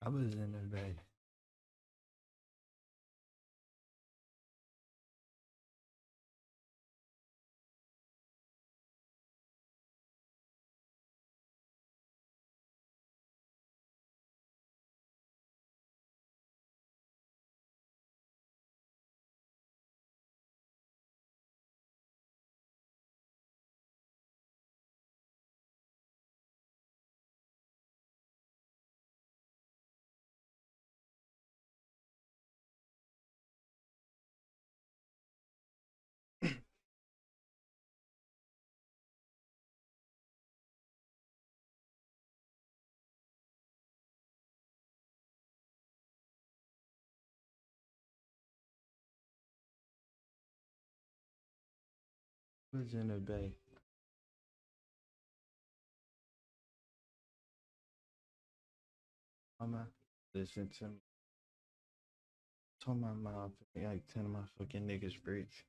I was in the bay. I was in the bay. Mama, listen to me. Told my mom, like 10 of my fucking niggas breach.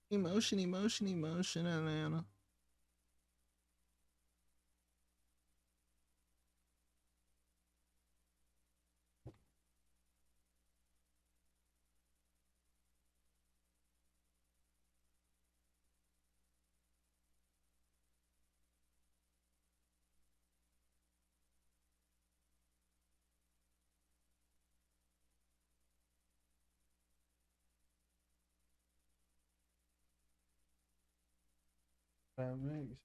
Emotion, emotion, emotion, Atlanta. That makes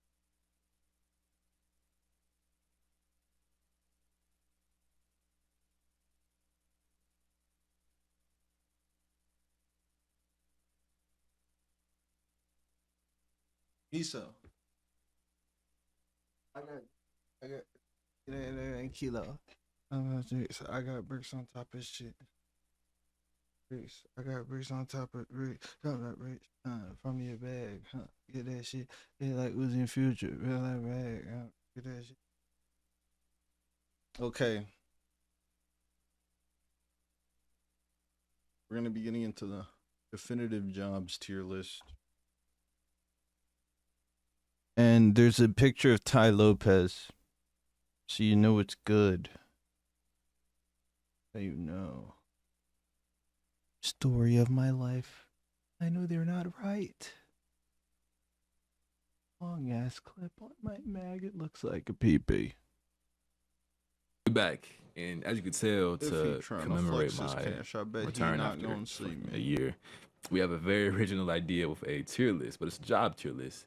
Miso. I got, it ain't kilo. So I got bricks on top of shit. Bricks. I got bricks on top of bricks. Got that bricks. From your bag. Huh? Get that shit. Yeah, like was in future. Real that bag. Get that shit. Okay. We're gonna be getting into the definitive jobs tier list. And there's a picture of Ty Lopez. So you know it's good. So you know. Story of my life. I know they're not right. Long ass clip on my mag. It looks like a peepee. We're back, and as you can tell, to commemorate my return after a year, we have a very original idea with a tier list, but it's a job tier list.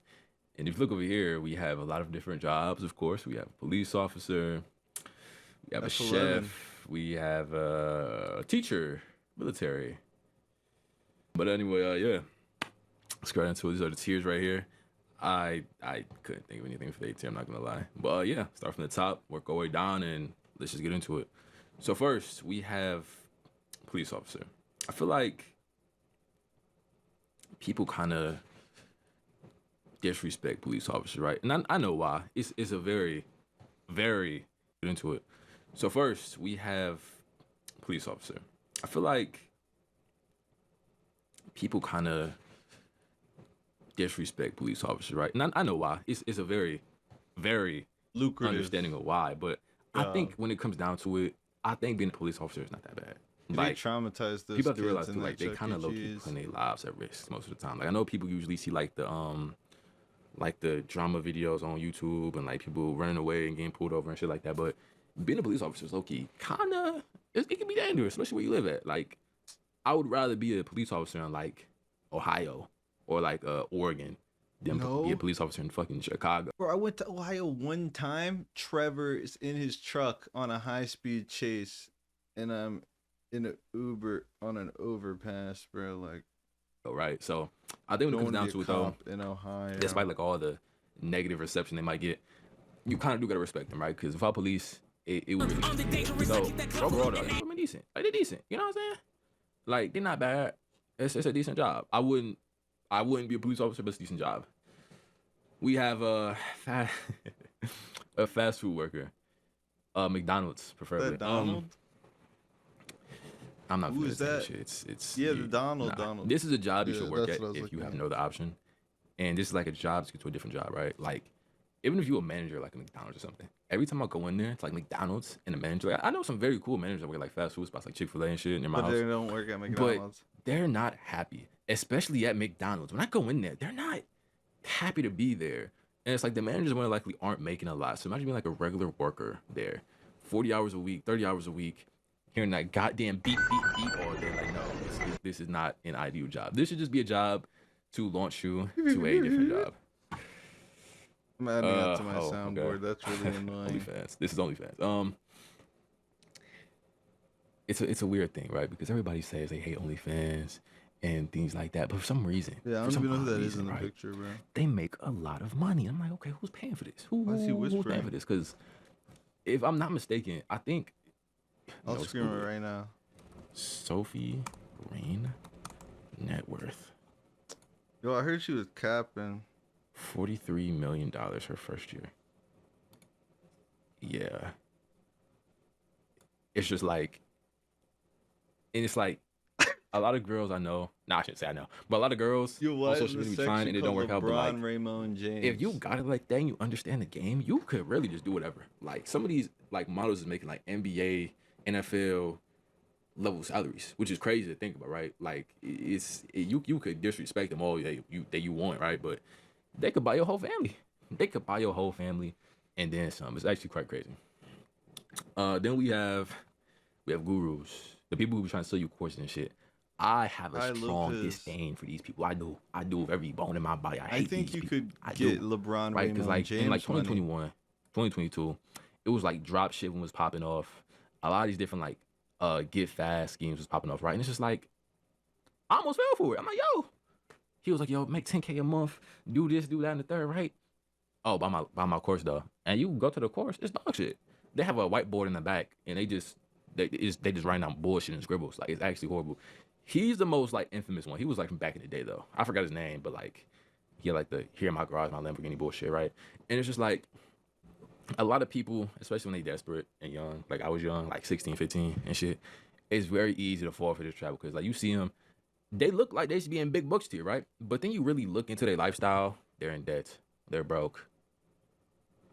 And if you look over here, we have a lot of different jobs. Of course, we have a police officer, we have a chef, we have a teacher, military. But anyway, yeah, let's go right into it. These are the tiers right here. I couldn't think of anything for the tier, I'm not gonna lie. But yeah, start from the top, work our way down, and let's just get into it. So first, we have police officer. I feel like people kind of disrespect police officers, right? And I know why. It's a very, very get into it. So first, we have police officer. I feel like people kind of disrespect police officers, right? And I know why. It's a very, very lucrative understanding of why. But I think when it comes down to it, I think being a police officer is not that bad. Like, traumatized those people have to realize too, like, they kind of low-key putting their lives at risk most of the time. Like, I know people usually see like the drama videos on YouTube and like people running away and getting pulled over and shit like that. But being a police officer is low-key kind of it can be dangerous, especially where you live at. Like, I would rather be a police officer in like Ohio or like Oregon than be a police officer in fucking Chicago. Bro, I went to Ohio one time. Trevor is in his truck on a high-speed chase, and I'm in an Uber on an overpass, bro. Like, right. So I think when it comes down to it, though, in Ohio, despite like all the negative reception they might get, you kind of do gotta respect them, right? Because if our police, it would really be so overall, though, they're decent. Like, they're decent. You know what I'm saying? Like, they're not bad. It's a decent job. I wouldn't be a police officer, but it's a decent job. We have a fast food worker, McDonald's preferably. I'm not Who is that? Shit. It's the Donald. This is a job you should work at if you have no other option. And this is like a job to get to a different job, right? Like, even if you're a manager like a McDonald's or something, every time I go in there, it's like McDonald's and a manager. Like, I know some very cool managers that work at like fast food spots like Chick-fil-A and shit near my house. But they don't work at McDonald's. But they're not happy, especially at McDonald's. When I go in there, they're not happy to be there. And it's like the managers more likely aren't making a lot. So imagine being like a regular worker there, 40 hours a week, 30 hours a week, hearing that goddamn beep, beep, beep all day. Like, no, this is not an ideal job. This should just be a job to launch you to a different job. I'm adding that to my soundboard. Okay. That's really annoying. OnlyFans. This is OnlyFans. It's a weird thing, right? Because everybody says they hate OnlyFans and things like that, but for some reason, I don't even know who that is in the picture, bro. They make a lot of money. I'm like, okay, who's paying for this? Who's paying for this? Because if I'm not mistaken, I think I'll scream it right now. Sophie Rain net worth. Yo, I heard she was capping. $43 million her first year. Yeah. It's just like, and it's like, a lot of girls I know, I shouldn't say I know, but a lot of girls on social media be trying and it don't work out. But like, Raymond James. If you got it like that and you understand the game, you could really just do whatever. Like, some of these like models is making like NBA, NFL level salaries, which is crazy to think about, right? Like, you could disrespect them all that you want, right? But they could buy your whole family. They could buy your whole family and then some. It's actually quite crazy. Then we have gurus, the people who be trying to sell you courses and shit. I have a strong disdain for these people. I do with every bone in my body. I think you could get LeBron, right? Because like James in like 2021, 2022, it was like drop shipping was popping off. A lot of these different like get fast schemes was popping off, right? And it's just like, I almost fell for it. I'm like, yo. He was like, yo, make 10K a month, do this, do that, and the third, right? Oh, buy my course though. And you go to the course, it's dog shit. They have a whiteboard in the back, and they just write down bullshit and scribbles. Like, it's actually horrible. He's the most like infamous one. He was like from back in the day though. I forgot his name, but like he had like the here in my garage, my Lamborghini bullshit, right? And it's just like a lot of people, especially when they desperate and young, like I was young, like 16, 15 and shit, it's very easy to fall for this trap because like you see them, they look like they should be in big books to you, right? But then you really look into their lifestyle, they're in debt, they're broke,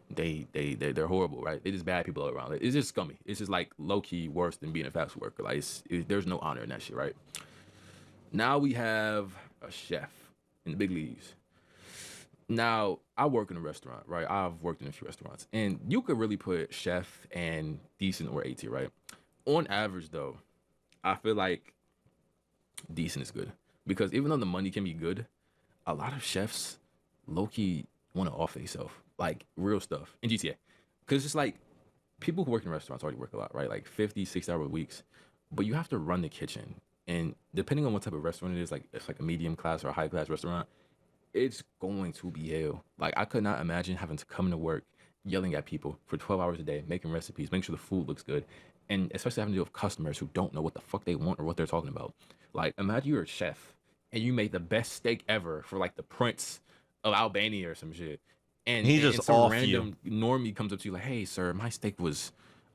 they're horrible, right? They're just bad people all around. It's just scummy. It's just like low key worse than being a fast food worker. Like there's no honor in that shit, right? Now we have a chef in the big leagues. Now I work in a restaurant, right? I've worked in a few restaurants, and you could really put chef and decent or A tier, right? On average, though, I feel like decent is good because even though the money can be good, a lot of chefs low key want to off themselves. Like real stuff in GTA, because it's like people who work in restaurants already work a lot, right? Like 50, 60-hour weeks, but you have to run the kitchen, and depending on what type of restaurant it is, like it's like a medium class or a high class restaurant, it's going to be hell. Like I could not imagine having to come to work yelling at people for 12 hours a day, making recipes, making sure the food looks good, and especially having to deal with customers who don't know what the fuck they want or what they're talking about. Like imagine you're a chef and you made the best steak ever for like the Prince of Albania or some shit. And he just some off random normie comes up to you like, "Hey, sir, my steak was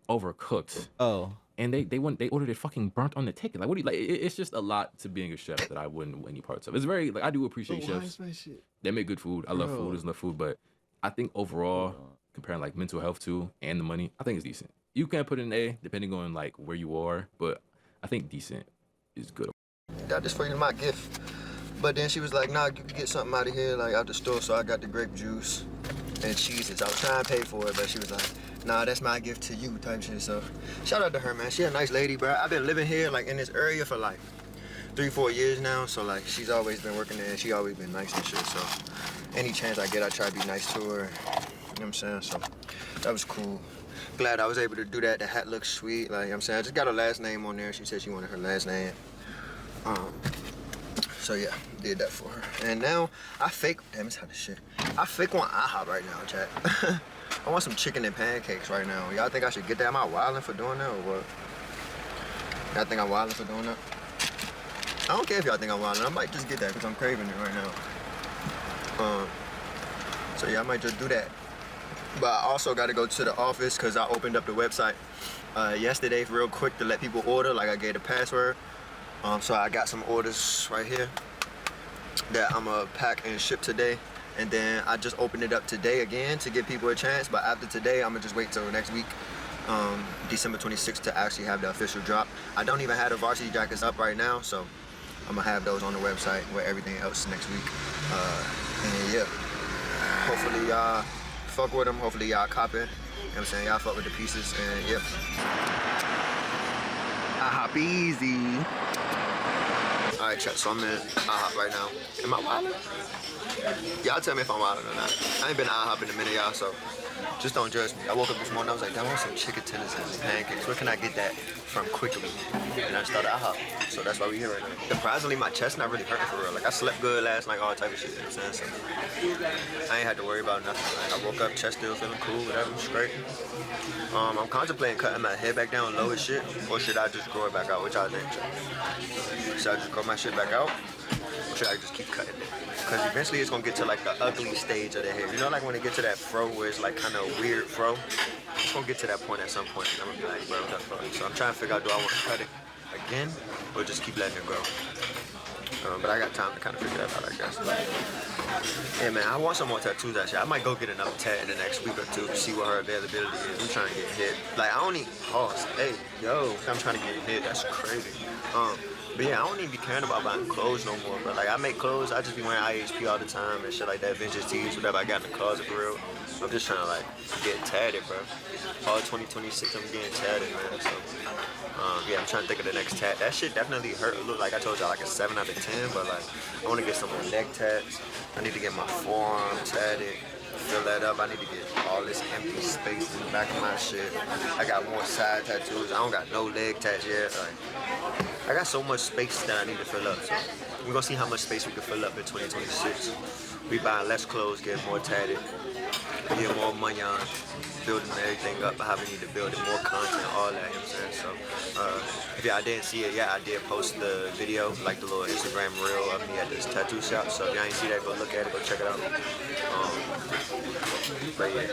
overcooked." Oh, and they ordered it fucking burnt on the ticket. Like, what do you like? It's just a lot to being a chef that I wouldn't want any parts of. It's very like I do appreciate chefs. They make good food. I love food. I love food, but I think overall, comparing like mental health too and the money, I think it's decent. You can put in A depending on like where you are, but I think decent is good. Got this for you, my gift. But then she was like, nah, you can get something out of here, like out the store. So I got the grape juice and cheeses. I was trying to pay for it, but she was like, nah, that's my gift to you type shit. So shout out to her, man. She a nice lady, bro. I've been living here, like in this area for like 3-4 years now. So like she's always been working there. She always been nice and shit. So any chance I get, I try to be nice to her. You know what I'm saying? So that was cool. Glad I was able to do that. The hat looks sweet. Like, you know what I'm saying? I just got her last name on there. She said she wanted her last name. So yeah, did that for her. And now I fake, damn, it's hot as shit. I fake want IHOP right now, chat. I want some chicken and pancakes right now. Y'all think I should get that? Am I wilding for doing that or what? Y'all think I'm wilding for doing that? I don't care if y'all think I'm wilding. I might just get that because I'm craving it right now. So yeah, I might just do that. But I also got to go to the office because I opened up the website yesterday real quick to let people order. Like I gave the password. So I got some orders right here that I'm gonna pack and ship today. And then I just opened it up today again to give people a chance. But after today, I'm gonna just wait till next week, December 26th, to actually have the official drop. I don't even have the varsity jackets up right now, so I'm gonna have those on the website with everything else next week. And yeah, hopefully y'all fuck with them. Hopefully y'all cop it. You know what I'm saying? Y'all fuck with the pieces, and yeah. I hop easy. Alright, chat, so I'm in IHOP right now. Am I wildin'? Y'all tell me if I'm wildin' or not. I ain't been IHOP in a minute, y'all, so just don't judge me. I woke up this morning, I was like, damn, I want some chicken tenders and pancakes. Where can I get that from quickly? And I started IHOP, so that's why we here right now. Surprisingly, my chest not really hurting for real. Like, I slept good last night, all type of shit, you know what I'm saying? So I ain't had to worry about nothing. Like, I woke up, chest still feeling cool, whatever, straight. I'm contemplating cutting my hair back down low as shit, or should I just grow it back out? Which I think. Should I just grow my shit back out, or should I just keep cutting it? Because eventually it's gonna get to like the ugly stage of the hair. You know, like when it get to that fro where it's like kind of weird fro. It's gonna get to that point at some point, and I'm gonna be like, bro, that's fro. So I'm trying to figure out, do I want to cut it again, or just keep letting it grow? But I got time to kind of figure that out, I guess. Yeah, man, I want some more tattoos, actually. I might go get another tat in the next week or two to see what her availability is. I'm trying to get hit. Like, I don't need pause. Hey, yo, I'm trying to get hit. That's crazy. But yeah, I don't even be caring about buying clothes no more, bro. Like, I make clothes. I just be wearing IHP all the time and shit like that. Vintage tees, whatever I got in the closet, for real. I'm just trying to, like, get tatted, bro. All 2026, I'm getting tatted, man. So, yeah, I'm trying to think of the next tat. That shit definitely hurt a little. Like I told y'all, like a 7 out of 10. But, like, I want to get some more neck tats. I need to get my forearm tatted. Fill that up. I need to get all this empty space in the back of my shit. I got more side tattoos. I don't got no leg tats yet. Like, I got so much space that I need to fill up. So we're gonna see how much space we can fill up in 2026. We buying less clothes, getting more tatted, get more money on, building everything up, how we need to build it, more content, all that, you know what I'm saying? So if y'all didn't see it yet, I did post the video, like the little Instagram reel of me at this tattoo shop. So if y'all ain't see that, go look at it, go check it out. But yeah,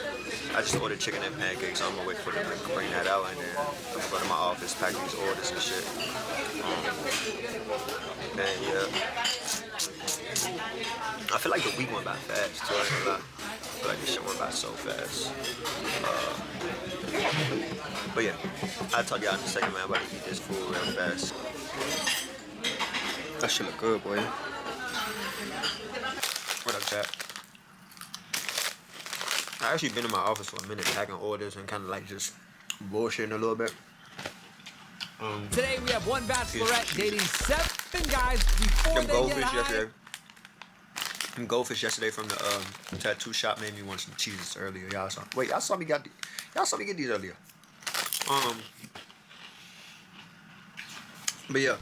I just ordered chicken and pancakes, so I'm gonna wait for them to bring that out, and then I'm gonna go to my office, pack these orders and shit. And yeah, I feel like the week went by fast too. I ain't gonna lie. I feel like this shit went by so fast. But yeah, I'll talk y'all in a second, man. I'm about to eat this food real fast. That shit look good, boy. What up, chat? I actually been in my office for a minute packing orders and kind of like just bullshitting a little bit. Today we have one bachelorette dating 7 guys before they get high. Yesterday. Some goldfish yesterday from the tattoo shop made me want some cheeses earlier. Y'all saw. Wait, y'all saw me get these earlier. But yeah,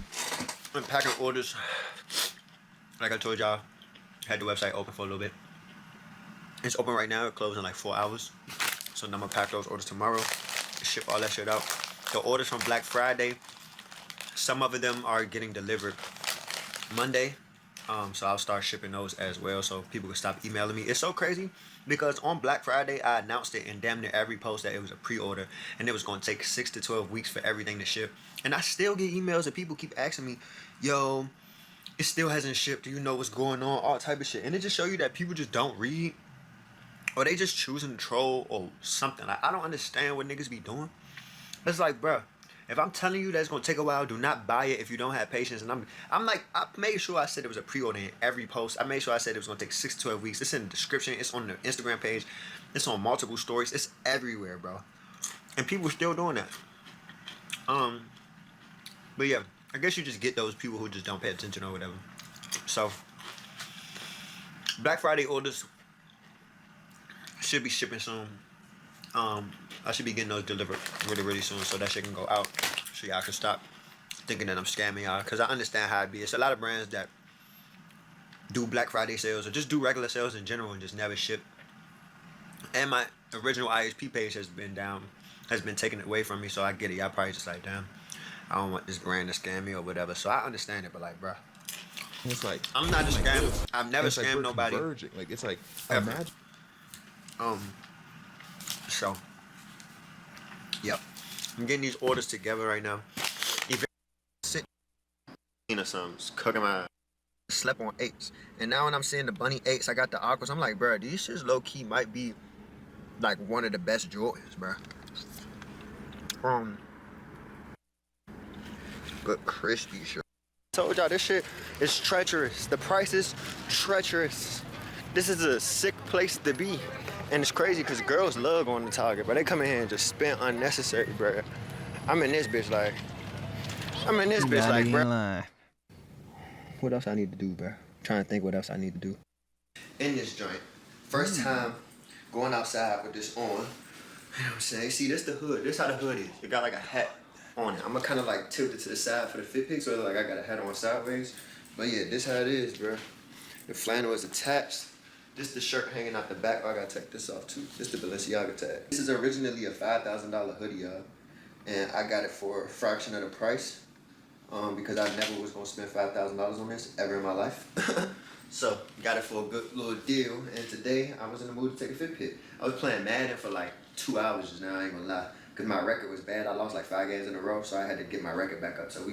I'm packing orders. Like I told y'all, had the website open for a little bit. It's open right now. It closes in like 4 hours. So I'm gonna pack those orders tomorrow. Ship all that shit out. The orders from Black Friday, some of them are getting delivered Monday. So I'll start shipping those as well, so people can stop emailing me. It's so crazy because on Black Friday I announced it in damn near every post that it was a pre-order and it was going to take 6 to 12 weeks for everything to ship. And I still get emails that people keep asking me, yo, it still hasn't shipped, do you know what's going on, all type of shit. And it just show you that people just don't read, or they just choosing to troll or something. Like, I don't understand what niggas be doing. It's like, bruh, if I'm telling you that it's gonna take a while, do not buy it if you don't have patience. And I'm like, I made sure I said it was a pre-order in every post. I made sure I said it was gonna take 6 to 12 weeks. It's in the description. It's on the Instagram page. It's on multiple stories. It's everywhere, bro. And people are still doing that. But yeah, I guess you just get those people who just don't pay attention or whatever. So, Black Friday orders should be shipping soon. I should be getting those delivered really soon, so that shit can go out, so y'all can stop thinking that I'm scamming y'all, because I understand how it be. It's a lot of brands that do Black Friday sales or just do regular sales in general and just never ship. And my original IHP page has been taken away from me, so I get it. Y'all probably just like, damn, I don't want this brand to scam me or whatever. So I understand it, but like, bruh, it's like, I'm not a scammer. I've never scammed nobody. Like, it's like, imagine. So, yep. I'm getting these orders together right now. Even sitting or something, just cooking my slept on 8s. And now when I'm seeing the bunny 8s, I got the aquas. I'm like, bro, these shits low key might be like one of the best Jordans, bro. Good crispy shit. Told y'all this shit is treacherous. The price is treacherous. This is a sick place to be. And it's crazy because girls love going to Target, but they come in here and just spend unnecessary, bro. I'm in this bitch like, bro. What else I need to do, bro? I'm trying to think what else I need to do. In this joint, first time going outside with this on. You know what I'm saying? See, this the hood. This how the hood is. It got like a hat on it. I'm gonna kind of like tilt it to the side for the fit pic, so like I got a hat on sideways. But yeah, this how it is, bro. The flannel is attached. This the shirt hanging out the back. Oh, I gotta take this off too. This the Balenciaga tag. This is originally a $5,000 hoodie, y'all, and I got it for a fraction of the price. Because I never was gonna spend $5,000 on this ever in my life. So got it for a good little deal. And today I was in the mood to take a fit pic. I was playing Madden for like 2 hours just now. I ain't gonna lie, cause my record was bad. I lost like 5 games in a row, so I had to get my record back up. So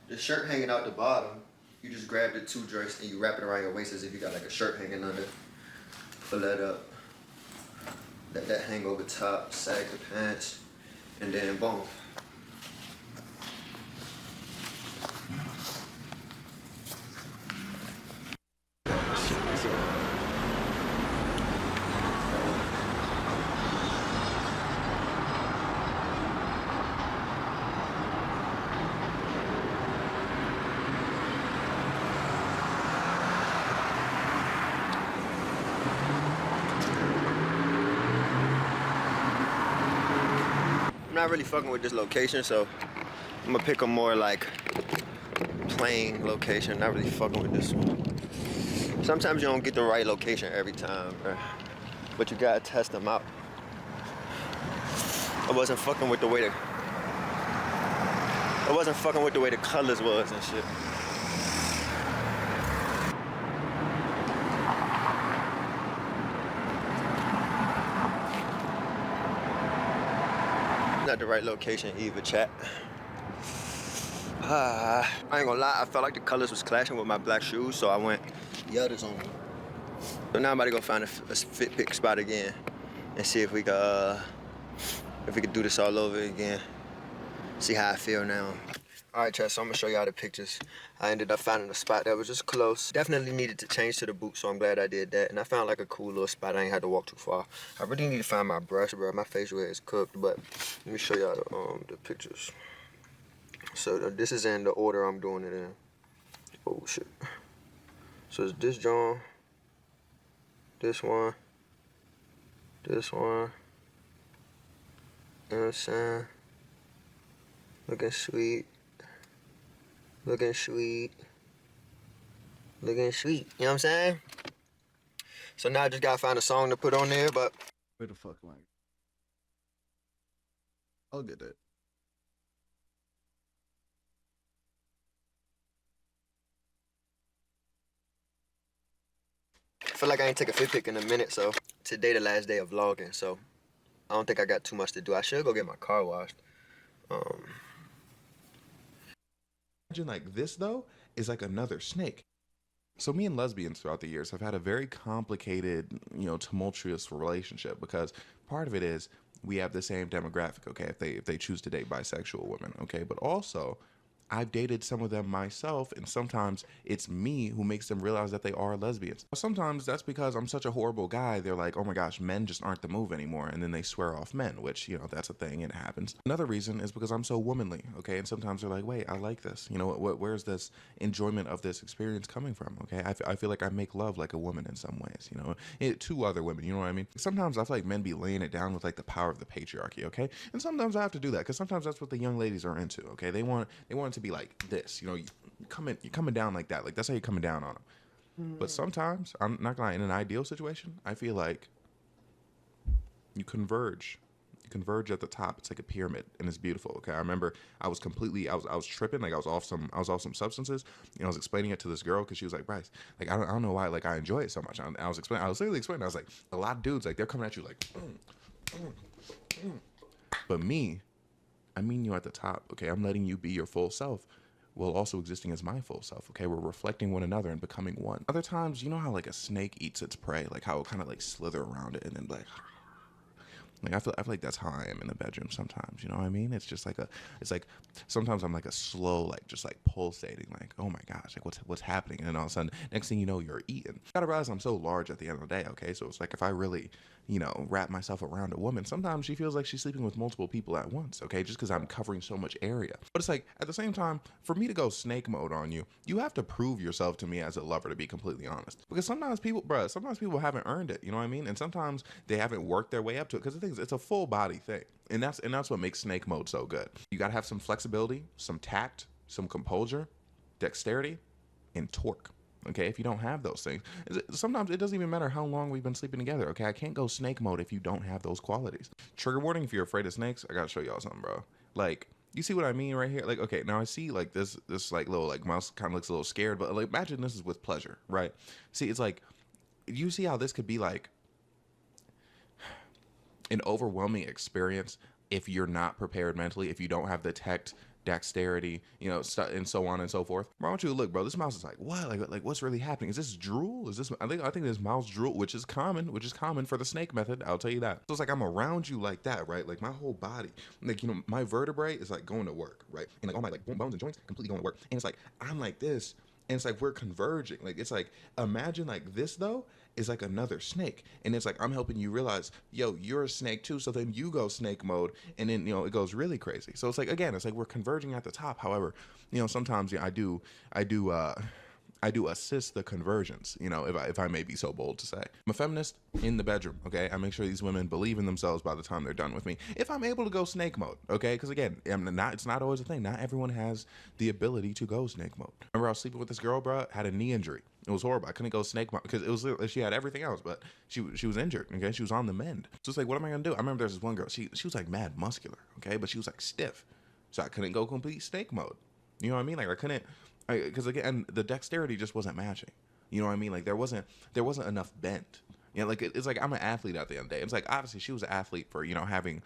the shirt hanging out the bottom. You just grab the 2 joints and you wrap it around your waist as if you got like a shirt hanging under. Pull that up. Let that hang over top. Sag the pants, and then boom. I'm not really fucking with this location, so I'm gonna pick a more like plain location. Not really fucking with this one. Sometimes you don't get the right location every time, bro. But you gotta test them out. I wasn't fucking with the way the colors was and shit. Not the right location either, chat. I ain't gonna lie, I felt like the colors was clashing with my black shoes, so I went the others on. So now I'm about to go find a fit pick spot again and see if we could do this all over again. See how I feel now. All right, chat, so I'm gonna show y'all the pictures. I ended up finding a spot that was just close. Definitely needed to change to the boot, so I'm glad I did that. And I found like a cool little spot. I ain't had to walk too far. I really need to find my brush, bro. My facial hair is cooked, but let me show y'all the pictures. So this is in the order I'm doing it in. Oh, shit. So it's this John, this one, this one. You know what I'm saying? Looking sweet. Looking sweet. Looking sweet. You know what I'm saying? So now I just gotta find a song to put on there, but... Where the fuck am I? I'll get it. I feel like I ain't take a fit pic in a minute, so... Today the last day of vlogging, so... I don't think I got too much to do. I should go get my car washed. Imagine like this though is like another snake. So me and lesbians throughout the years have had a very complicated, tumultuous relationship, because part of it is we have the same demographic, okay, if they choose to date bisexual women, okay, but also I've dated some of them myself, and sometimes it's me who makes them realize that they are lesbians. Sometimes that's because I'm such a horrible guy. They're like, oh my gosh, men just aren't the move anymore, and then they swear off men, which, that's a thing, and it happens. Another reason is because I'm so womanly, okay, and sometimes they're like, wait, I like this. Where's this enjoyment of this experience coming from, okay? I feel like I make love like a woman in some ways, to other women, you know what I mean? Sometimes I feel like men be laying it down with like the power of the patriarchy, okay? And sometimes I have to do that, because sometimes that's what the young ladies are into, okay? They want it to be like this, you're coming down like that, like that's how you're coming down on them. But sometimes, I'm not gonna lie, in an ideal situation, I feel like you converge at the top. It's like a pyramid, and it's beautiful. Okay, I remember I was tripping, like I was off some substances. I was explaining it to this girl because she was like, Bryce, like I don't know why, like I enjoy it so much. I was literally explaining. I was like, a lot of dudes, like they're coming at you like, but me, I mean you at the top, okay? I'm letting you be your full self while also existing as my full self, okay? We're reflecting one another and becoming one. Other times, you know how like a snake eats its prey, like how it kind of like slither around it and then like I feel like that's how I am in the bedroom sometimes, you know what I mean? It's just like it's like sometimes I'm like a slow, like just like pulsating, like, oh my gosh, like what's happening? And then all of a sudden, next thing you know, you're eating. You gotta realize I'm so large at the end of the day, okay? So it's like if I really, you know, wrap myself around a woman, sometimes she feels like she's sleeping with multiple people at once, okay? Just because I'm covering so much area. But it's like at the same time, for me to go snake mode on you, you have to prove yourself to me as a lover, to be completely honest. Because sometimes people haven't earned it, you know what I mean? And sometimes they haven't worked their way up to it. Because the thing is, it's a full body thing. And that's what makes snake mode so good. You gotta have some flexibility, some tact, some composure, dexterity, and torque. Okay, if you don't have those things, sometimes it doesn't even matter how long we've been sleeping together. Okay, I can't go snake mode if you don't have those qualities. Trigger warning: if you're afraid of snakes, I gotta show y'all something, bro. Like, you see what I mean right here? Like, okay, now I see like this like little like mouse kind of looks a little scared, but like imagine this is with pleasure, right? See, it's like, you see how this could be like an overwhelming experience if you're not prepared mentally, if you don't have the tact, dexterity, you know, and so on and so forth. Why don't you look, bro? This mouse is like, what? Like what's really happening? Is this drool? Is this? I think this mouse drool, which is common for the snake method. I'll tell you that. So it's like I'm around you like that, right? Like my whole body, like, you know, my vertebrae is like going to work, right? And like all my like bones and joints completely going to work. And it's like I'm like this, and it's like we're converging. Like it's like, imagine like this though is like another snake, and it's like I'm helping you realize, yo, you're a snake too. So then you go snake mode, and then, you know, it goes really crazy. So it's like, again, it's like we're converging at the top. However, you know, sometimes, yeah, I do assist the conversions, you know, if I may be so bold to say. I'm a feminist in the bedroom, okay? I make sure these women believe in themselves by the time they're done with me. If I'm able to go snake mode, okay? Because again, it's not always a thing. Not everyone has the ability to go snake mode. Remember I was sleeping with this girl, bro, had a knee injury. It was horrible. I couldn't go snake mode because it was literally, she had everything else, but she was injured, okay? She was on the mend. So it's like, what am I gonna do? I remember there's this one girl, she was like mad muscular, okay? But she was like stiff. So I couldn't go complete snake mode. You know what I mean? Like I couldn't, because again, the dexterity just wasn't matching. You know what I mean? Like there wasn't enough bent. You know, like it's like I'm an athlete at the end of the day. It's like obviously she was an athlete for, you know, having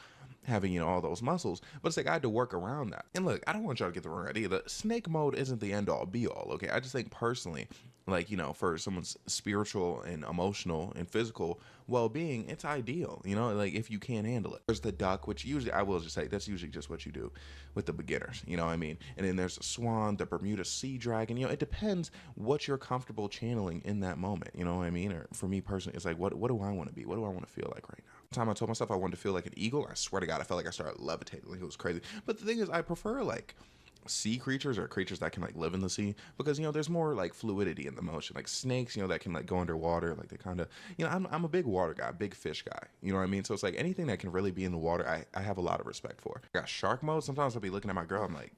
you know, all those muscles, but it's like I had to work around that. And look, I don't want y'all to get the wrong idea. The snake mode isn't the end all be all, okay? I just think personally, like, you know, for someone's spiritual and emotional and physical well-being, it's ideal, you know, like if you can't handle it. There's the duck, which usually, I will just say, that's usually just what you do with the beginners, you know what I mean? And then there's the swan, the Bermuda sea dragon, you know, it depends what you're comfortable channeling in that moment, you know what I mean? Or for me personally, it's like, what do I want to be? What do I want to feel like right now? Time I told myself I wanted to feel like an eagle, I swear to God, I felt like I started levitating. Like it was crazy. But the thing is, I prefer like sea creatures or creatures that can like live in the sea, because, you know, there's more like fluidity in the motion. Like snakes, you know, that can like go underwater. Like they kind of, you know, I'm a big water guy, big fish guy. You know what I mean? So it's like anything that can really be in the water, I have a lot of respect for. I got shark mode. Sometimes I'll be looking at my girl, I'm like,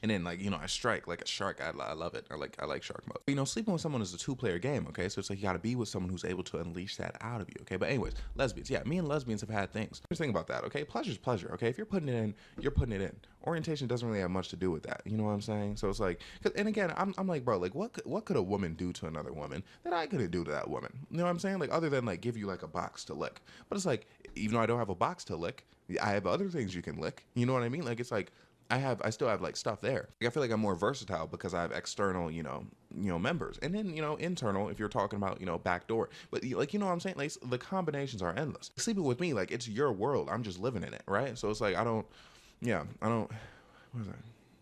and then, like, you know, I strike like a shark. I love it. I like shark mode. You know, sleeping with someone is a 2-player game, okay? So it's like you gotta be with someone who's able to unleash that out of you, okay? But anyways, lesbians. Yeah, me and lesbians have had things. Here's the thing about that, okay? Pleasure's pleasure, okay? If you're putting it in, you're putting it in. Orientation doesn't really have much to do with that. You know what I'm saying? So it's like, and again, I'm like, bro, like what could a woman do to another woman that I couldn't do to that woman? You know what I'm saying? Like, other than like give you like a box to lick. But it's like, even though I don't have a box to lick, I have other things you can lick. You know what I mean? Like, it's like, I still have like stuff there. Like, I feel like I'm more versatile because I have external, you know, members, and then, you know, internal if you're talking about, you know, backdoor. But like, you know what I'm saying? Like, the combinations are endless. Sleeping with me, like, it's your world. I'm just living in it, right? So it's like I don't. What was that?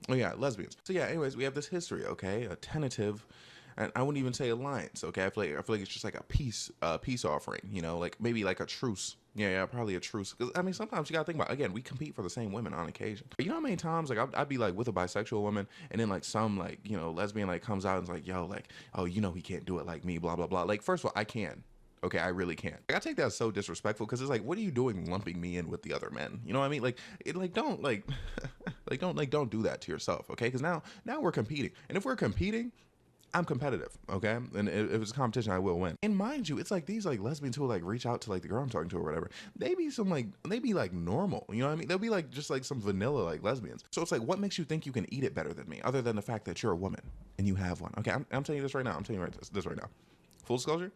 Oh yeah, lesbians. So yeah, anyways, we have this history, okay? A tentative, and I wouldn't even say alliance, okay? I feel like it's just like a peace offering, you know, like maybe like a truce. Yeah, probably a truce. Because I mean, sometimes you gotta think about, again, we compete for the same women on occasion. But you know how many times like I'd be like with a bisexual woman, and then like some like, you know, lesbian like comes out and's like, yo, like, oh, you know, he can't do it like me, blah blah blah. Like, first of all, I can. Okay, I really can't. Like, I take that as so disrespectful, because it's like, what are you doing lumping me in with the other men? You know what I mean? Like, it like don't like don't do that to yourself, okay? Because now we're competing, and if we're competing, I'm competitive, okay? And if it's a competition, I will win. And mind you, it's like these like lesbians who like reach out to like the girl I'm talking to or whatever. They be like normal, you know what I mean? They'll be like just like some vanilla like lesbians. So it's like, what makes you think you can eat it better than me, other than the fact that you're a woman and you have one? Okay, I'm telling you this right now. I'm telling you this right now. Full disclosure,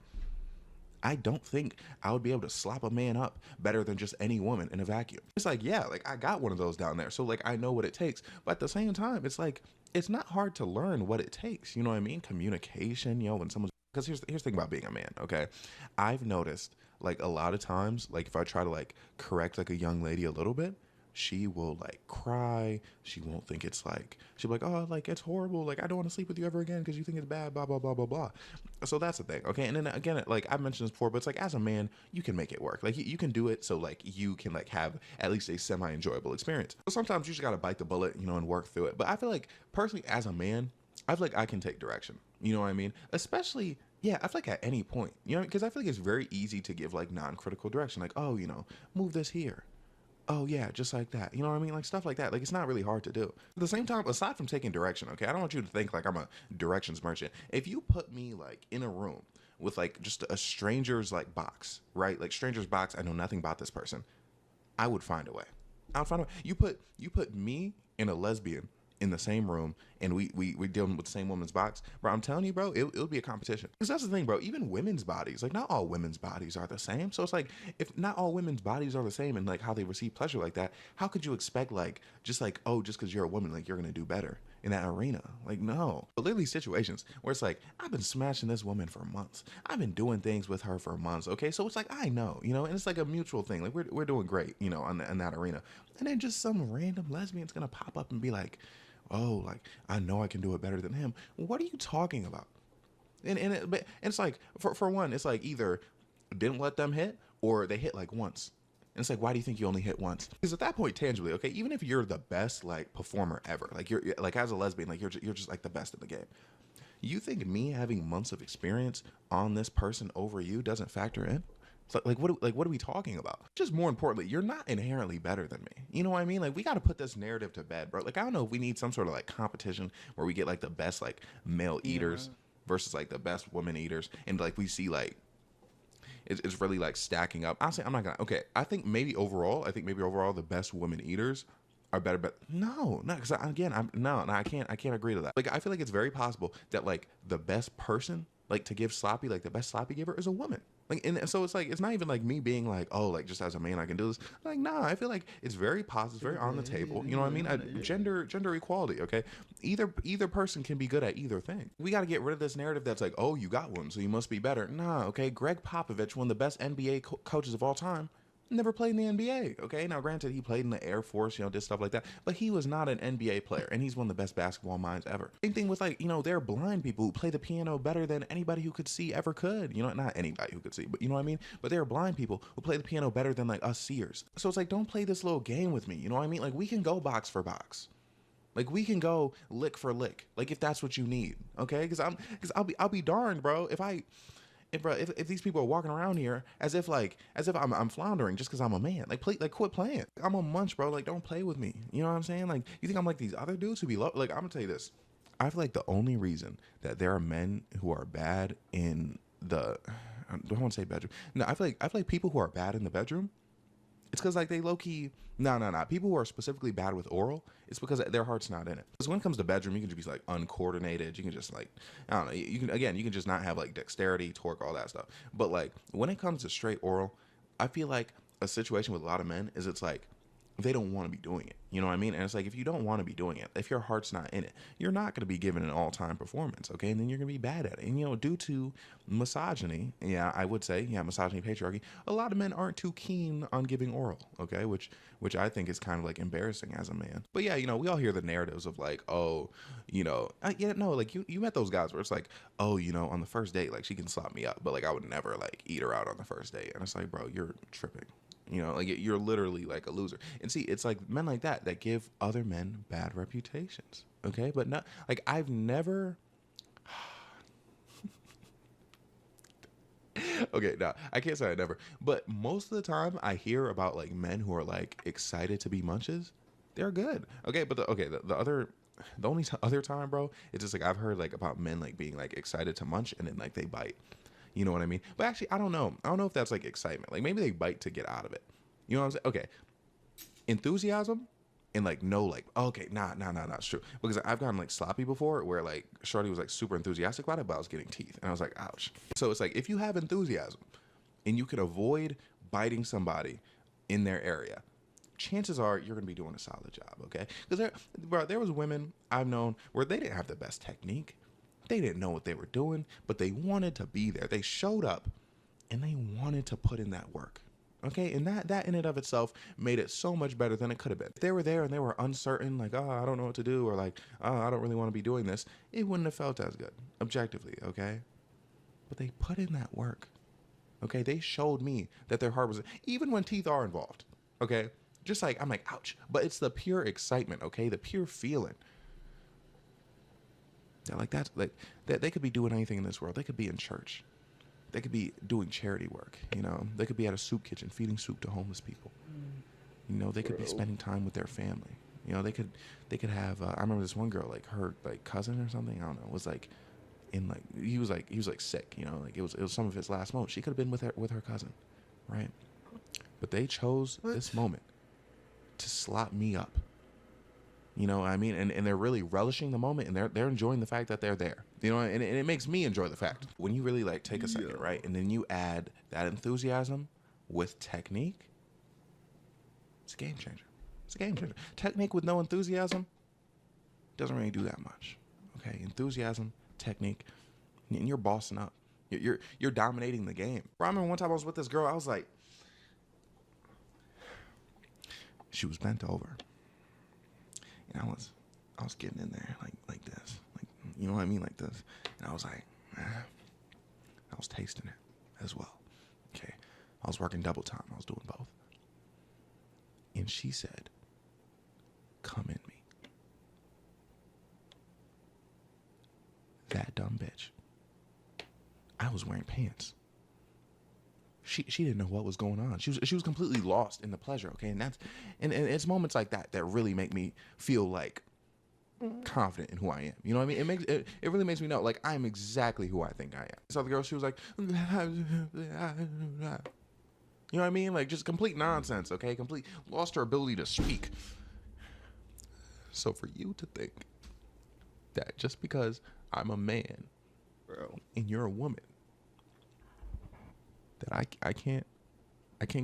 I don't think I would be able to slap a man up better than just any woman in a vacuum. It's like, yeah, like I got one of those down there. So like I know what it takes. But at the same time, it's like, it's not hard to learn what it takes. You know what I mean? Communication, you know, when someone's, because here's the thing about being a man, okay? I've noticed like a lot of times, like if I try to like correct like a young lady a little bit, she will like cry. She won't think it's like, she'll be like, oh, like it's horrible. Like I don't want to sleep with you ever again because you think it's bad, blah, blah, blah, blah, blah. So that's the thing. Okay. And then again, like I've mentioned this before, but it's like as a man, you can make it work. Like you can do it. So like you can like have at least a semi-enjoyable experience. So sometimes you just got to bite the bullet, you know, and work through it. But I feel like personally as a man, I feel like I can take direction. You know what I mean? Especially, yeah, I feel like at any point, you know, because I feel like it's very easy to give like non-critical direction. Like, oh, you know, move this here. Oh yeah, just like that. You know what I mean? Like stuff like that. Like it's not really hard to do. At the same time, aside from taking direction, okay, I don't want you to think like I'm a directions merchant. If you put me like in a room with like just a stranger's like box, right? Like stranger's box, I know nothing about this person. I would find a way. I would find a way. You put me and a lesbian in the same room and we dealing with the same woman's box, bro. I'm telling you, bro, it'll be a competition. Because that's the thing, bro. Even women's bodies, like not all women's bodies are the same. So it's like if not all women's bodies are the same and like how they receive pleasure like that, how could you expect like just like, oh, just because you're a woman, like you're gonna do better in that arena? Like no. But literally situations where it's like I've been smashing this woman for months. I've been doing things with her for months. Okay, so it's like I know, you know, and it's like a mutual thing. Like we're doing great, you know, in that arena. And then just some random lesbian's gonna pop up and be like, oh, like I know I can do it better than him. What are you talking about? But it's like for one, it's like either didn't let them hit or they hit like once. And it's like, why do you think you only hit once? Because at that point, tangibly, okay, even if you're the best like performer ever, like you're like as a lesbian, like you're just like the best in the game. You think me having months of experience on this person over you doesn't factor in? So like what are we talking about? Just more importantly, you're not inherently better than me. You know what I mean? Like we got to put this narrative to bed, bro. Like I don't know if we need some sort of like competition where we get like the best like male eaters versus like the best women eaters, and like we see like it's really like stacking up. Honestly, I'm not gonna. Okay, I think maybe overall the best women eaters are better, but no, because again, I can't agree to that. Like I feel like it's very possible that like the best person like to give sloppy, like the best sloppy giver is a woman. Like, and so it's like, it's not even like me being like, oh, like just as a man, I can do this. Like, nah, I feel like it's very positive, very on the table. You know what I mean? Gender equality. Okay. Either person can be good at either thing. We got to get rid of this narrative that's like, oh, you got one, so you must be better. Nah. Okay. Greg Popovich, one of the best NBA coaches of all time, never played in the NBA. Okay. Now, granted, he played in the Air Force, you know, did stuff like that, but he was not an NBA player, and he's one of the best basketball minds ever. Same thing with like, you know, there are blind people who play the piano better than anybody who could see ever could. You know, not anybody who could see, but you know what I mean? But there are blind people who play the piano better than like us seers. So it's like, don't play this little game with me. You know what I mean? Like we can go box for box. Like we can go lick for lick. Like if that's what you need. Okay. Cause I'll be darned, bro. If these people are walking around here as if I'm floundering just because I'm a man, like quit playing. I'm a munch, bro. Like don't play with me. You know what I'm saying? Like you think I'm like these other dudes who be low? Like I'm gonna tell you this. I feel like the only reason that there are men who are bad in the, I don't want to say bedroom. No, I feel like people who are bad in the bedroom, it's because like they low key. No. People who are specifically bad with oral, it's because their heart's not in it. Because when it comes to bedroom, you can just be like uncoordinated. You can just like, I don't know. You can just not have like dexterity, torque, all that stuff. But like when it comes to straight oral, I feel like a situation with a lot of men is it's like they don't want to be doing it. You know what I mean? And it's like, if you don't want to be doing it, if your heart's not in it, you're not going to be given an all-time performance, okay? And then you're going to be bad at it. And, you know, due to misogyny, I would say, misogyny, patriarchy, a lot of men aren't too keen on giving oral, okay? Which I think is kind of, like, embarrassing as a man. But, yeah, you know, we all hear the narratives of, like, oh, you know, like, you met those guys where it's like, oh, you know, on the first date, like, she can slap me up, but, like, I would never, like, eat her out on the first date. And it's like, bro, you're tripping. You know, like you're literally like a loser. And see, it's like men like that give other men bad reputations. Okay. But not like I've never. Okay. No, I can't say I never. But most of the time I hear about like men who are like excited to be munches. They're good. Okay. But the only other time, bro, it's just like I've heard like about men like being like excited to munch and then like they bite. You know what I mean? But actually, I don't know. I don't know if that's like excitement. Like maybe they bite to get out of it. You know what I'm saying? Okay. Enthusiasm and like no, like, okay, nah, it's true. Because I've gotten like sloppy before where like Shorty was like super enthusiastic about it, but I was getting teeth. And I was like, ouch. So it's like, if you have enthusiasm, and you can avoid biting somebody in their area, chances are you're going to be doing a solid job, okay? Because there was women I've known where they didn't have the best technique. They didn't know what they were doing, but they wanted to be there. They showed up, and they wanted to put in that work, okay? And that in and of itself made it so much better than it could have been. If they were there and they were uncertain, like, oh, I don't know what to do, or like, oh, I don't really want to be doing this, it wouldn't have felt as good, objectively, okay? But they put in that work, okay? They showed me that their heart was, even when teeth are involved, okay? Just like, I'm like, ouch. But it's the pure excitement, okay? The pure feeling. Yeah, like that's like that they could be doing anything in this world. They could be in church. They could be doing charity work, you know. They could be at a soup kitchen feeding soup to homeless people. You know, they could be spending time with their family. You know, they could have I remember this one girl, like her like cousin or something, I don't know, was like in like he was like sick, you know, like it was some of his last moments. She could have been with her cousin, right? But they chose this moment to slot me up. You know what I mean? And they're really relishing the moment, and they're enjoying the fact that they're there. You know, and it makes me enjoy the fact. When you really like take a second, right? And then you add that enthusiasm with technique, it's a game changer. It's a game changer. Technique with no enthusiasm doesn't really do that much. Okay? Enthusiasm, technique, and you're bossing up. You're dominating the game. I remember one time I was with this girl, I was like, she was bent over. And I was getting in there like this, like, you know what I mean, like this. And I was like, I was tasting it as well. Okay, I was working double time. I was doing both. And she said, "Come in me." That dumb bitch. I was wearing pants. She didn't know what was going on. She was completely lost in the pleasure. Okay, and it's moments like that that really make me feel like confident in who I am. You know what I mean? It really makes me know, like, I'm exactly who I think I am. So the girl, she was like, you know what I mean? Like, just complete nonsense, okay? Lost her ability to speak. So for you to think that just because I'm a man, bro, and you're a woman, that I can't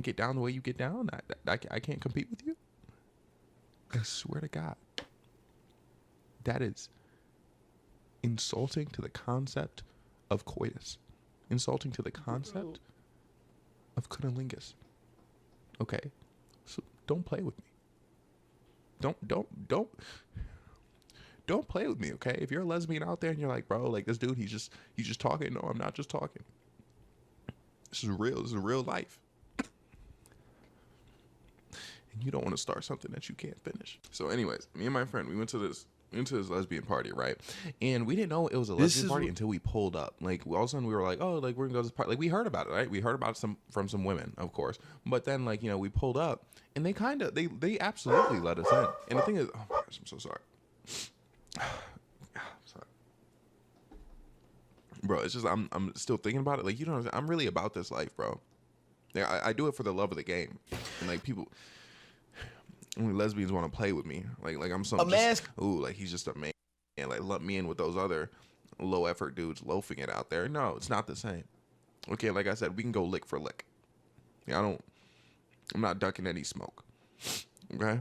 get down the way you get down, I can't compete with you, I swear to God, that is insulting to the concept of coitus, insulting to the concept of cunnilingus. Okay, so don't play with me. Don't play with me. Okay, if you're a lesbian out there and you're like, bro, like this dude, he's just talking. No, I'm not just talking. This is real. This is real life. And you don't want to start something that you can't finish. So, anyways, me and my friend, we went to this lesbian party, right? And we didn't know it was a lesbian party until we pulled up. Like, all of a sudden we were like, oh, like, we're gonna go to this party. Like, we heard about it, right? We heard about it from some women, of course. But then, like, you know, we pulled up, and they absolutely let us in. And the thing is, oh my gosh, I'm so sorry. Sorry. Bro, it's just, I'm still thinking about it. Like, you know what I'm saying? I'm really about this life, bro. Yeah, I do it for the love of the game. And, like, people... Only lesbians want to play with me, like I'm some ooh, like he's just a man, and like let me in with those other low effort dudes loafing it out there. No, it's not the same. Okay, like I said, we can go lick for lick. Yeah, I'm not ducking any smoke. Okay,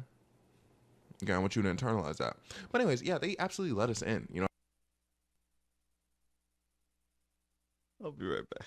I want you to internalize that. But anyways, yeah, they absolutely let us in. You know. I'll be right back.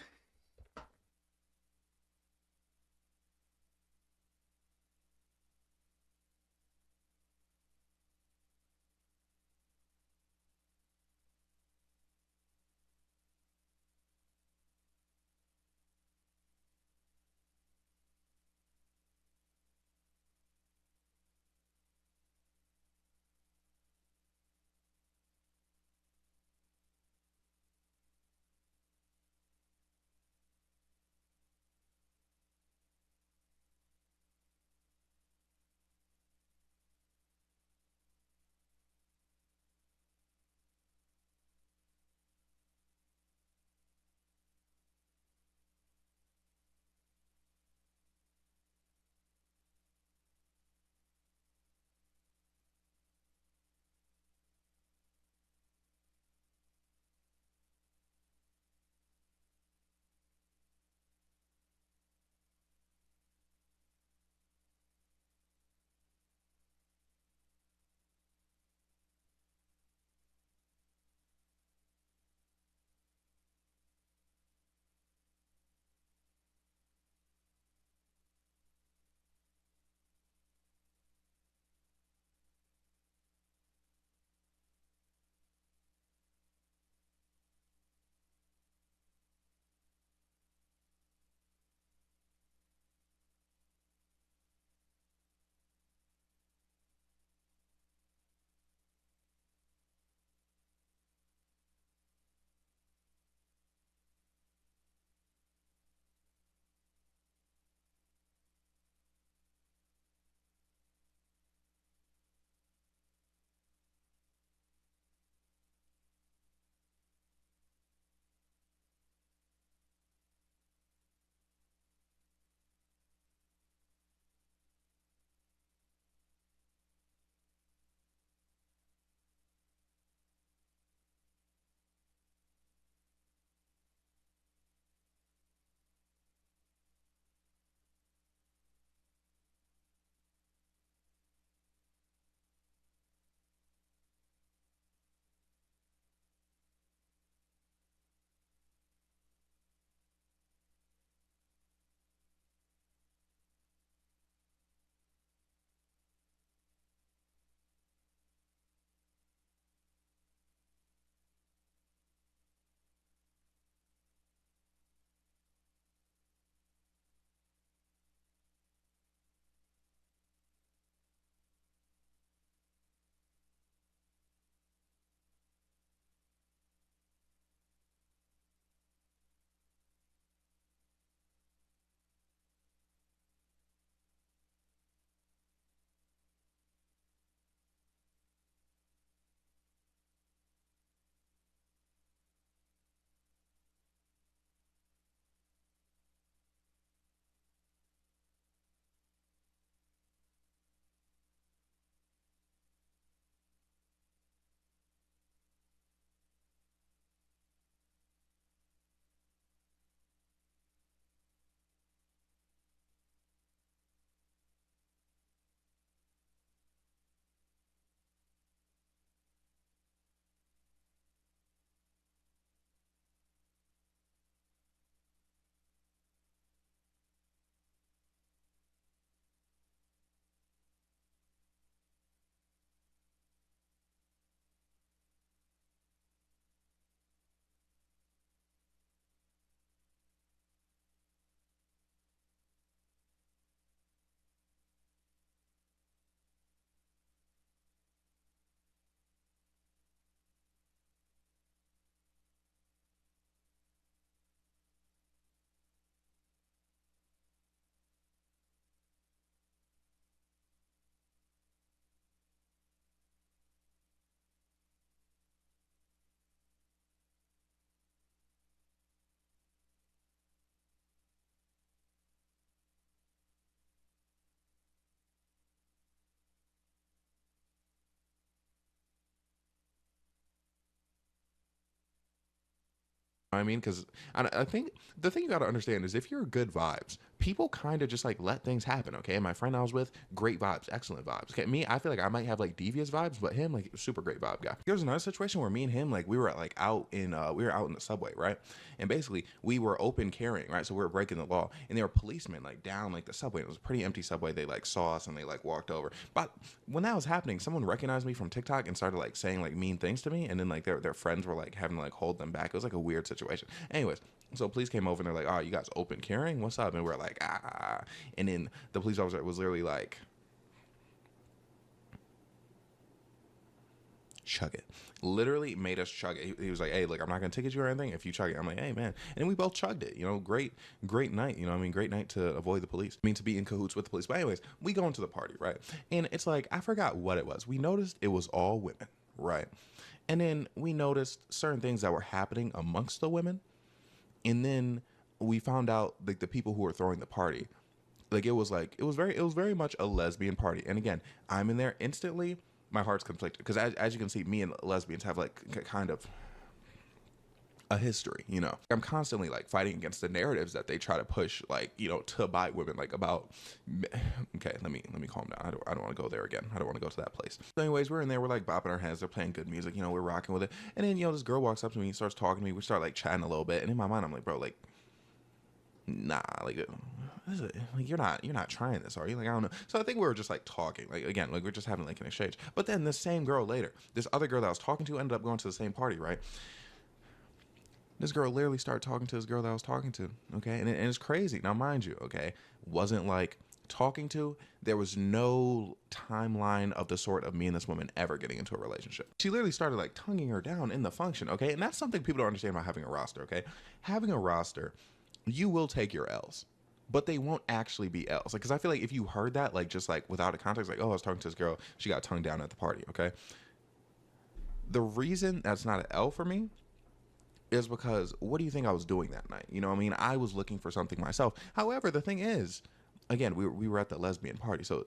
I mean, because I think the thing you got to understand is if you're good vibes, people kind of just like let things happen. Okay. And my friend I was with, great vibes, excellent vibes. Okay. Me, I feel like I might have like devious vibes, but him, like, super great vibe guy. Here's another situation where me and him, like, we were out in the subway, right? And basically we were open carrying, right? So we were breaking the law, and there were policemen like down like the subway. It was a pretty empty subway. They like saw us and they like walked over. But when that was happening, someone recognized me from TikTok and started like saying like mean things to me. And then like their friends were like having to like hold them back. It was like a weird situation. Anyways, so police came over and they're like, "Oh, you guys open carrying? What's up?" And we're like, "Ah." And then the police officer was literally like, "Chug it." Literally made us chug it. He was like, "Hey, look, I'm not gonna ticket you or anything if you chug it." I'm like, "Hey, man," and we both chugged it. You know, great night. You know, I mean, great night to avoid the police. I mean, to be in cahoots with the police. But anyways, we go into the party, right? And it's like, I forgot what it was. We noticed it was all women, right? And then we noticed certain things that were happening amongst the women. And then we found out like the people who were throwing the party, like it was very much a lesbian party. And again, I'm in there instantly. My heart's conflicted because as you can see, me and lesbians have like kind of a history. You know, I'm constantly like fighting against the narratives that they try to push, like, you know, to buy women, like about. Okay, let me calm down. I don't want to go there again. I don't want to go to that place. So anyways, we're in there. We're like bopping our heads. They're playing good music. You know, we're rocking with it. And then, you know, this girl walks up to me and starts talking to me. We start like chatting a little bit. And in my mind, I'm like, bro, like, nah, like you're not trying this, are you? Like, I don't know. So I think we were just like talking, like, again, like we're just having like an exchange. But then this same girl later, this other girl that I was talking to ended up going to the same party, right? This girl literally started talking to this girl that I was talking to, okay? And it's crazy. Now, mind you, okay, wasn't like talking to, there was no timeline of the sort of me and this woman ever getting into a relationship. She literally started like tonguing her down in the function, okay? And that's something people don't understand about having a roster, okay? Having a roster, you will take your L's, but they won't actually be L's. Like, because I feel like if you heard that, like, just like without a context, like, oh, I was talking to this girl, she got tongued down at the party, okay? The reason that's not an L for me is because what do you think I was doing that night? You know what I mean? I was looking for something myself. However, the thing is, again, we were at the lesbian party, so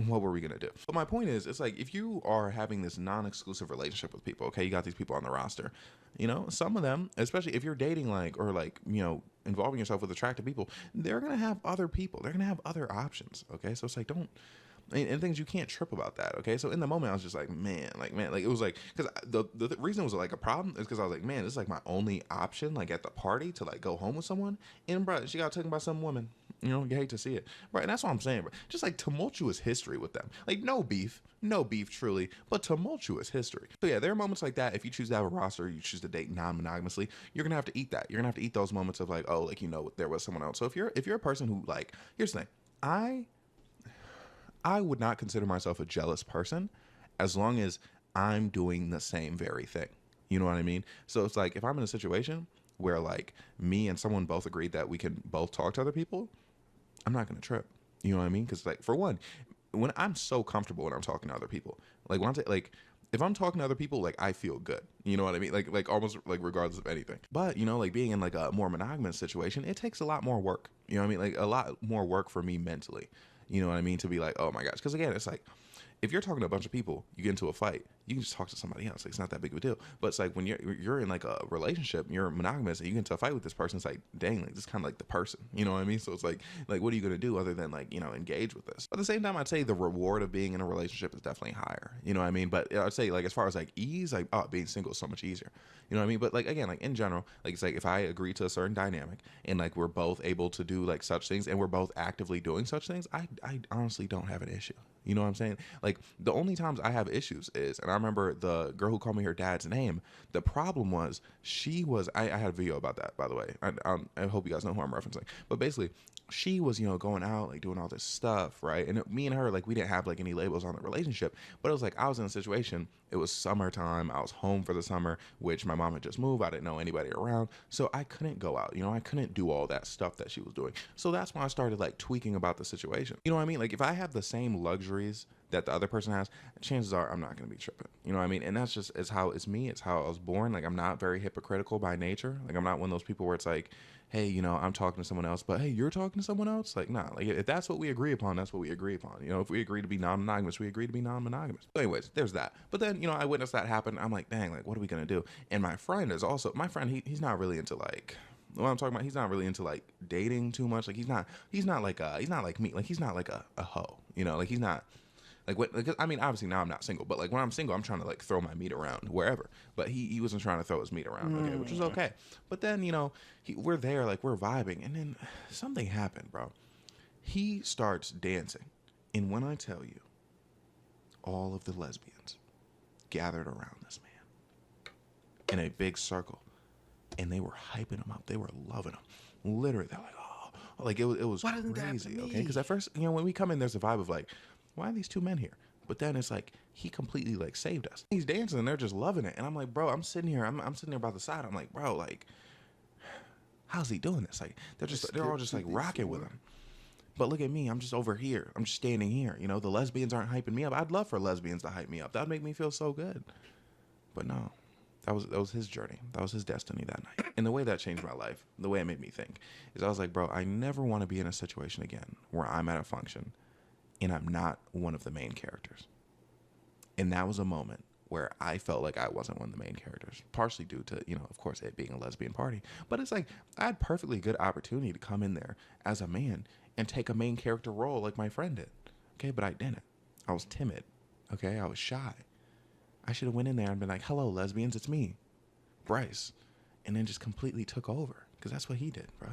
what were we gonna do? But my point is, it's like if you are having this non-exclusive relationship with people, okay, you got these people on the roster, you know, some of them, especially if you're dating like, or like, you know, involving yourself with attractive people, they're gonna have other people, they're gonna have other options, okay? So it's like, don't. And things you can't trip about that, okay? So in the moment, I was just like, man, like it was like, because the reason it was like a problem is because I was like, man, this is like my only option, like at the party to like go home with someone, and bro, she got taken by some woman. You know, you hate to see it, right? And that's what I'm saying, bro. Just like tumultuous history with them, like no beef truly, but tumultuous history. So yeah, there are moments like that. If you choose to have a roster, you choose to date non-monogamously, you're gonna have to eat that. You're gonna have to eat those moments of like, oh, like, you know, there was someone else. So if you're a person who like, here's the thing, I would not consider myself a jealous person as long as I'm doing the same very thing. You know what I mean? So it's like if I'm in a situation where like me and someone both agreed that we can both talk to other people, I'm not going to trip. You know what I mean? Because like for one, when I'm so comfortable when I'm talking to other people, like when I'm like if I'm talking to other people, like I feel good. You know what I mean? Like almost like regardless of anything. But you know, like being in like a more monogamous situation, it takes a lot more work. You know what I mean? Like a lot more work for me mentally. You know what I mean? To be like, oh my gosh. Because again, it's like, if you're talking to a bunch of people, you get into a fight, you can just talk to somebody else. Like, it's not that big of a deal. But it's like when you're in like a relationship, you're monogamous, and you get into a fight with this person, it's like, dang, like this is kind of like the person. You know what I mean? So it's like what are you gonna do other than like, you know, engage with this? But at the same time, I'd say the reward of being in a relationship is definitely higher. You know what I mean? But I'd say like as far as like ease, like being single is so much easier. You know what I mean? But like again, like in general, like it's like if I agree to a certain dynamic and like we're both able to do like such things and we're both actively doing such things, I honestly don't have an issue. You know what I'm saying? Like the only times I have issues is, and I remember the girl who called me her dad's name. The problem was I had a video about that, by the way. I hope you guys know who I'm referencing. But basically, she was, you know, going out, like doing all this stuff, right? And me and her, like we didn't have like any labels on the relationship, but it was like I was in a situation. It was summertime. I was home for the summer, which my mom had just moved. I didn't know anybody around, so I couldn't go out. You know, I couldn't do all that stuff that she was doing. So that's when I started like tweaking about the situation. You know what I mean? Like if I have the same luxuries that the other person has, chances are I'm not going to be tripping. You know what I mean? And that's just, it's how it's me. It's how I was born. Like, I'm not very hypocritical by nature. Like, I'm not one of those people where it's like, hey, you know, I'm talking to someone else, but hey, you're talking to someone else? Like, nah, like, if that's what we agree upon, that's what we agree upon. You know, if we agree to be non-monogamous, we agree to be non-monogamous. So anyways, there's that. But then, you know, I witnessed that happen. I'm like, dang, like, what are we going to do? And my friend, he's not really into like, what I'm talking about, he's not really into like dating too much. Like, he's not like me. Like, he's not like a hoe, you know, like he's not, like, what? Like, I mean, obviously now I'm not single, but like when I'm single, I'm trying to like throw my meat around wherever. But he wasn't trying to throw his meat around, okay, which was okay. But then, you know, we're there, like, we're vibing, and then something happened, bro. He starts dancing, and when I tell you, all of the lesbians gathered around this man in a big circle, and they were hyping him up. They were loving him. Literally, they're like, oh, like it was crazy, okay? Because at first, you know, when we come in, there's a vibe of like, why are these two men here? But then it's like, he completely like saved us. He's dancing and they're just loving it. And I'm like, bro, I'm sitting here by the side. I'm like, bro, like, how's he doing this? Like, they're all just like rocking with him. But look at me, I'm just over here. I'm just standing here. You know, the lesbians aren't hyping me up. I'd love for lesbians to hype me up. That'd make me feel so good. But no, that was his journey. That was his destiny that night. And the way that changed my life, the way it made me think, is I was like, bro, I never want to be in a situation again where I'm at a function and I'm not one of the main characters. And that was a moment where I felt like I wasn't one of the main characters, partially due to, you know, of course, it being a lesbian party. But it's like, I had perfectly good opportunity to come in there as a man and take a main character role like my friend did. Okay, but I didn't. I was timid. Okay, I was shy. I should have went in there and been like, hello, lesbians, it's me, Bryce. And then just completely took over, because that's what he did, bro.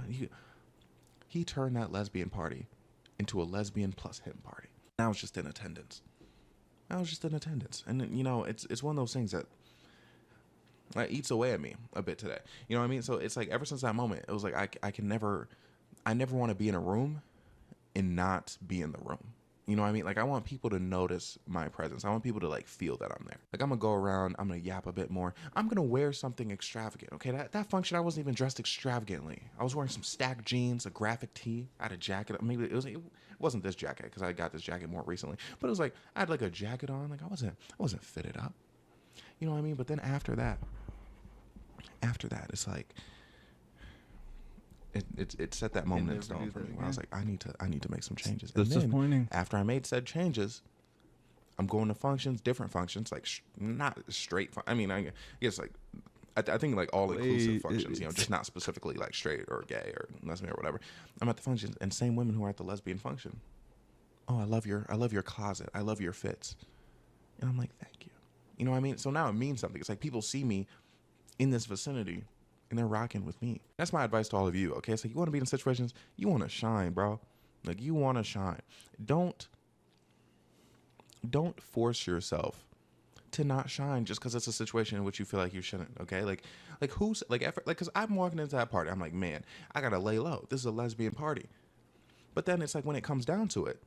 He turned that lesbian party into a lesbian plus him party. And I was just in attendance. And, you know, it's one of those things that eats away at me a bit today. You know what I mean? So it's like, ever since that moment, it was like, I never want to be in a room and not be in the room. You know what I mean? Like, I want people to notice my presence. I want people to like feel that I'm there. Like, I'm gonna go around, I'm gonna yap a bit more. I'm gonna wear something extravagant. Okay, that function, I wasn't even dressed extravagantly. I was wearing some stacked jeans, a graphic tee, I had a jacket. Maybe it wasn't this jacket, because I got this jacket more recently. But it was like, I had like a jacket on. Like, I wasn't fitted up. You know what I mean? But then after that, it's like, it set that moment in stone for me where I was like, I need to make some changes. And then after I made said changes, I'm going to functions, different functions, like not straight. I mean, I guess like I think like all inclusive functions, you know, just not specifically like straight or gay or lesbian or whatever. I'm at the functions, and same women who are at the lesbian function. Oh, I love your closet. I love your fits. And I'm like, thank you. You know what I mean? So now it means something. It's like people see me in this vicinity, and they're rocking with me. That's my advice to all of you, okay? So you want to be in situations, you want to shine, bro. Like, you want to shine. Don't force yourself to not shine just because it's a situation in which you feel like you shouldn't, okay? Like who's, like, because I'm walking into that party, I'm like, man, I got to lay low. This is a lesbian party. But then it's like, when it comes down to it,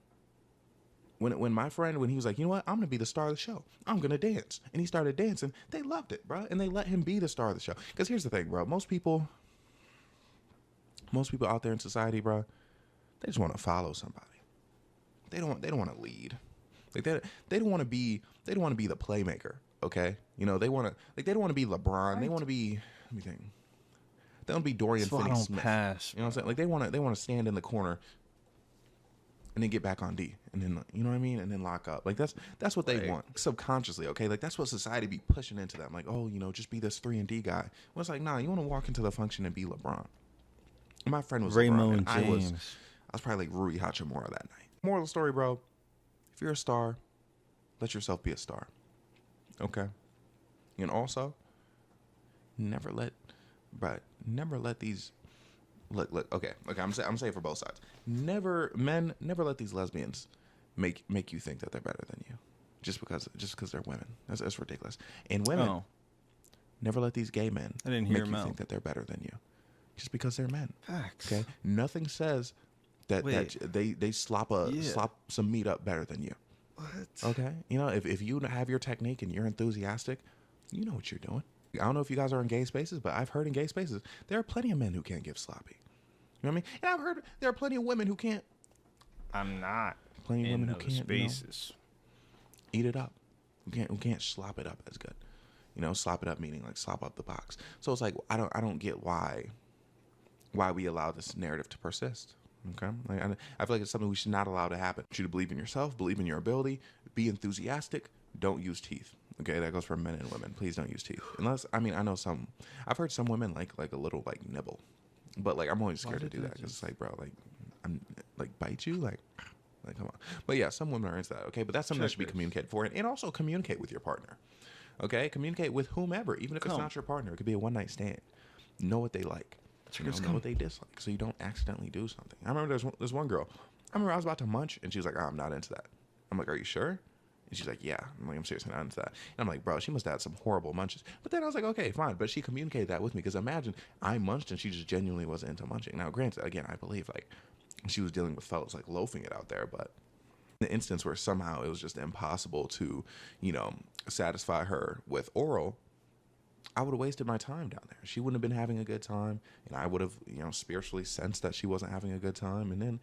when my friend, when he was like, you know what, I'm going to be the star of the show. I'm going to dance. And he started dancing. They loved it, bro. And they let him be the star of the show. Because here's the thing, bro. Most people out there in society, bro, they just want to follow somebody. They don't want to lead. Like, they don't want to be the playmaker, okay? You know, they don't want to be LeBron. They want to be, let me think. They want to be Dorian Finney-Smith. Pass, you know what I'm saying? Like, they want to stand in the corner and then get back on D, and then, you know what I mean, and then lock up. Like, that's what they want subconsciously, okay? Like, that's what society be pushing into them. Like, oh, you know, just be this 3-and-D guy. Well, it's like, nah, you want to walk into the function and be LeBron. My friend was Raymond LeBron, and James. I was probably like Rui Hachimura that night. Moral of the story, bro: if you're a star, let yourself be a star, okay? And also, never let these. Look, okay. I'm saying for both sides. Never let these lesbians make you think that they're better than you, just because they're women. That's ridiculous. And women, never let these gay men make you think that they're better than you, just because they're men. Facts. Okay. Nothing says that they slop some meat up better than you. What? Okay. You know, if you have your technique and you're enthusiastic, you know what you're doing. I don't know if you guys are in gay spaces, but I've heard in gay spaces there are plenty of men who can't give sloppy. You know what I mean? And I've heard there are plenty of women who can't. I'm not Plenty of women who those can't. spaces. Eat it up. We can't slop it up as good. You know, slop it up meaning like slop up the box. So it's like I don't get why we allow this narrative to persist. Okay, like, I feel like it's something we should not allow to happen. I want you to believe in yourself, believe in your ability, be enthusiastic. Don't use teeth. Okay, that goes for men and women. Please don't use teeth. Unless, I mean, I know some. I've heard some women like a little like nibble, but like I'm always scared to do that because it's like, bro, like I'm like bite you, like come on. But yeah, some women are into that. Okay, but that's something that should be communicated for, and also communicate with your partner. Okay, communicate with whomever, even if it's not your partner. It could be a one night stand. Know what they like. Know what they dislike, so you don't accidentally do something. I remember there's one girl. I remember I was about to munch, and she was like, "Oh, I'm not into that." I'm like, "Are you sure?" And she's like, "Yeah." I'm like, "I'm seriously not into that." And I'm like, "Bro, she must have had some horrible munches." But then I was like, "Okay, fine." But she communicated that with me because imagine I munched and she just genuinely wasn't into munching. Now, granted, again, I believe like she was dealing with fellas like loafing it out there, but the instance where somehow it was just impossible to, satisfy her with oral, I would have wasted my time down there. She wouldn't have been having a good time, and I would have, spiritually sensed that she wasn't having a good time. And then,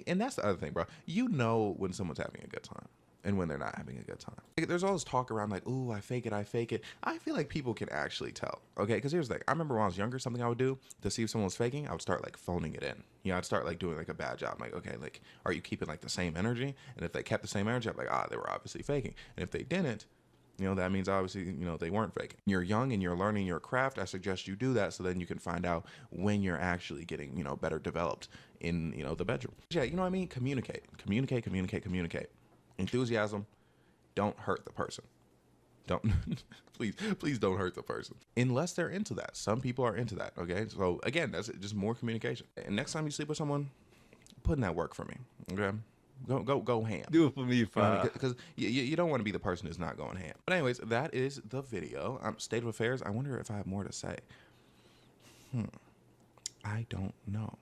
and that's the other thing, bro. You know when someone's having a good time and when they're not having a good time. Like, there's all this talk around like, "Ooh, I fake it, I fake it." I feel like people can actually tell, okay? Because here's the thing. I remember when I was younger, something I would do to see if someone was faking, I would start like phoning it in. I'd start like doing like a bad job. I'm like, okay, like, are you keeping like the same energy? And if they kept the same energy, I'm like, they were obviously faking. And if they didn't, that means obviously, they weren't faking. You're young and you're learning your craft. I suggest you do that so then you can find out when you're actually getting, better developed in, the bedroom. Yeah, you know what I mean? Communicate. Enthusiasm. Don't hurt the person. Don't, please don't hurt the person. Unless they're into that. Some people are into that, okay? So again, that's just more communication. And next time you sleep with someone, put in that work for me, okay? Go ham. Do it for me, because you don't want to be the person who's not going ham. But anyways, that is the video. State of affairs. I wonder if I have more to say. I don't know.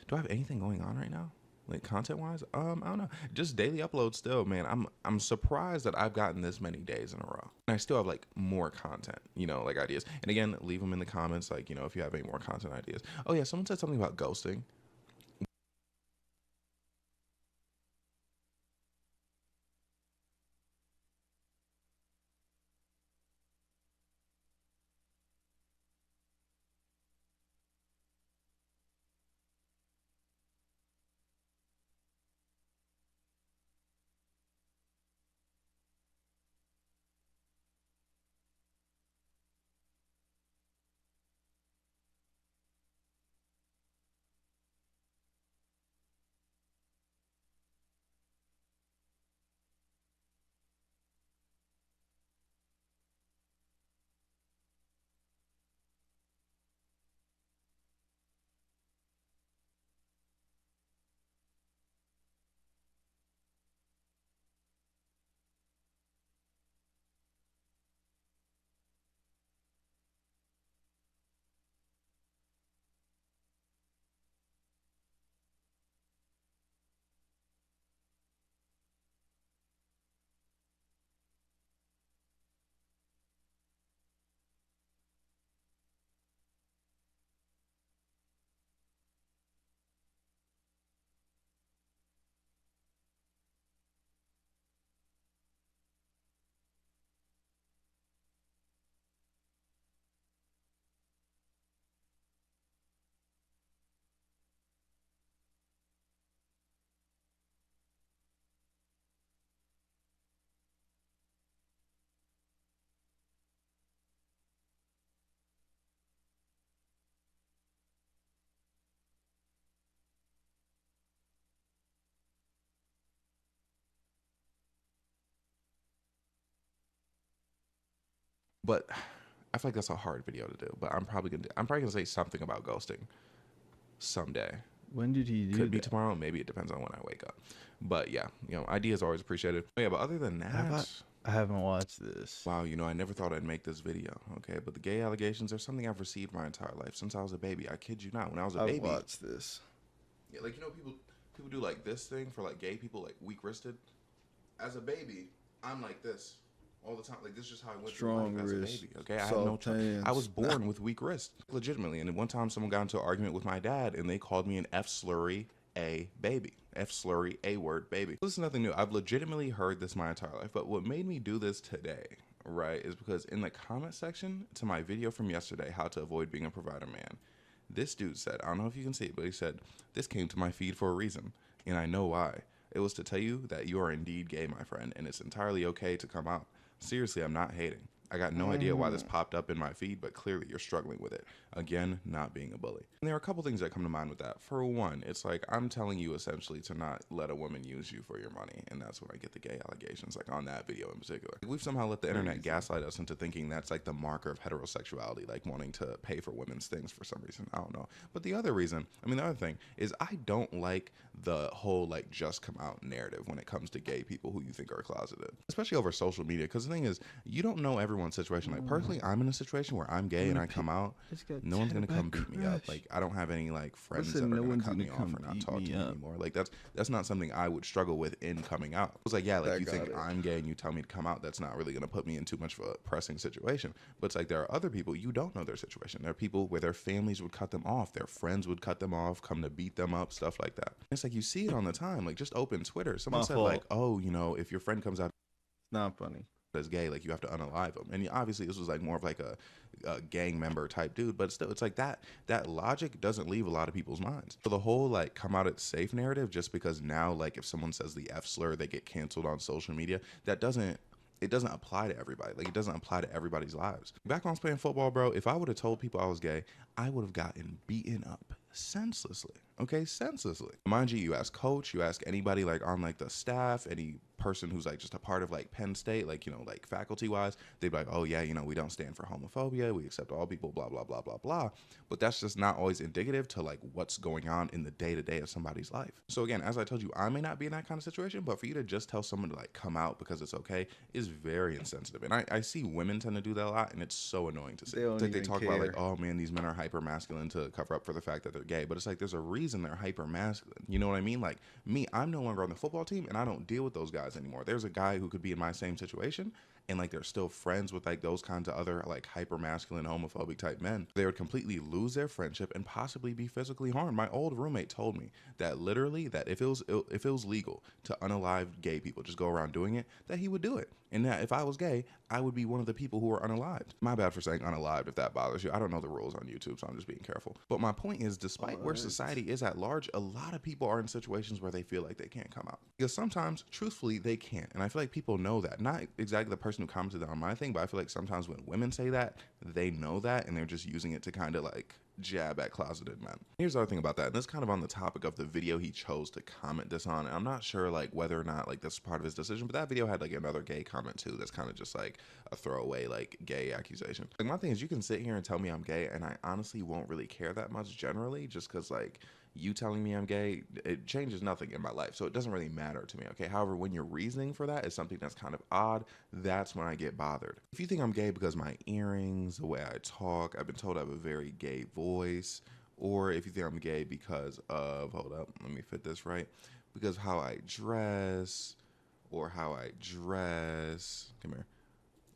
Do I have anything going on right now, like content wise? I don't know. Just daily uploads still, man. I'm surprised that I've gotten this many days in a row, and I still have like more content, like ideas. And again, leave them in the comments, like if you have any more content ideas. Oh yeah, someone said something about ghosting. But I feel like that's a hard video to do. But I'm probably gonna say something about ghosting someday. When did he do Could be that? tomorrow. Maybe it depends on when I wake up. But yeah, ideas always appreciated. Oh, yeah, but other than that, I haven't watched this. Wow, I never thought I'd make this video. Okay, but the gay allegations are something I've received my entire life since I was a baby. I kid you not. When I was a baby, I watched this. Yeah, like people do like this thing for like gay people, like weak wristed. As a baby, I'm like this all the time. Like this is just how I went through life as a baby. Okay, I had no choice. I was born with weak wrist, legitimately. And then one time, someone got into an argument with my dad, and they called me an F slurry a baby. F slurry, a word, baby. This is nothing new. I've legitimately heard this my entire life, but what made me do this today, right, is because in the comment section to my video from yesterday, how to avoid being a provider man, this dude said, I don't know if you can see it, but he said, this came to my feed for a reason, and I know why. It was to tell you that you are indeed gay, my friend, and it's entirely okay to come out. Seriously, I'm not hating. I got no idea why this popped up in my feed, but clearly you're struggling with it. Again, not being a bully. And there are a couple things that come to mind with that. For one, it's like I'm telling you essentially to not let a woman use you for your money. And that's when I get the gay allegations, like on that video in particular. We've somehow let the internet gaslight us into thinking that's like the marker of heterosexuality, like wanting to pay for women's things for some reason. I don't know. But the other reason, the other thing is I don't like the whole like just come out narrative when it comes to gay people who you think are closeted, especially over social media. Because the thing is, you don't know everyone's situation. Like personally, I'm in a situation where I'm gay and I come out, no one's gonna come beat me up. Like I don't have any like friends that are gonna cut me off or not talk to me anymore. Like that's not something I would struggle with in coming out. It's like, yeah, like you think I'm gay and you tell me to come out, that's not really gonna put me in too much of a pressing situation. But it's like there are other people you don't know their situation. There are people where their families would cut them off, their friends would cut them off, come to beat them up, stuff like that. It's like you see it on the time. Like just open Twitter. Someone said like, oh, if your friend comes out, it's not funny, as gay, like you have to unalive him. And obviously this was like more of like a gang member type dude, but still it's like that logic doesn't leave a lot of people's minds. So the whole like come out it's safe narrative, just because now like if someone says the F slur they get canceled on social media, it doesn't apply to everybody. Like it doesn't apply to everybody's lives. Back when I was playing football, bro, if I would have told people I was gay, I would have gotten beaten up senselessly. Okay, senselessly. Mind you, you ask coach, you ask anybody like on like the staff, any person who's like just a part of like Penn State, like like faculty wise, they'd be like, oh yeah, we don't stand for homophobia, we accept all people, blah blah blah blah blah. But that's just not always indicative to like what's going on in the day-to-day of somebody's life. So again, as I told you, I may not be in that kind of situation, but for you to just tell someone to like come out because it's okay is very insensitive. And I see women tend to do that a lot, and it's so annoying to see. It's like they talk about like, oh man, these men are hyper masculine to cover up for the fact that they're gay, but it's like there's a reason they're hyper masculine. You know what I mean? Like me, I'm no longer on the football team and I don't deal with those guys anymore. There's a guy who could be in my same situation and like they're still friends with like those kinds of other like hyper masculine homophobic type men. They would completely lose their friendship and possibly be physically harmed. My old roommate told me that literally that if it was legal to unalive gay people, just go around doing it, that he would do it. And that if I was gay, I would be one of the people who are unalived. My bad for saying unalived if that bothers you. I don't know the rules on YouTube, so I'm just being careful. But my point is, despite where society is at large, a lot of people are in situations where they feel like they can't come out. Because sometimes, truthfully, they can't. And I feel like people know that. Not exactly the person who commented on my thing, but I feel like sometimes when women say that, they know that, and they're just using it to kind of like jab at closeted men. Here's the other thing about that, and this is kind of on the topic of the video he chose to comment this on, and I'm not sure like whether or not like this is part of his decision, but that video had like another gay comment too that's kind of just like a throwaway like gay accusation. Like my thing is, you can sit here and tell me I'm gay and I honestly won't really care that much generally, just because like you telling me I'm gay, it changes nothing in my life, so it doesn't really matter to me, okay? However, when your reasoning for that is something that's kind of odd, that's when I get bothered. If you think I'm gay because my earrings, the way I talk, I've been told I have a very gay voice, or if you think I'm gay because of, hold up, let me fit this right, because how I dress, or how I dress, come here,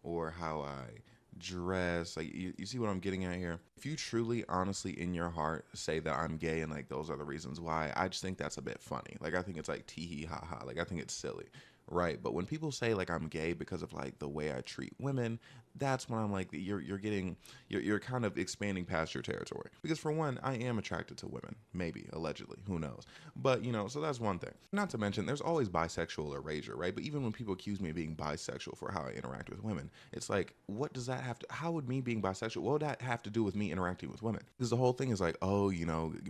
or how I dress, like you see what I'm getting at here? If you truly honestly in your heart say that I'm gay and like those are the reasons why, I just think that's a bit funny. Like I think it's like tee hee ha ha, like I think it's silly, right? But when people say like I'm gay because of like the way I treat women, that's when I'm like, you're kind of expanding past your territory. Because for one, I am attracted to women, maybe, allegedly, who knows? But so that's one thing. Not to mention, there's always bisexual erasure, right? But even when people accuse me of being bisexual for how I interact with women, it's like, what does that have to, how would me being bisexual, what would that have to do with me interacting with women? Because the whole thing is like, oh,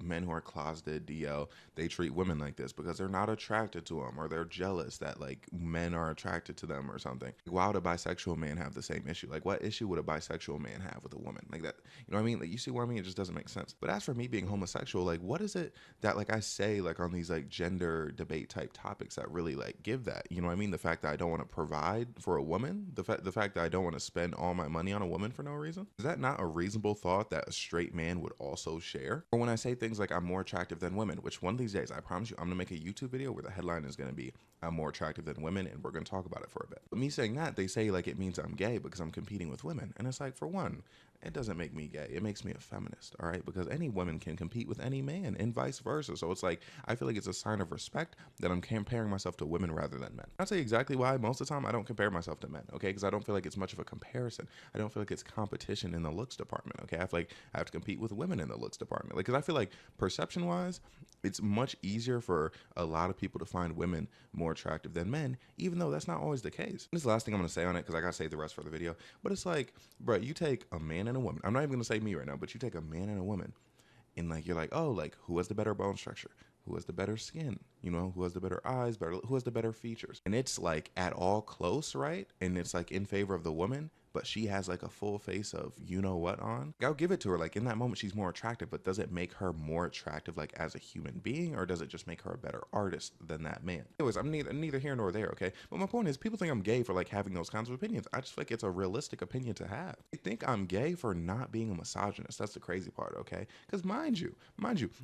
men who are closeted, DL, they treat women like this because they're not attracted to them, or they're jealous that like men are attracted to them or something. Why would a bisexual man have the same issue? Like, what issue would a bisexual man have with a woman? Like that, you know what I mean? Like, you see what I mean? It just doesn't make sense. But as for me being homosexual, like, what is it that, like, I say, like, on these, like, gender debate type topics that really, like, give that? You know what I mean? The fact that I don't want to provide for a woman? The fact that I don't want to spend all my money on a woman for no reason? Is that not a reasonable thought that a straight man would also share? Or when I say things like I'm more attractive than women, which one of these days, I promise you, I'm going to make a YouTube video where the headline is going to be, I'm more attractive than women, and we're going to talk about it for a bit. But me saying that, they say, like, it means I'm gay because I'm competing with women. And it's like, for one, it doesn't make me gay. It makes me a feminist, all right? Because any woman can compete with any man and vice versa. So it's like, I feel like it's a sign of respect that I'm comparing myself to women rather than men. I'll tell you exactly why most of the time I don't compare myself to men, okay? Because I don't feel like it's much of a comparison. I don't feel like it's competition in the looks department, okay? I feel like I have to compete with women in the looks department. Like, because I feel like perception-wise, it's much easier for a lot of people to find women more attractive than men, even though that's not always the case. This is the last thing I'm going to say on it because I got to save the rest for the video. But it's like, bro, you take a man and a woman. I'm not even going to say me right now, but you take a man and a woman, and like, you're like, oh, like, who has the better bone structure? Who has the better skin? You know, who has the better eyes? Who has the better features? And it's like at all close, right? And it's like in favor of the woman, but she has like a full face of you know what on. I'll give it to her. Like, in that moment, she's more attractive, but does it make her more attractive like as a human being, or does it just make her a better artist than that man? Anyways, I'm neither here nor there, okay? But my point is, people think I'm gay for like having those kinds of opinions. I just feel like it's a realistic opinion to have. They think I'm gay for not being a misogynist. That's the crazy part, okay? Because mind you,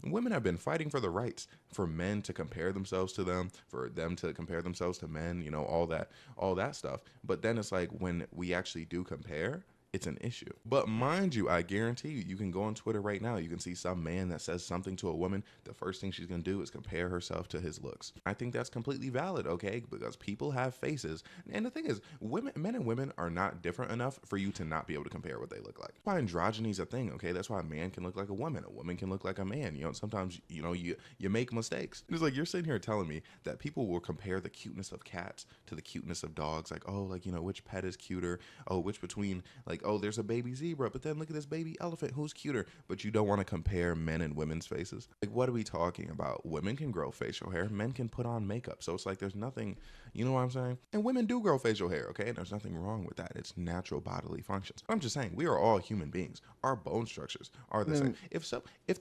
women have been fighting for the rights for men to compare themselves to them, for them to compare themselves to men, you know, all that stuff. But then it's like, when we actually do compare, it's an issue. But mind you, I guarantee you can go on Twitter right now. You can see some man that says something to a woman. The first thing she's going to do is compare herself to his looks. I think that's completely valid, okay? Because people have faces. And the thing is, men and women are not different enough for you to not be able to compare what they look like. That's why androgyny is a thing, okay? That's why a man can look like a woman can look like a man. You know, sometimes, you know, you make mistakes. It's like, you're sitting here telling me that people will compare the cuteness of cats to the cuteness of dogs. Like, oh, like, you know, which pet is cuter? Oh, which between, like, oh, there's a baby zebra, but then look at this baby elephant, who's cuter? But you don't want to compare men and women's faces. Like, what are we talking about? Women can grow facial hair, men can put on makeup. So it's like, there's nothing, you know what I'm saying? And women do grow facial hair, okay? And there's nothing wrong with that. It's natural bodily functions. I'm just saying, we are all human beings. Our bone structures are the same. If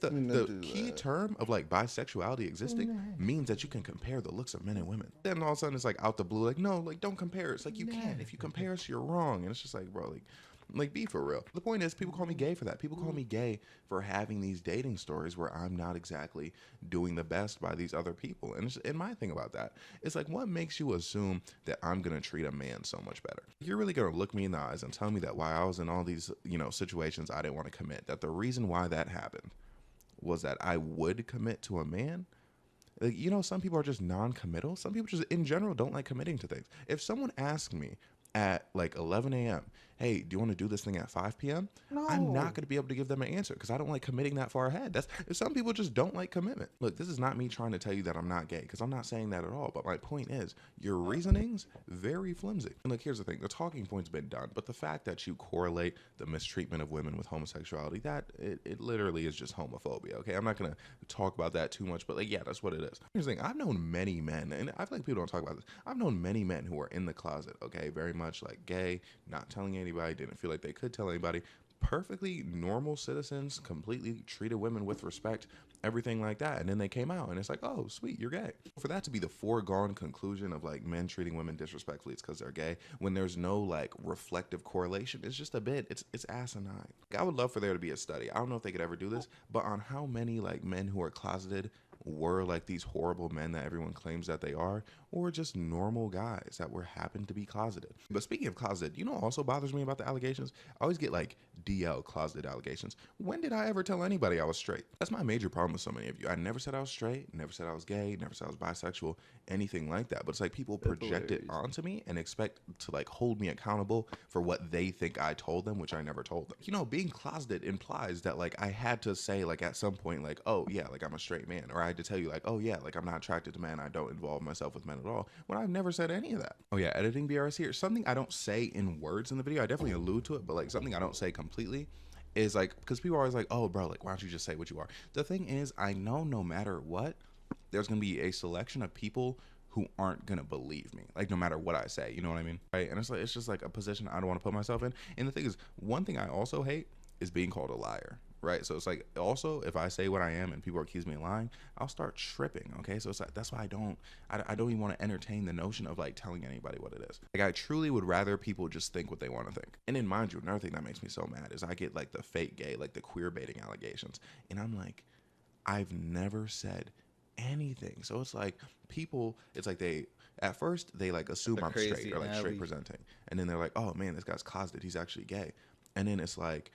the key term of like bisexuality existing means that you can compare the looks of men and women, then all of a sudden it's like out the blue, like, no, like, don't compare. It's like, you can't. If you compare us, you're wrong. And it's just like, bro, like, be for real. The point is, people call me gay for that. People call me gay for having these dating stories where I'm not exactly doing the best by these other people. And my thing about that is, like, what makes you assume that I'm going to treat a man so much better? You're really going to look me in the eyes and tell me that while I was in all these, you know, situations I didn't want to commit, that the reason why that happened was that I would commit to a man? Like, you know, some people are just non-committal. Some people just in general don't like committing to things. If someone asked me at like 11 a.m., hey, do you want to do this thing at 5 p.m.? No. I'm not going to be able to give them an answer because I don't like committing that far ahead. Some people just don't like commitment. Look, this is not me trying to tell you that I'm not gay, because I'm not saying that at all. But my point is, your reasoning's very flimsy. And look, here's the thing. The talking point's been done, but the fact that you correlate the mistreatment of women with homosexuality, that it literally is just homophobia, okay? I'm not going to talk about that too much, but like, yeah, that's what it is. Here's the thing. I've known many men, and I feel like people don't talk about this. I've known many men who are in the closet, okay? Very much like gay, not telling anybody, didn't feel like they could tell anybody, perfectly normal citizens, completely treated women with respect, everything like that. And then they came out and it's like, oh, sweet, you're gay. For that to be the foregone conclusion of like men treating women disrespectfully, it's because they're gay, when there's no like reflective correlation, it's just a bit, it's asinine. Like, I would love for there to be a study. I don't know if they could ever do this, but on how many like men who are closeted were like these horrible men that everyone claims that they are, or just normal guys that happen to be closeted. But speaking of closeted, you know what also bothers me about the allegations? I always get like DL closeted allegations. When did I ever tell anybody I was straight? That's my major problem with so many of you. I never said I was straight, never said I was gay, never said I was bisexual, anything like that. But it's like people project it onto me and expect to like hold me accountable for what they think I told them, which I never told them. You know, being closeted implies that like I had to say like at some point like, oh yeah, like I'm a straight man, or I had to tell you like, oh yeah, like I'm not attracted to men, I don't involve myself with men at all, when I've never said any of that. Oh yeah, editing BRS here. Something I don't say in words in the video, I definitely allude to it, but like something I don't say completely is like, because people are always like, oh bro, like why don't you just say what you are? The thing is, I know no matter what, there's gonna be a selection of people who aren't gonna believe me, like no matter what I say, you know what I mean? Right? And it's like, it's just like a position I don't want to put myself in. And the thing is, one thing I also hate is being called a liar. Right. So it's like, also, if I say what I am and people accuse me of lying, I'll start tripping. Okay. So it's like, that's why I don't even want to entertain the notion of like telling anybody what it is. Like, I truly would rather people just think what they want to think. And then mind you, another thing that makes me so mad is I get like the fake gay, like the queer baiting allegations. And I'm like, I've never said anything. So it's like people, it's like they At first, they like assume I'm straight or like straight presenting. And then they're like, oh man, this guy's closeted. He's actually gay. And then it's like,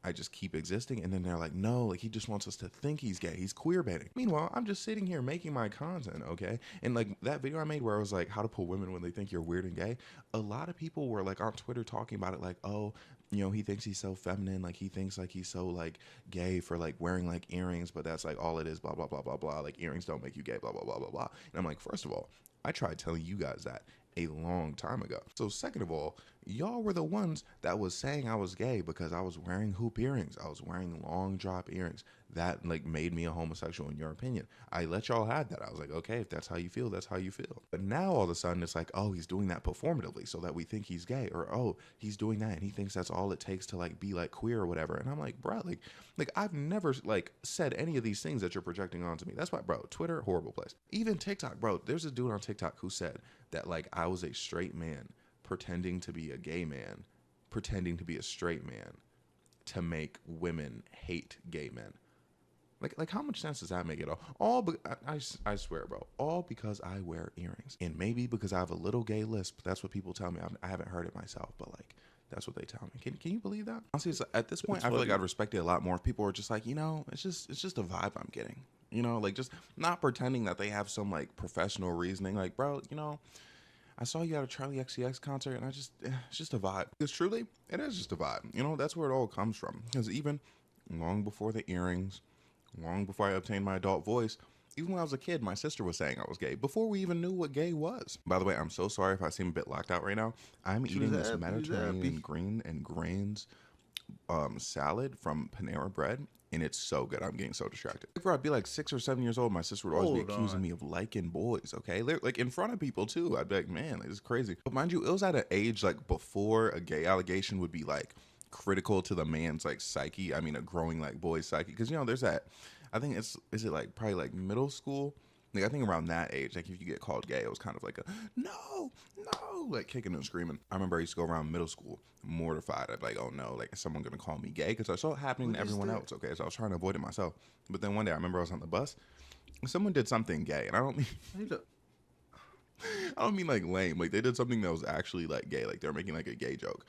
I just keep existing. And then they're like, no, like he just wants us to think he's gay. He's queer baiting. Meanwhile, I'm just sitting here making my content, okay? And like that video I made where I was like, how to pull women when they think you're weird and gay. A lot of people were like on Twitter talking about it like, oh, you know, he thinks he's so feminine. Like he thinks like he's so like gay for like wearing like earrings, but that's like all it is, blah, blah, blah, blah, blah. Like earrings don't make you gay, blah, blah, blah, blah, blah. And I'm like, first of all, I tried telling you guys that a long time ago. So second of all, y'all were the ones that was saying I was gay because I was wearing hoop earrings. I was wearing long drop earrings. That like made me a homosexual in your opinion. I let y'all have that. I was like, okay, if that's how you feel, that's how you feel. But now all of a sudden it's like, oh, he's doing that performatively so that we think he's gay, or oh, he's doing that and he thinks that's all it takes to like be like queer or whatever. And I'm like, bro, like I've never like said any of these things that you're projecting onto me. That's why, bro, Twitter, horrible place. Even TikTok, bro, there's a dude on TikTok who said that like I was a straight man pretending to be a gay man, pretending to be a straight man to make women hate gay men. Like how much sense does that make at all? I swear, bro, all because I wear earrings. And maybe because I have a little gay lisp. That's what people tell me. I haven't heard it myself, but like that's what they tell me. Can you believe that? Honestly, at this point, I feel like I'd respect it a lot more if people were just like, you know, it's just a vibe I'm getting. You know, like just not pretending that they have some like professional reasoning. Like, bro, you know, I saw you at a Charlie XCX concert and it's just a vibe. Because truly, it is just a vibe. You know, that's where it all comes from. Because even long before the earrings, long before I obtained my adult voice, even when I was a kid, my sister was saying I was gay before we even knew what gay was. By the way, I'm so sorry if I seem a bit locked out right now. I'm eating this Mediterranean green and grains salad from Panera Bread, and it's so good. I'm getting so distracted. Before I'd be like 6 or 7 years old, my sister would always be accusing me of liking boys, okay? Like in front of people too. I'd be like, man, like, this is crazy. But mind you, it was at an age like before a gay allegation would be like critical to the man's like psyche. I mean, a growing like boy's psyche. Because, you know, there's that, I think is it like probably like middle school? Like I think around that age, like if you get called gay, it was kind of like a no, like kicking and screaming. I remember I used to go around middle school mortified. I'd be like, oh no, like is someone gonna call me gay? Because I saw it happening to everyone else. Okay, so I was trying to avoid it myself. But then one day I remember I was on the bus, and someone did something gay, and I don't mean like lame. Like they did something that was actually like gay. Like they were making like a gay joke,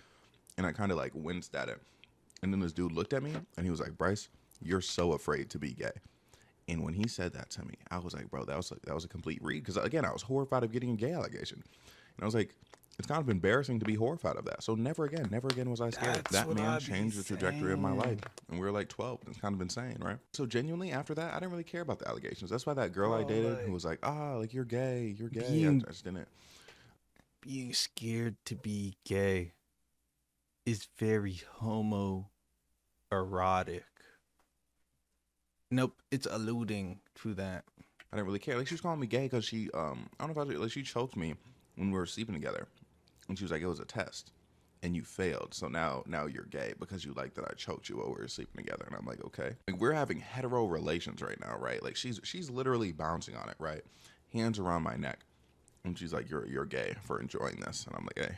and I kind of like winced at it. And then this dude looked at me, and he was like, Bryce, you're so afraid to be gay. And when he said that to me, I was like, bro, that was a complete read. Because again, I was horrified of getting a gay allegation. And I was like, it's kind of embarrassing to be horrified of that. So never again was I scared. That man changed the trajectory of my life. And we were like 12. It's kind of insane, right? So genuinely after that, I didn't really care about the allegations. That's why that girl I dated who was like, like you're gay. I just didn't. Being scared to be gay is very homoerotic. Nope, it's alluding to that. I didn't really care. Like she was calling me gay because she, I don't know if like she choked me when we were sleeping together, and she was like, "It was a test, and you failed. So now you're gay because you like that I choked you while we were sleeping together." And I'm like, okay. Like we're having hetero relations right now, right? Like she's literally bouncing on it, right? Hands around my neck, and she's like, "You're gay for enjoying this," and I'm like, "Hey."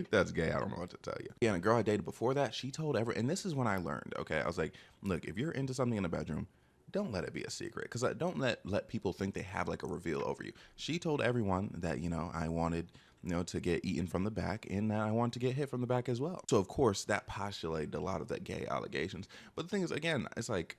That's gay. I don't know what to tell you. Yeah, and a girl I dated before that, she told and this is when I learned, okay? I was like, look, if you're into something in the bedroom, don't let it be a secret. Because don't let people think they have like a reveal over you. She told everyone that, you know, I wanted, you know, to get eaten from the back and that I wanted to get hit from the back as well. So, of course, that postulated a lot of the gay allegations. But the thing is, again, it's like,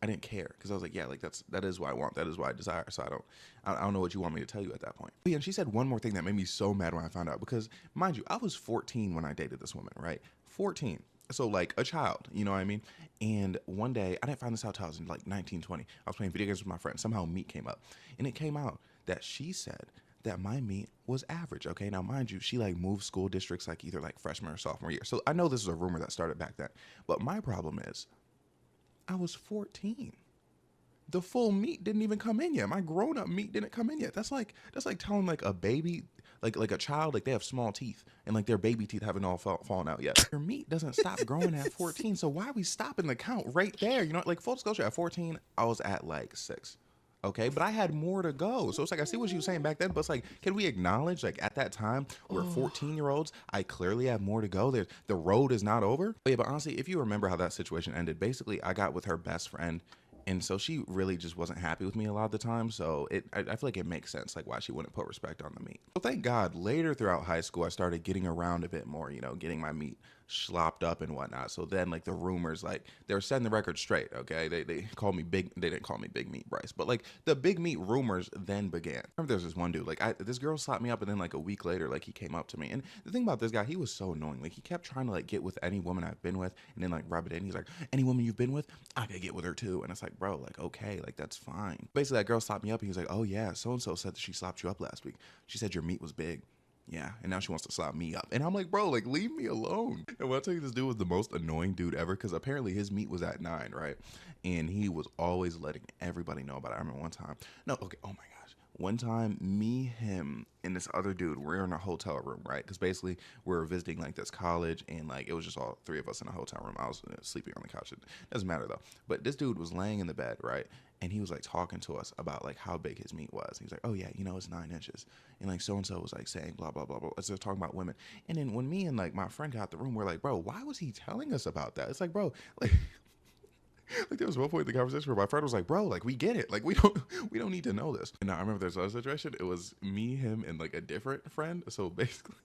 I didn't care because I was like, yeah, like that is what I want. That is what I desire. So I don't know what you want me to tell you at that point. But yeah, and she said one more thing that made me so mad when I found out because mind you, I was 14 when I dated this woman, right? 14. So like a child, you know what I mean? And one day, I didn't find this out until I was in like 19, 20. I was playing video games with my friend. Somehow meat came up and it came out that she said that my meat was average. Okay. Now, mind you, she like moved school districts like either like freshman or sophomore year. So I know this is a rumor that started back then, but my problem is I was 14. The full meat didn't even come in yet. My grown-up meat didn't come in yet. That's like telling like a baby, like a child, like they have small teeth and like their baby teeth haven't all fallen out yet. Your meat doesn't stop growing at 14. So why are we stopping the count right there? You know, like full disclosure, at 14, I was at like 6. Okay, but I had more to go. So it's like, I see what she was saying back then, but it's like, can we acknowledge like at that time we're 14-year-olds, I clearly have more to go. The road is not over. But yeah, but honestly, if you remember how that situation ended, basically I got with her best friend And so she really just wasn't happy with me a lot of the time. So I feel like it makes sense, like, why she wouldn't put respect on the meat. So thank God, later throughout high school, I started getting around a bit more, you know, getting my meat slopped up and whatnot. So then, like, the rumors, like, they were setting the record straight, okay? They called me big, they didn't call me Big Meat Bryce, but, like, the big meat rumors then began. I remember there's this one dude, like, this girl slapped me up, and then, like, a week later, like, he came up to me. And the thing about this guy, he was so annoying. Like, he kept trying to, like, get with any woman I've been with, and then, like, rub it in. He's like, any woman you've been with, I could get with her too. And it's like, bro, like, okay, like, that's fine. Basically, that girl slapped me up, and he was like, oh yeah, so-and-so said that she slapped you up last week. She said your meat was big. Yeah, and now she wants to slap me up. And I'm like, bro, like, leave me alone. And when I tell you, this dude was the most annoying dude ever, because apparently his meat was at 9, right? And he was always letting everybody know about it. I remember one time, oh my gosh. One time, me, him, and this other dude, we're in a hotel room, right? Because basically, we were visiting, like, this college, and, like, it was just all 3 of us in a hotel room. I was sleeping on the couch. It doesn't matter, though. But this dude was laying in the bed, right? And he was, like, talking to us about, like, how big his meat was. He was like, oh, yeah, you know, it's 9 inches. And, like, so-and-so was, like, saying blah, blah, blah, blah. So they're talking about women. And then when me and, like, my friend got the room, we're like, bro, why was he telling us about that? It's like, bro, like... Like, there was one point in the conversation where my friend was like, bro, like, we get it. Like, we don't need to know this. And now I remember there's another situation. It was me, him, and, like, a different friend. So basically,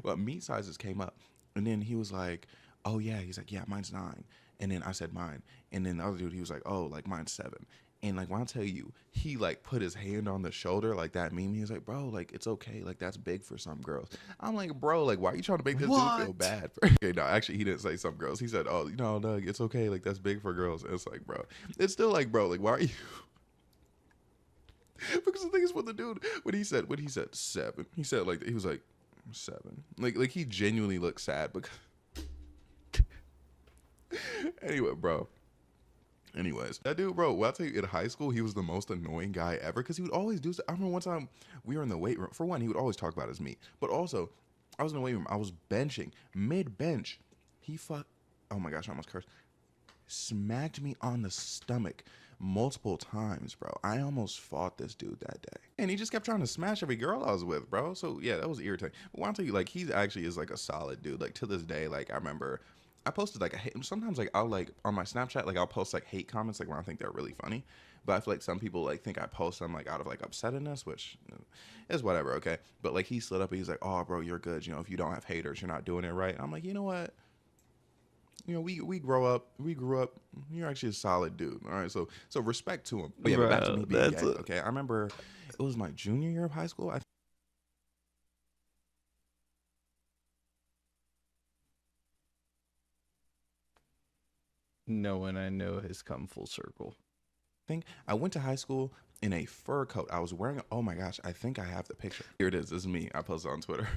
well, meat sizes came up. And then he was like, oh, yeah. He's like, yeah, mine's 9. And then I said mine. And then the other dude, he was like, oh, like, mine's 7. And, like, when I tell you, he, like, put his hand on the shoulder, like that meme. He was like, bro, like, it's okay. Like, that's big for some girls. I'm like, bro, like, why are you trying to make this dude feel bad? Okay, no, actually, he didn't say some girls. He said, oh, no, it's okay. Like, that's big for girls. And it's like, bro, it's still like, bro, like, why are you... Because the thing is, when he said 7, he said, like, he was like, 7. Like he genuinely looked sad because... Anyway, bro. Anyways, that dude, bro, well, I'll tell you, in high school, he was the most annoying guy ever because he would always do stuff. I remember one time we were in the weight room. For one, he would always talk about his meat. But also, I was in the weight room. I was benching. Mid-bench, oh my gosh, I almost cursed. Smacked me on the stomach multiple times, bro. I almost fought this dude that day. And he just kept trying to smash every girl I was with, bro. So, yeah, that was irritating. But I'll tell you, like, he actually is, like, a solid dude. Like, to this day, like, I remember... I posted, like, sometimes, like, I'll, like, on my Snapchat, like, I'll post, like, hate comments, like, when I think they're really funny. But I feel like some people, like, think I post them, like, out of, like, upsetness, which is whatever, okay? But, like, he slid up and he's like, oh, bro, you're good. You know, if you don't have haters, you're not doing it right. I'm like, you know what? You know, we grew up. You're actually a solid dude. All right, so respect to him. But yeah, but back to me being gay, okay? I remember it was my junior year of high school. No one I know has come full circle. I went to high school in a fur coat. I was wearing, oh my gosh, I think I have the picture. Here it is. This is me. I posted on Twitter.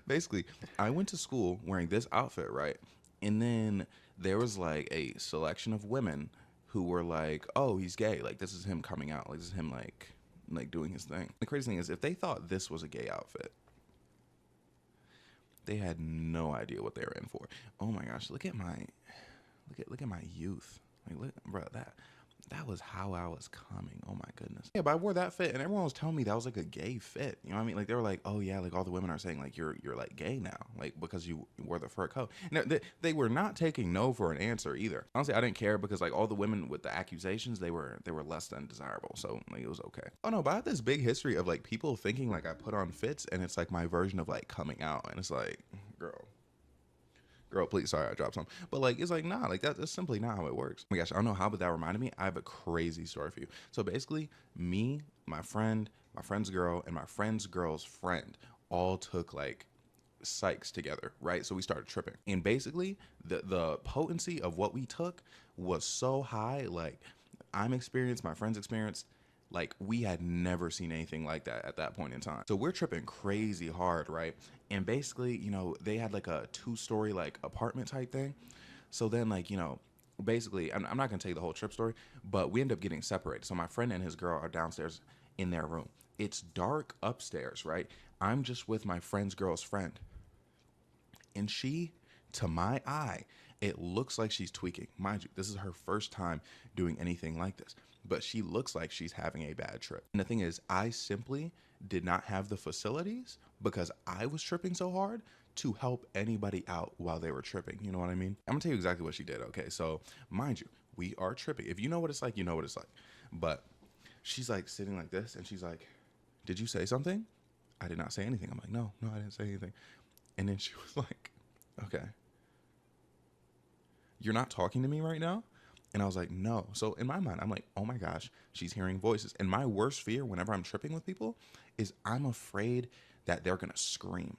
Basically, I went to school wearing this outfit, right? And then there was like a selection of women who were like, oh, he's gay. Like, this is him coming out. Like, this is him, like doing his thing. The crazy thing is, if they thought this was a gay outfit, they had no idea what they were in for. Oh my gosh, look at my youth. Like, look, bro, that was how I was coming. Oh my goodness. Yeah, but I wore that fit, and everyone was telling me that was like a gay fit. You know what I mean? Like, they were like, oh yeah, like all the women are saying like you're like gay now, like because you wore the fur coat. And they were not taking no for an answer either. Honestly, I didn't care because like all the women with the accusations, they were less than desirable. So like it was okay. Oh no, but I had this big history of like people thinking like I put on fits, and it's like my version of like coming out, and it's like, girl, please, sorry I dropped some. But like, it's like, nah, like that's simply not how it works. Oh my gosh, I don't know how, but that reminded me, I have a crazy story for you. So basically, me, my friend's girl, and my friend's girl's friend all took like psychs together, right? So we started tripping. And basically, the potency of what we took was so high, like I'm experienced, my friend's experienced, like we had never seen anything like that at that point in time. So we're tripping crazy hard, right? And basically, you know, they had like a 2-story like apartment type thing. So then like, you know, basically, I'm not gonna tell you the whole trip story, but we end up getting separated. So my friend and his girl are downstairs in their room. It's dark upstairs, right? I'm just with my friend's girl's friend. And she, to my eye, it looks like she's tweaking. Mind you, this is her first time doing anything like this, but she looks like she's having a bad trip. And the thing is, I simply did not have the facilities because I was tripping so hard to help anybody out while they were tripping. You know what I mean? I'm gonna tell you exactly what she did. Okay, so mind you, We are tripping. If you know what it's like, you know what it's like. But she's like sitting like this, and she's like, "Did you say something?" I did not say anything. I'm like, no, I didn't say anything. And then she was like, "Okay, you're not talking to me right now?" And I was like, "No." So in my mind, I'm like, oh my gosh, she's hearing voices. And my worst fear whenever I'm tripping with people is I'm afraid that they're going to scream.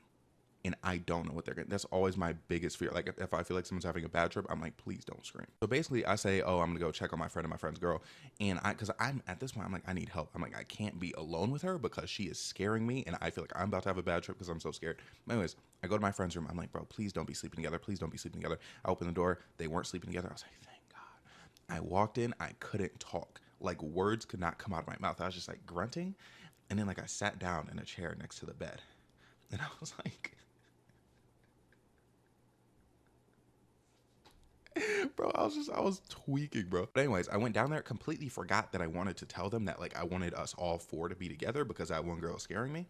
And I don't know what they're going to. That's always my biggest fear. Like if I feel like someone's having a bad trip, I'm like, please don't scream. So basically I say, oh, I'm going to go check on my friend and my friend's girl. And because I'm at this point, I'm like, I need help. I'm like, I can't be alone with her because she is scaring me. And I feel like I'm about to have a bad trip because I'm so scared. But anyways, I go to my friend's room. I'm like, bro, please don't be sleeping together. Please don't be sleeping together. I open the door. They weren't sleeping together. I was like, thank God. I walked in. I couldn't talk. Like words could not come out of my mouth. I was just like grunting. And then like I sat down in a chair next to the bed. And I was like, bro, I was tweaking, bro. But anyways, I went down there, completely forgot that I wanted to tell them that like I wanted us all four to be together because that one girl was scaring me.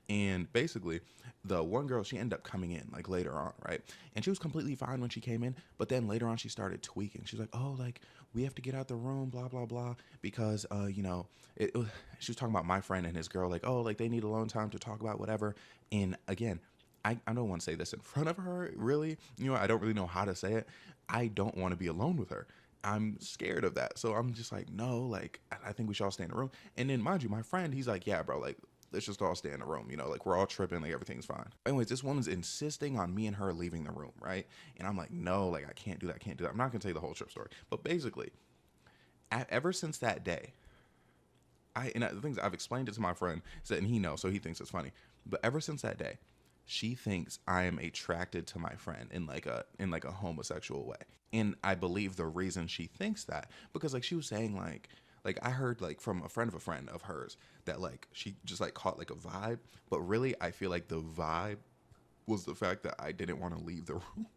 And basically, the one girl, she ended up coming in like later on, right? And she was completely fine when she came in, but then later on she started tweaking. She's like, "Oh, like we have to get out the room, blah blah blah," because she was talking about my friend and his girl, like, "Oh, like they need alone time to talk about whatever." And again, I don't want to say this in front of her, really. I don't really know how to say it. I don't want to be alone with her. I'm scared of that. So I'm just like, no, like, I think we should all stay in the room. And then, mind you, my friend, he's like, yeah, bro, like, let's just all stay in the room. Like, we're all tripping, like, everything's fine. Anyways, this woman's insisting on me and her leaving the room, right? And I'm like, no, like, I can't do that. I'm not going to tell you the whole trip story. But basically, ever since that day, the things I've explained it to my friend, and he knows, so he thinks it's funny. But ever since that day, she thinks I am attracted to my friend in like a homosexual way. And I believe the reason she thinks that because like she was saying like I heard like from a friend of hers that like she just like caught like a vibe, but really I feel like the vibe was the fact that I didn't want to leave the room.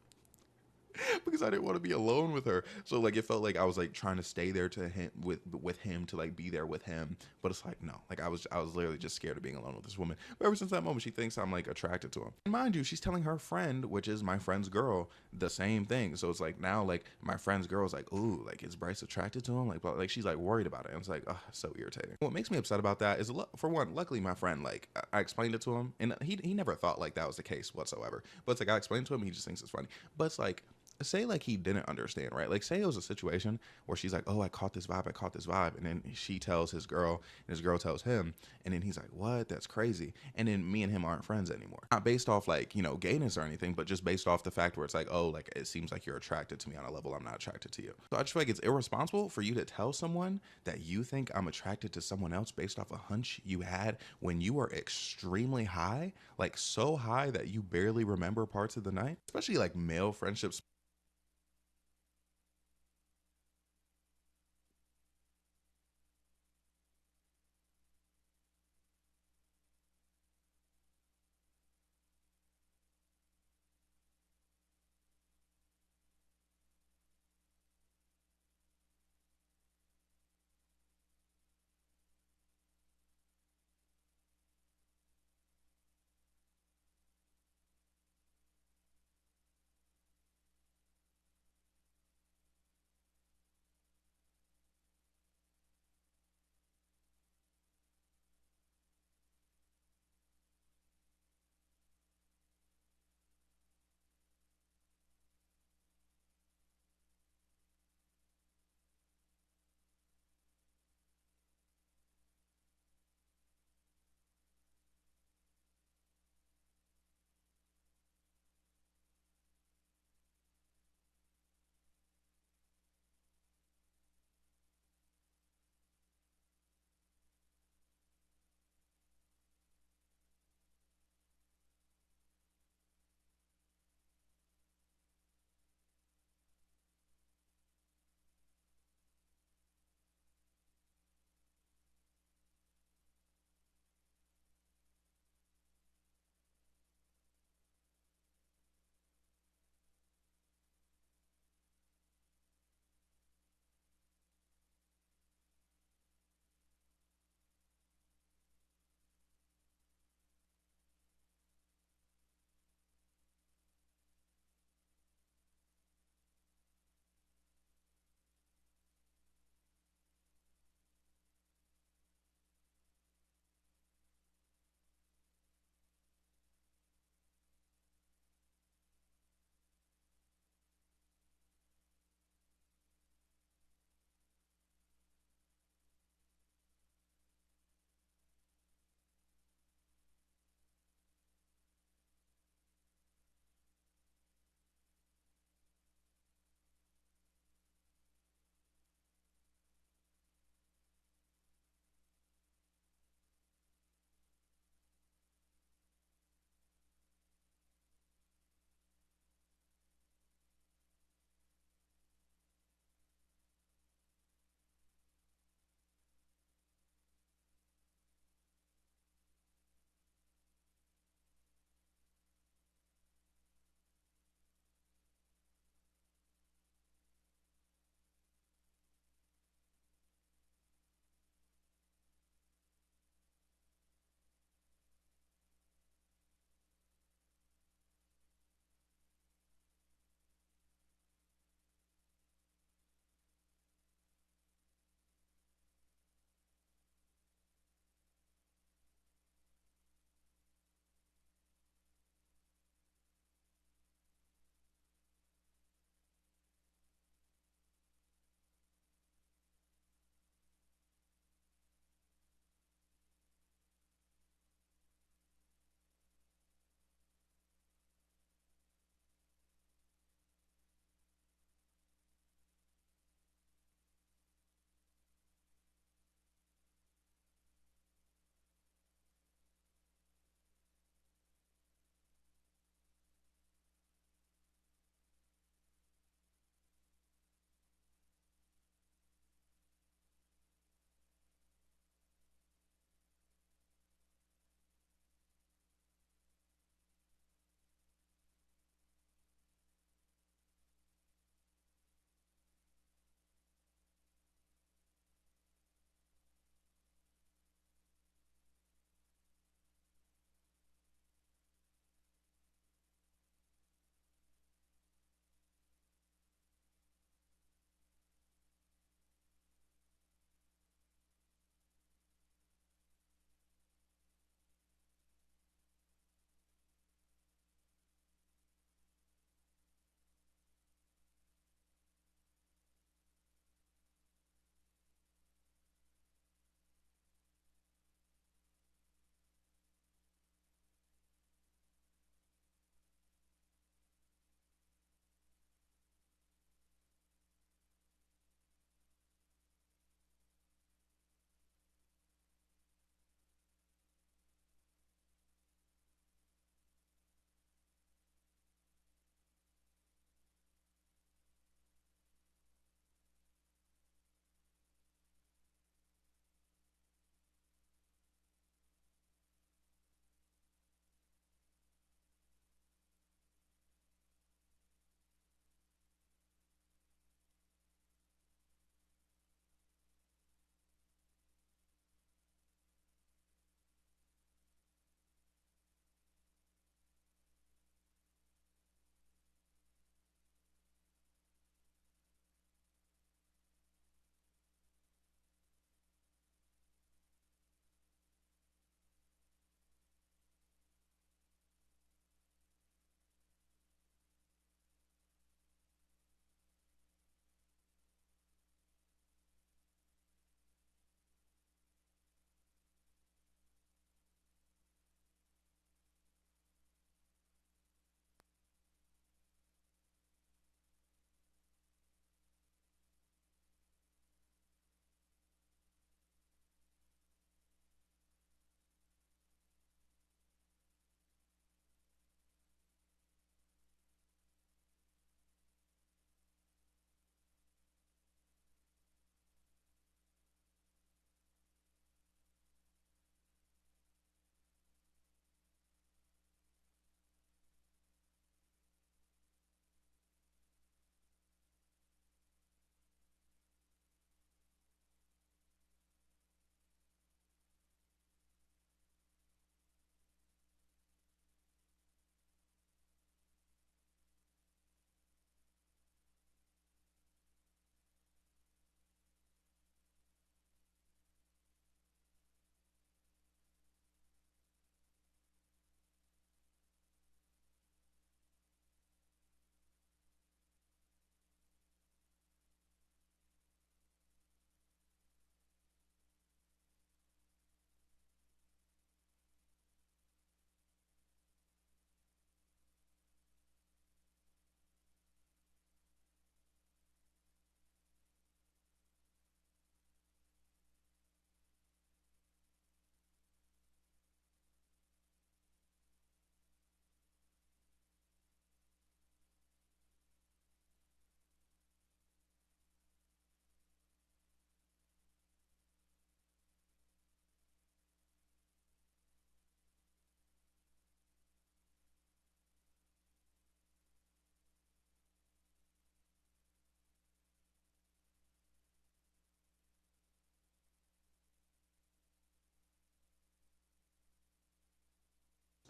Because I didn't want to be alone with her. So like it felt like I was like trying to stay there to him with him to like be there with him. But it's like no, like I was literally just scared of being alone with this woman. But ever since that moment, she thinks I'm like attracted to him. And mind you, she's telling her friend, which is my friend's girl, the same thing. So it's like now like my friend's girl is like, ooh, like is Bryce attracted to him? Like she's like worried about it. And it's like, oh, so irritating. What makes me upset about that is for one, luckily my friend like I explained it to him, and he never thought like that was the case whatsoever. But it's like I explained to him, he just thinks it's funny. But it's like say like he didn't understand, right? Like say it was a situation where she's like, oh, I caught this vibe, and then she tells his girl and his girl tells him, and then he's like, what? That's crazy. And then me and him aren't friends anymore. Not based off like gayness or anything, but just based off the fact where it's like, oh, like it seems like you're attracted to me on a level I'm not attracted to you. So I just feel like it's irresponsible for you to tell someone that you think I'm attracted to someone else based off a hunch you had when you were extremely high, like so high that you barely remember parts of the night. Especially like male friendships.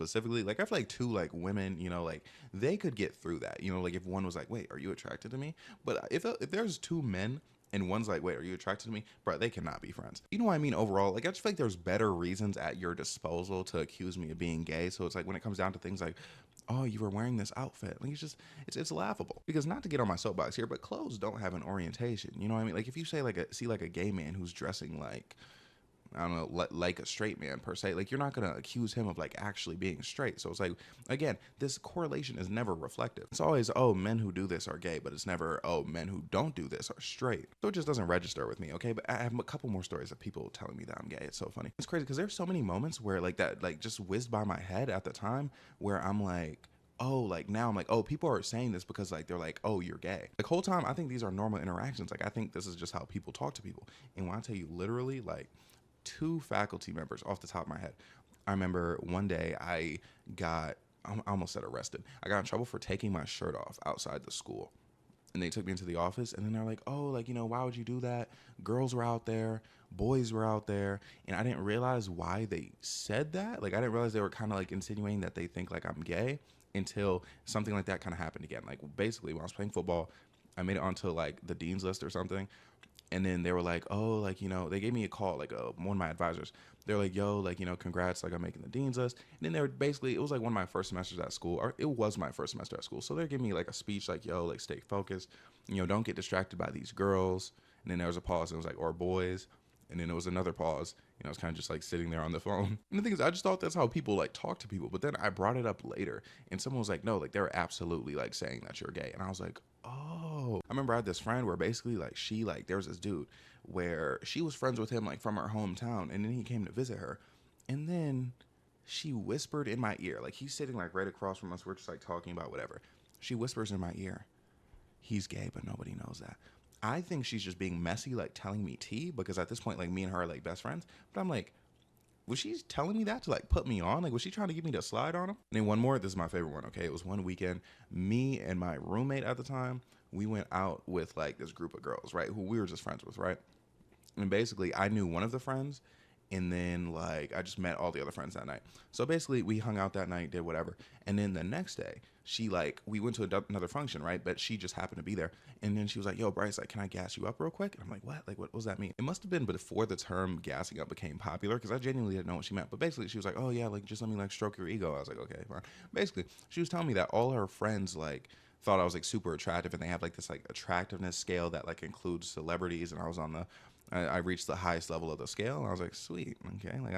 specifically, like I feel like two like women, you know, like they could get through that, you know, like if one was like, wait, are you attracted to me? But if there's two men and one's like, wait, are you attracted to me? Bro, they cannot be friends. You know what I mean? Overall, like I just feel like there's better reasons at your disposal to accuse me of being gay. So it's like when it comes down to things like, oh, you were wearing this outfit, like it's laughable. Because not to get on my soapbox here, but clothes don't have an orientation. You know what I mean? Like if you say see a gay man who's dressing like, I don't know, like a straight man per se, like you're not gonna accuse him of like actually being straight. So it's like, again, this correlation is never reflective. It's always, oh, men who do this are gay, but it's never, oh, men who don't do this are straight. So it just doesn't register with me. Okay, but I have a couple more stories of people telling me that I'm gay. It's so funny. It's crazy because there's so many moments where like that like just whizzed by my head at the time where I'm like, oh, like now I'm like, oh, people are saying this because like they're like, oh, you're gay. Like whole time I think these are normal interactions. Like I think this is just how people talk to people. And when I tell you literally like 2 faculty members off the top of my head, I remember one day I almost said arrested. I got in trouble for taking my shirt off outside the school. And they took me into the office and then they're like, oh, like, you know, why would you do that? Girls were out there, boys were out there. And I didn't realize why they said that. Like, I didn't realize they were kind of like insinuating that they think like I'm gay until something like that kind of happened again. Like basically when I was playing football, I made it onto like the dean's list or something. And then they were like, oh, like, you know, they gave me a call, like one of my advisors. They're like, yo, like, you know, congrats, like I'm making the dean's list. And then they were basically, it was like one of my first semesters at school, or it was my first semester at school. So they're giving me like a speech like, yo, like stay focused, you know, don't get distracted by these girls. And then there was a pause and it was like, or boys. And then there was another pause. You know, I was kind of just like sitting there on the phone. And the thing is, I just thought that's how people like talk to people. But then I brought it up later and someone was like, no, like they're absolutely like saying that you're gay. And I was like, oh. I remember I had this friend where basically like she like, there was this dude where she was friends with him like from her hometown. And then he came to visit her. And then she whispered in my ear, like he's sitting like right across from us. We're just like talking about whatever. She whispers in my ear, he's gay, but nobody knows that. I think she's just being messy, like telling me tea, because at this point, like me and her are like best friends. But I'm like, was she telling me that to like put me on? Like, was she trying to get me to slide on him? And then one more, this is my favorite one, okay? It was one weekend, me and my roommate at the time, we went out with like this group of girls, right? Who we were just friends with, right? And basically I knew one of the friends, and then like I just met all the other friends that night. So basically we hung out that night, did whatever. And then the next day she like, we went to another function, right? But she just happened to be there. And then she was like, yo, Bryce, like, can I gas you up real quick? And I'm like, what? Like, what does that mean? It must have been before the term gassing up became popular, because I genuinely didn't know what she meant. But basically she was like, oh yeah, like just let me like stroke your ego. I was like, okay, fine. Basically she was telling me that all her friends like thought I was like super attractive, and they have like this like attractiveness scale that like includes celebrities, and I was on the I reached the highest level of the scale, and I was like, sweet, okay. Like,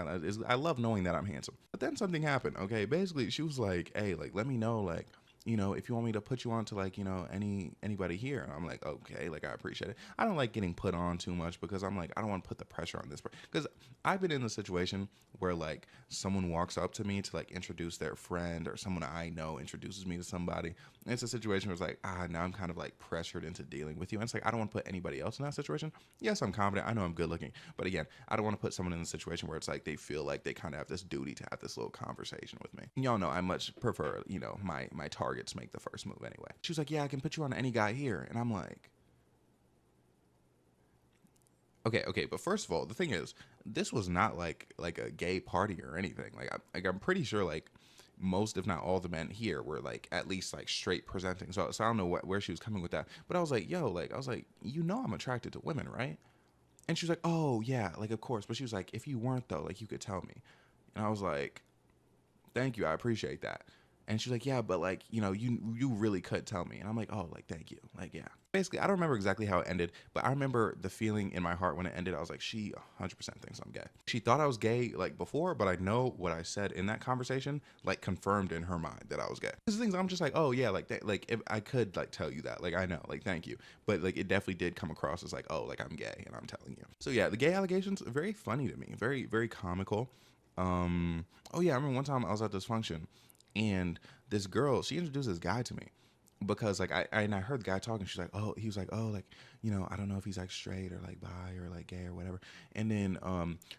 I love knowing that I'm handsome. But then something happened, okay? Basically, she was like, hey, like, let me know, like, you know, if you want me to put you on to, like, you know, anybody here. And I'm like, okay, like, I appreciate it. I don't like getting put on too much, because I'm like, I don't want to put the pressure on this person. Because I've been in the situation where, like, someone walks up to me to, like, introduce their friend, or someone I know introduces me to somebody. And it's a situation where it's like, now I'm kind of, like, pressured into dealing with you. And it's like, I don't want to put anybody else in that situation. Yes, I'm confident. I know I'm good looking. But again, I don't want to put someone in a situation where it's like they feel like they kind of have this duty to have this little conversation with me. And y'all know I much prefer, you know, my targets make the first move anyway. She was like, yeah, I can put you on to any guy here. And I'm like, okay, but first of all, the thing is, this was not like a gay party or anything. Like I'm pretty sure like most, if not all, the men here were like at least like straight presenting. So I don't know where she was coming with that. But I was like, yo, like I was like, you know, I'm attracted to women, right? And she was like, oh yeah, like of course. But she was like, if you weren't though, like you could tell me. And I was like, thank you, I appreciate that. And she's like, yeah, but like, you know, you really could tell me. And I'm like, oh, like, thank you. Like, yeah. Basically, I don't remember exactly how it ended, but I remember the feeling in my heart when it ended. I was like, she 100% thinks I'm gay. She thought I was gay like before, but I know what I said in that conversation, like confirmed in her mind that I was gay. Because the things I'm just like, oh yeah, like that, like if I could like tell you that, like I know, like thank you. But like it definitely did come across as like, oh, like I'm gay and I'm telling you. So yeah, the gay allegations are very funny to me, very, very comical. Oh yeah, I remember one time I was at this function, and this girl, she introduced this guy to me, because like I heard the guy talking. She's like, oh, he was like, oh, like, you know, I don't know if he's like straight or like bi or like gay or whatever. And then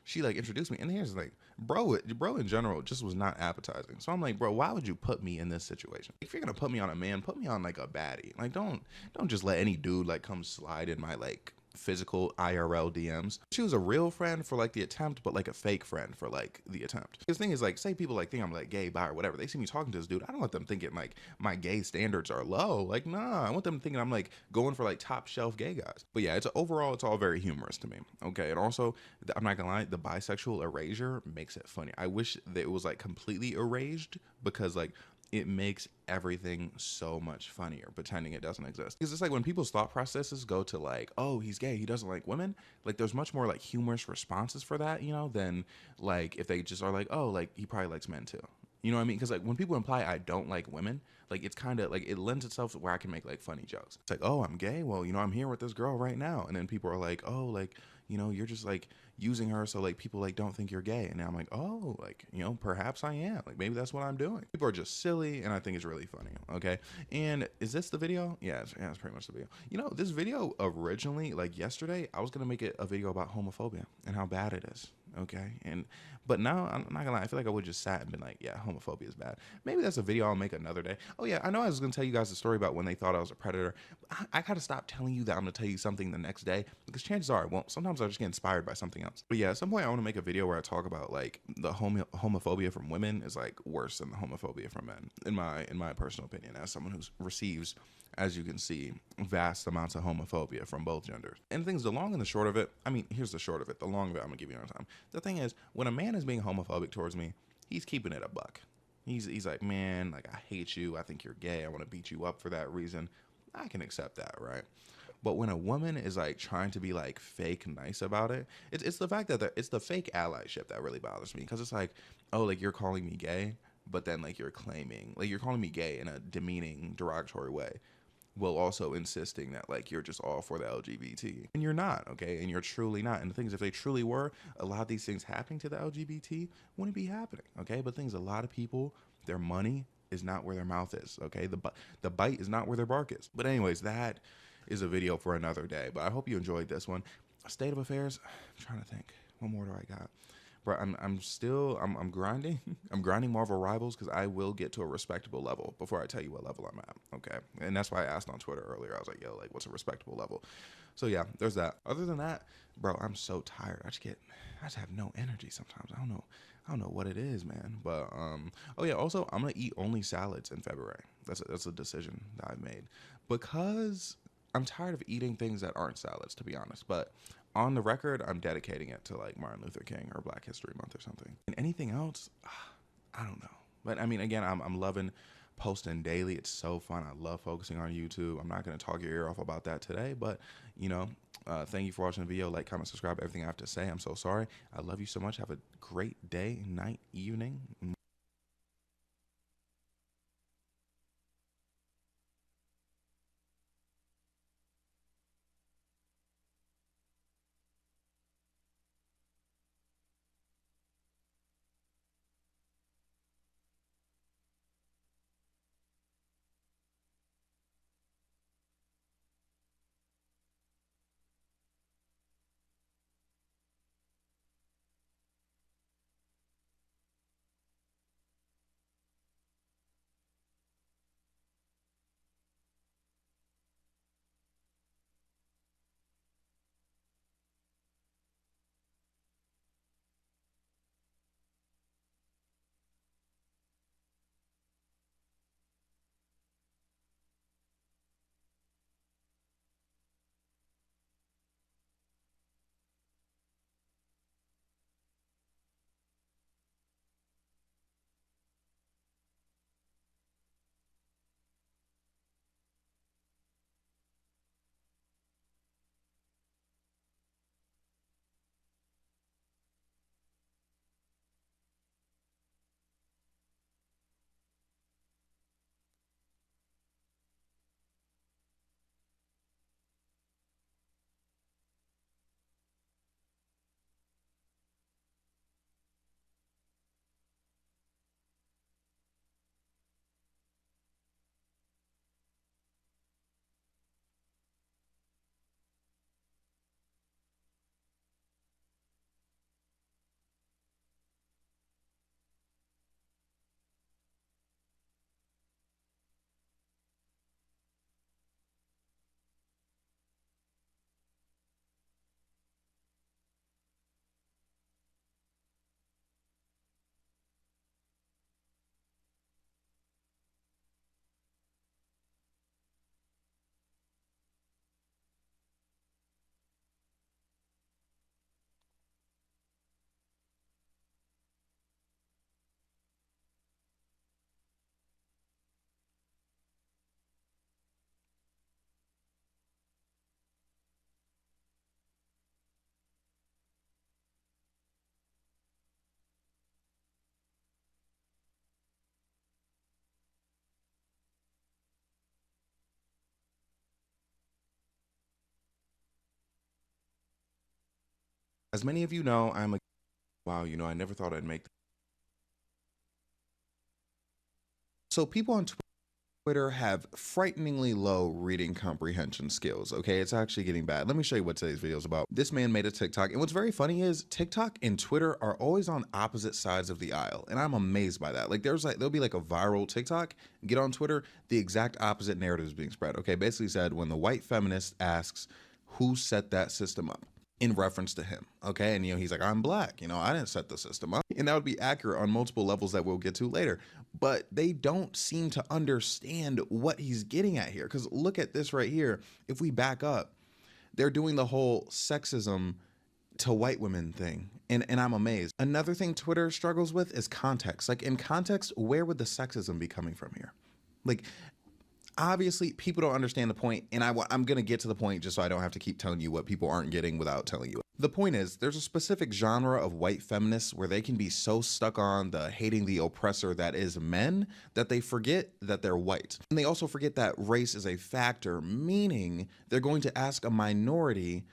she like introduced me, and here's like, bro in general just was not appetizing. So I'm like, bro, why would you put me in this situation? If you're gonna put me on a man, put me on like a baddie. Like don't just let any dude like come slide in my like physical IRL DMs. She was a real friend for like the attempt, but like a fake friend for like the attempt. This thing is like, say people like think I'm like gay, bi, or whatever. They see me talking to this dude. I don't want them thinking like my gay standards are low. Like, nah, I want them thinking I'm like going for like top shelf gay guys. But yeah, overall, it's all very humorous to me. Okay. And also, I'm not gonna lie, the bisexual erasure makes it funny. I wish that it was like completely erased, because like it makes everything so much funnier pretending it doesn't exist. Because it's like when people's thought processes go to like, oh, he's gay, he doesn't like women, like there's much more like humorous responses for that, you know, than like if they just are like, oh, like he probably likes men too. You know what I mean? Because like when people imply I don't like women, like it's kind of like it lends itself to where I can make like funny jokes. It's like, oh, I'm gay. Well, you know, I'm here with this girl right now. And then people are like, oh, like, you know, you're just like using her so like people like don't think you're gay. And now I'm like, oh, like, you know, perhaps I am. Like maybe that's what I'm doing. People are just silly, and I think it's really funny. Okay. And is this the video? Yeah, it's pretty much the video. You know, this video originally, like yesterday, I was gonna make it a video about homophobia and how bad it is. Okay. But now I'm not gonna lie, I feel like I would just sat and been like, yeah, homophobia is bad. Maybe that's a video I'll make another day. Oh yeah, I know I was gonna tell you guys a story about when they thought I was a predator. I gotta stop telling you that I'm gonna tell you something the next day, because chances are I won't. Sometimes I just get inspired by something else. But yeah, at some point I want to make a video where I talk about like the homophobia from women is like worse than the homophobia from men, in my personal opinion, as someone who receives, as you can see, vast amounts of homophobia from both genders. And things, the long and the short of it, I mean, here's the short of it. The long of it, I'm gonna give you another time. The thing is, when a man is being homophobic towards me, he's keeping it a buck. He's like, man, like, I hate you. I think you're gay. I want to beat you up for that reason. I can accept that, right? But when a woman is like trying to be like fake nice about it, it's the fact that it's the fake allyship that really bothers me. Because it's like, oh, like you're calling me gay, but then like you're claiming, like you're calling me gay in a demeaning, derogatory way, while also insisting that like you're just all for the LGBT, and you're not, okay? And you're truly not. And the things, if they truly were, a lot of these things happening to the LGBT wouldn't be happening, okay? But things, a lot of people, their money is not where their mouth is, okay? The bite is not where their bark is. But anyways, that is a video for another day. But I hope you enjoyed this one. State of affairs, I'm trying to think. What more do I got? But I'm still grinding. I'm grinding Marvel Rivals, because I will get to a respectable level before I tell you what level I'm at. Okay. And that's why I asked on Twitter earlier. I was like, yo, like what's a respectable level? So yeah, there's that. Other than that, bro, I'm so tired. I just have no energy sometimes. I don't know what it is, man. But oh yeah, also I'm gonna eat only salads in February. That's a decision that I've made, because I'm tired of eating things that aren't salads, to be honest. But on the record, I'm dedicating it to like Martin Luther King or Black History Month or something. And anything else, I don't know. But I mean, again, I'm loving posting daily. It's so fun. I love focusing on YouTube. I'm not going to talk your ear off about that today, but you know, thank you for watching the video. Like, comment, subscribe, everything I have to say. I'm so sorry. I love you so much. Have a great day, night, evening. As many of you know, wow, you know, I never thought I'd make. So people on Twitter have frighteningly low reading comprehension skills, okay? It's actually getting bad. Let me show you what today's video is about. This man made a TikTok, and what's very funny is TikTok and Twitter are always on opposite sides of the aisle, and I'm amazed by that. Like, there'll be like a viral TikTok, get on Twitter, the exact opposite narrative is being spread, okay? Basically said, when the white feminist asks, who set that system up? In reference to him, okay? And, you know, he's like, I'm black, you know, I didn't set the system up. And that would be accurate on multiple levels that we'll get to later. But they don't seem to understand what he's getting at here. Because look at this right here. If we back up, they're doing the whole sexism to white women thing. And I'm amazed. Another thing Twitter struggles with is context. Like, in context, where would the sexism be coming from here? Like, obviously, people don't understand the point, and I'm going to get to the point just so I don't have to keep telling you what people aren't getting without telling you. The point is, there's a specific genre of white feminists where they can be so stuck on the hating the oppressor that is men that they forget that they're white. And they also forget that race is a factor, meaning they're going to ask a minority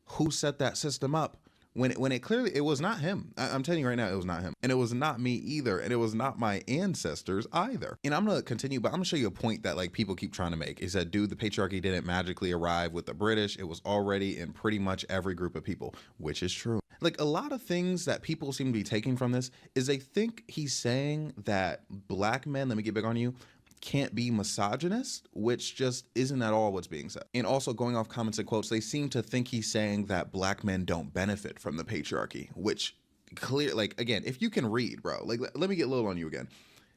who set that system up, when it clearly, it was not him. I'm telling you right now, it was not him. And it was not me either. And it was not my ancestors either. And I'm going to continue, but I'm going to show you a point that like people keep trying to make. Is that, dude, the patriarchy didn't magically arrive with the British. It was already in pretty much every group of people, which is true. Like, a lot of things that people seem to be taking from this is they think he's saying that black men, let me get back on you, can't be misogynist, which just isn't at all what's being said. And also, going off comments and quotes, they seem to think he's saying that black men don't benefit from the patriarchy, which clear, like, again, if you can read, bro, like, let me get a little on you again.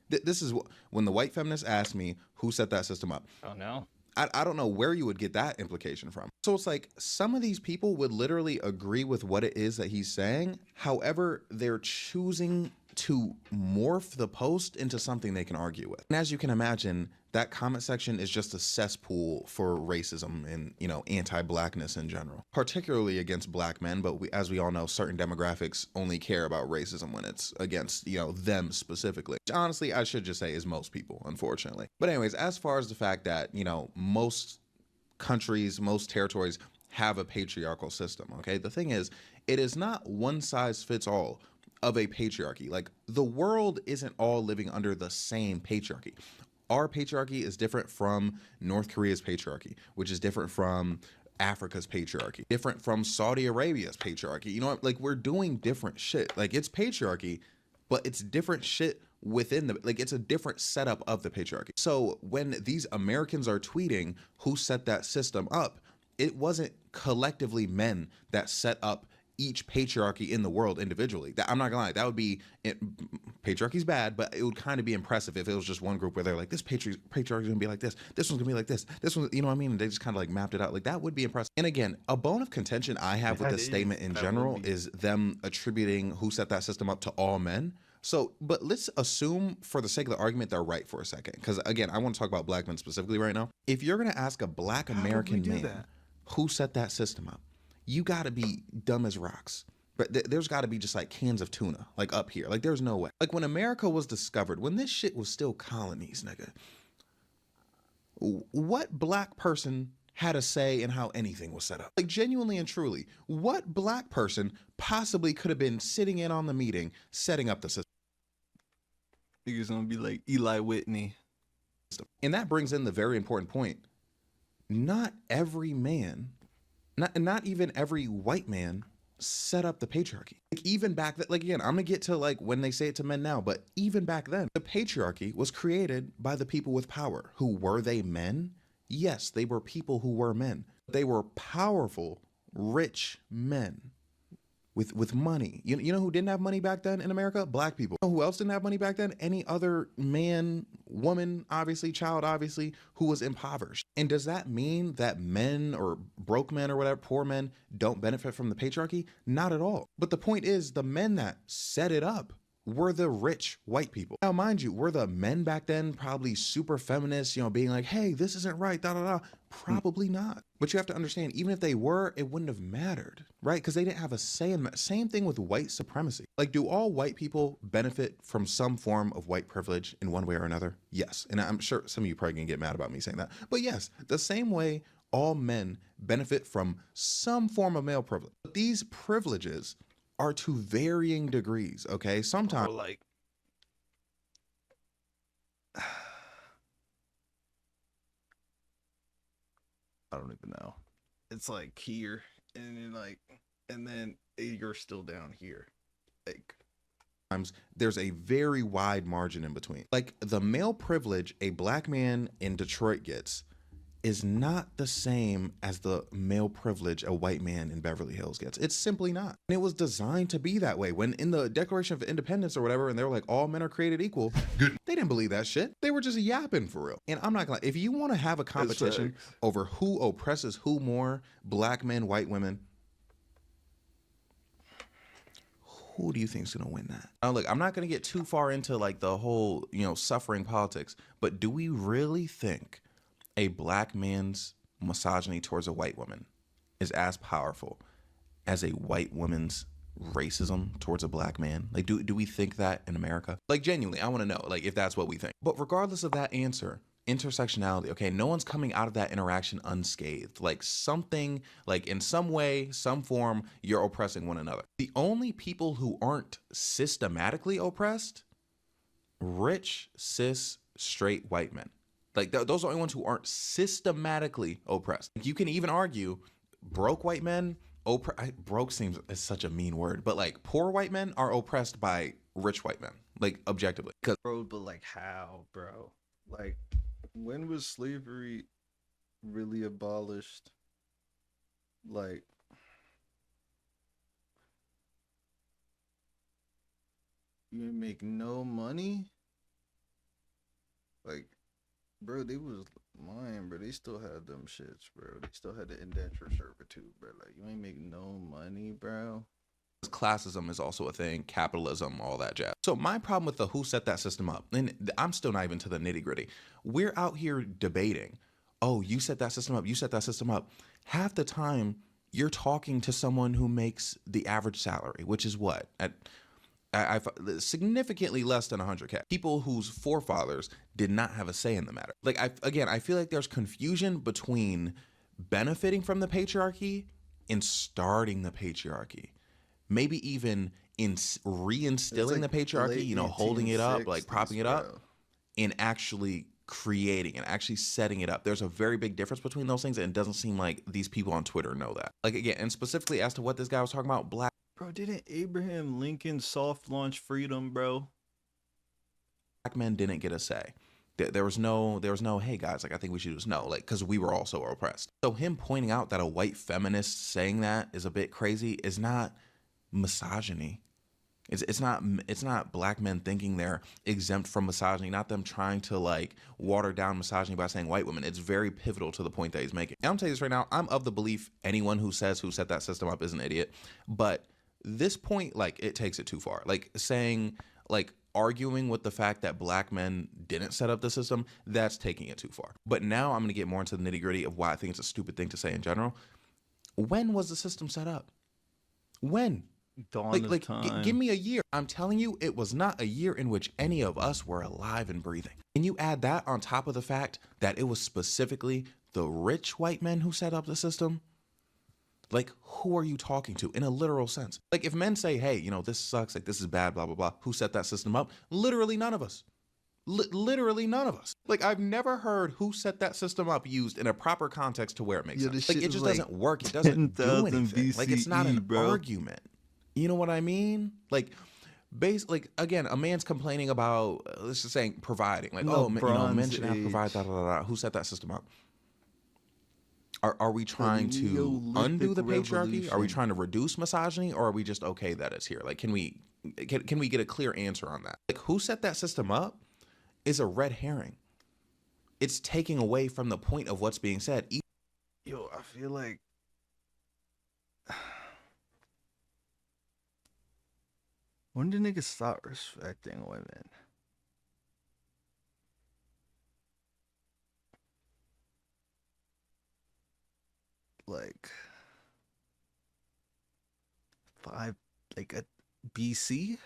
This is when the white feminist asked me who set that system up. Oh no. I don't know where you would get that implication from. So it's like some of these people would literally agree with what it is that he's saying. However, they're choosing to morph the post into something they can argue with. And as you can imagine, that comment section is just a cesspool for racism and, you know, anti-blackness in general, particularly against black men. But as we all know, certain demographics only care about racism when it's against, you know, them specifically. Which honestly, I should just say is most people, unfortunately. But anyways, as far as the fact that, you know, most countries, most territories have a patriarchal system, okay? The thing is, it is not one size fits all of a patriarchy. Like, the world isn't all living under the same patriarchy. Our patriarchy is different from North Korea's patriarchy, which is different from Africa's patriarchy, different from Saudi Arabia's patriarchy. You know, like, we're doing different shit. Like, it's patriarchy, but it's different shit within the, like, it's a different setup of the patriarchy. So when these Americans are tweeting who set that system up, it wasn't collectively men that set up each patriarchy in the world individually. I'm not gonna lie, that would be, patriarchy's bad, but it would kind of be impressive if it was just one group where they're like, this patriarchy's gonna be like this one's gonna be like this one, you know what I mean? And they just kind of like mapped it out. Like, that would be impressive. And again, a bone of contention I have with this statement in general is them attributing who set that system up to all men. So, but let's assume for the sake of the argument, they're right for a second. Because again, I want to talk about black men specifically right now. If you're gonna ask a black American man who set that system up, you gotta be dumb as rocks. But there's gotta be just like cans of tuna, like up here. Like, there's no way. Like, when America was discovered, when this shit was still colonies, nigga, what black person had a say in how anything was set up? Like, genuinely and truly, what black person possibly could have been sitting in on the meeting, setting up the system? Niggas gonna be like Eli Whitney. And that brings in the very important point. Not every man, not even every white man set up the patriarchy. Like, even back then, like, again, I'm gonna get to like when they say it to men now, but even back then, the patriarchy was created by the people with power. Who were they? Men? Yes, they were people who were men. They were powerful, rich men with money. You know who didn't have money back then in America? Black people. You know who else didn't have money back then? Any other man, woman, obviously, child, obviously, who was impoverished. And does that mean that men or broke men or whatever, poor men, don't benefit from the patriarchy? Not at all. But the point is, the men that set it up were the rich white people. Now, mind you, were the men back then probably super feminists, you know, being like, hey, this isn't right, da da da? Probably not. But you have to understand, even if they were, it wouldn't have mattered, right? Because they didn't have a say in, same thing with white supremacy. Like, do all white people benefit from some form of white privilege in one way or another? Yes. And I'm sure some of you probably gonna get mad about me saying that. But yes, the same way all men benefit from some form of male privilege. But these privileges are to varying degrees, okay? Sometimes like I don't even know. It's like here and then you're still down here. Like there's a very wide margin in between. Like the male privilege a black man in Detroit gets is not the same as the male privilege a white man in Beverly Hills gets. It's simply not. And it was designed to be that way. When in the Declaration of Independence or whatever, and they were like, all men are created equal, they didn't believe that shit. They were just yapping for real. And I'm not gonna, if you want to have a competition over who oppresses who more, black men, white women, who do you think is going to win that? Now, look, I'm not going to get too far into like the whole, suffering politics, but do we really think a black man's misogyny towards a white woman is as powerful as a white woman's racism towards a black man? Like, do we think that in America? Like, genuinely, I want to know, like, if that's what we think. But regardless of that answer, intersectionality, okay, no one's coming out of that interaction unscathed. Like something, like in some way, some form, you're oppressing one another. The only people who aren't systematically oppressed, rich, cis, straight white men. Like those are the only ones who aren't systematically oppressed. You can even argue broke white men, broke seems is such a mean word, but like poor white men are oppressed by rich white men, like objectively. Bro, but like how, bro? Like, when was slavery really abolished? Like, you didn't make no money? Like, bro, they was lying, bro. They still had them shits, bro. They still had the indenture servitude, bro. Like, you ain't make no money, bro. Classism is also a thing, capitalism, all that jazz. So my problem with the who set that system up, and I'm still not even to the nitty gritty. We're out here debating, oh, you set that system up, you set that system up. Half the time you're talking to someone who makes the average salary, which is what? I significantly less than 100K. People whose forefathers did not have a say in the matter. Like, I feel like there's confusion between benefiting from the patriarchy and starting the patriarchy. Maybe even in reinstilling the patriarchy, holding it up, like propping it up, and actually creating and actually setting it up. There's a very big difference between those things, and it doesn't seem like these people on Twitter know that. Like, again, and specifically as to what this guy was talking about, black. Bro, didn't Abraham Lincoln soft launch freedom, bro? Black men didn't get a say. There was no, hey guys, like I think we should just know, like, because we were also oppressed. So him pointing out that a white feminist saying that is a bit crazy is not misogyny. It's not black men thinking they're exempt from misogyny, not them trying to like water down misogyny by saying white women. It's very pivotal to the point that he's making. And I'm telling you this right now, I'm of the belief anyone who says who set that system up is an idiot. But this point, like, it takes it too far. Like saying, like, arguing with the fact that black men didn't set up the system, that's taking it too far. But now I'm going to get more into the nitty gritty of why I think it's a stupid thing to say in general. When was the system set up? When? Dawn of time. Give me a year. I'm telling you, it was not a year in which any of us were alive and breathing. And you add that on top of the fact that it was specifically the rich white men who set up the system. Like, who are you talking to in a literal sense? Like, if men say, hey, this sucks, like, this is bad, blah, blah, blah, who set that system up? Literally none of us. Literally none of us. Like, I've never heard who set that system up used in a proper context to where it makes sense. Like, it just doesn't work. It doesn't do anything. BCE, like, it's not an bro. argument. You know what I mean? Like, again, a man's complaining about, let's just say, providing. Like, men should have to provide, da, da, da, da. Who set that system up? Are we trying to undo the patriarchy? Revolution. Are we trying to reduce misogyny? Or are we just okay that it's here? Like, can we get a clear answer on that? Like, who set that system up is a red herring. It's taking away from the point of what's being said. Yo, I feel like when did niggas stop respecting women? Like a BC?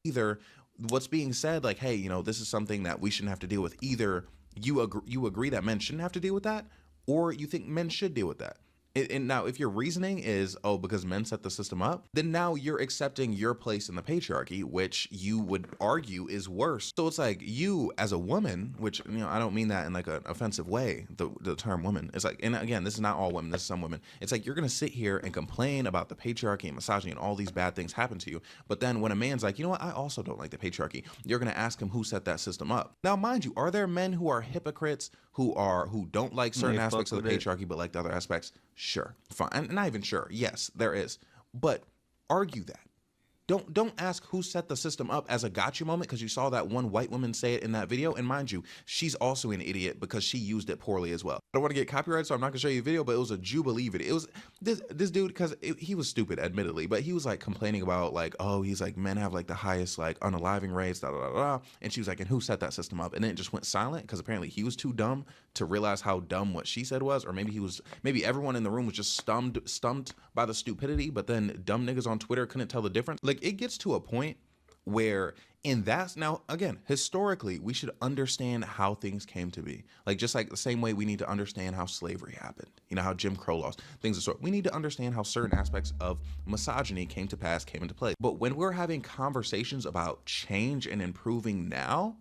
Either what's being said, like, hey, you know, this is something that we shouldn't have to deal with. Either you agree that men shouldn't have to deal with that, or you think men should deal with that. And now, if your reasoning is, oh, because men set the system up, then now you're accepting your place in the patriarchy, which you would argue is worse. So it's like you as a woman, which, you know, I don't mean that in like an offensive way, the term woman. It's like, and again, this is not all women, this is some women. It's like you're going to sit here and complain about the patriarchy and misogyny and all these bad things happen to you. But then when a man's like, you know what, I also don't like the patriarchy, you're going to ask him who set that system up. Now, mind you, are there men who are hypocrites, who don't like certain aspects of the patriarchy but like the other aspects? Sure, fine. And not even sure. Yes, there is. But argue that. Don't ask who set the system up as a gotcha moment because you saw that one white woman say it in that video. And mind you, she's also an idiot because she used it poorly as well. I don't want to get copyrighted, so I'm not gonna show you a video, but it was a Jubilee video. It was this dude, because he was stupid, admittedly, but he was like complaining about like, oh, he's like, men have like the highest like unaliving rates, da da da da. And she was like, and who set that system up? And then it just went silent because apparently he was too dumb to realize how dumb what she said was, or maybe everyone in the room was just stumped by the stupidity, but then dumb niggas on Twitter couldn't tell the difference. Like, it gets to a point where now again, historically, we should understand how things came to be. Like, just like the same way we need to understand how slavery happened, you know, how Jim Crow laws, things of sort. We need to understand how certain aspects of misogyny came into play. But when we're having conversations about change and improving now,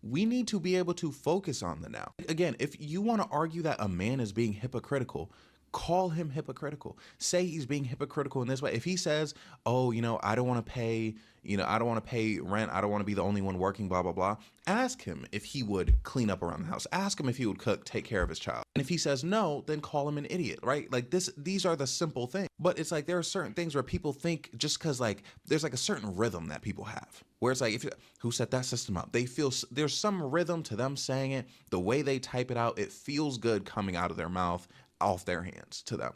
we need to be able to focus on the now. Again, if you want to argue that a man is being hypocritical, call him hypocritical. Say he's being hypocritical in this way. If he says, oh, you know, I don't want to pay rent, I don't want to be the only one working, blah, blah, blah. Ask him if he would clean up around the house. Ask him if he would cook, take care of his child. And if he says no, then call him an idiot, right? Like these are the simple things. But it's like there are certain things where people think just because like there's like a certain rhythm that people have. Where it's like, who set that system up? They feel there's some rhythm to them saying it. The way they type it out, it feels good coming out of their mouth, off their hands to them.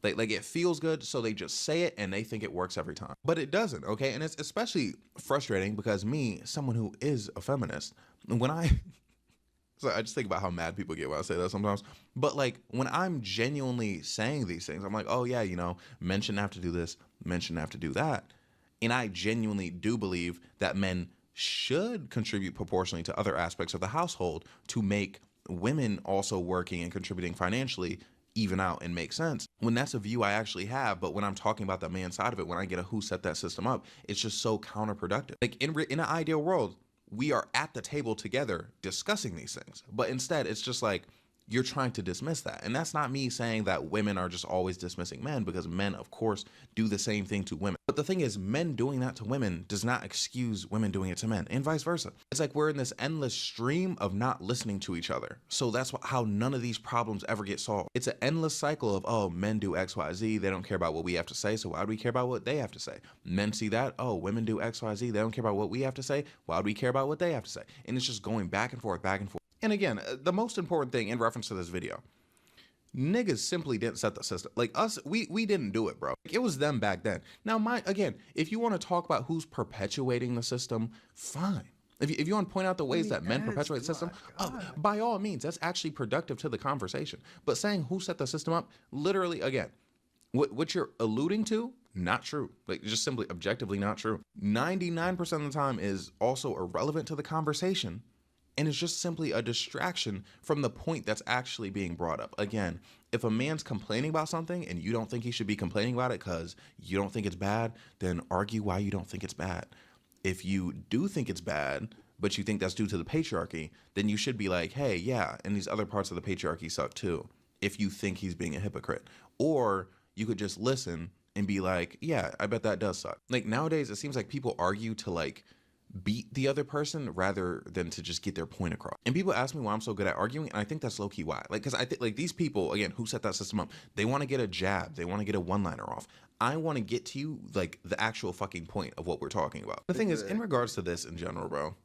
Like it feels good, so they just say it and they think it works every time. But it doesn't, okay? And it's especially frustrating because me, someone who is a feminist, so I just think about how mad people get when I say that sometimes. But like when I'm genuinely saying these things, I'm like, oh yeah, you know, men shouldn't have to do this, men shouldn't have to do that. And I genuinely do believe that men should contribute proportionally to other aspects of the household to make women also working and contributing financially even out and make sense. When that's a view I actually have, but when I'm talking about the man side of it, when I get a who set that system up, it's just so counterproductive. Like in an ideal world, we are at the table together discussing these things, but instead it's just like you're trying to dismiss that. And that's not me saying that women are just always dismissing men, because men, of course, do the same thing to women. But the thing is, men doing that to women does not excuse women doing it to men, and vice versa. It's like we're in this endless stream of not listening to each other. So that's how none of these problems ever get solved. It's an endless cycle of, oh, men do X, Y, Z. They don't care about what we have to say, so why do we care about what they have to say? Men see that, oh, women do X, Y, Z. They don't care about what we have to say. Why do we care about what they have to say? And it's just going back and forth, back and forth. And again, the most important thing in reference to this video, niggas simply didn't set the system. Like us, we didn't do it, bro. It was them back then. Now, again, if you want to talk about who's perpetuating the system, fine. If you want to point out the ways that men perpetuate the system, by all means, that's actually productive to the conversation. But saying who set the system up, literally, again, what you're alluding to, not true. Like, just simply objectively not true. 99% of the time is also irrelevant to the conversation. And it's just simply a distraction from the point that's actually being brought up. Again, if a man's complaining about something and you don't think he should be complaining about it because you don't think it's bad, then argue why you don't think it's bad. If you do think it's bad, but you think that's due to the patriarchy, then you should be like, hey, yeah, and these other parts of the patriarchy suck too, if you think he's being a hypocrite. Or you could just listen and be like, yeah, I bet that does suck. Like nowadays, it seems like people argue to like beat the other person rather than to just get their point across. And people ask me why I'm so good at arguing, and I think that's low-key why. Like, because I think like these people, again, who set that system up, they want to get a jab, they want to get a one-liner off. I want to get to you like the actual fucking point of what we're talking about. The thing is, in regards to this in general, bro,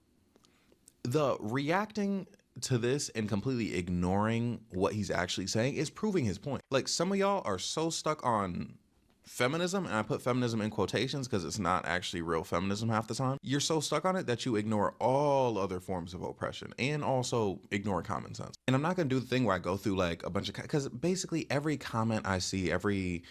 the reacting to this and completely ignoring what he's actually saying is proving his point. Like, some of y'all are so stuck on feminism, and I put feminism in quotations because it's not actually real feminism half the time. You're so stuck on it that you ignore all other forms of oppression and also ignore common sense. And I'm not going to do the thing where I go through like a bunch of, because basically every comment I see, every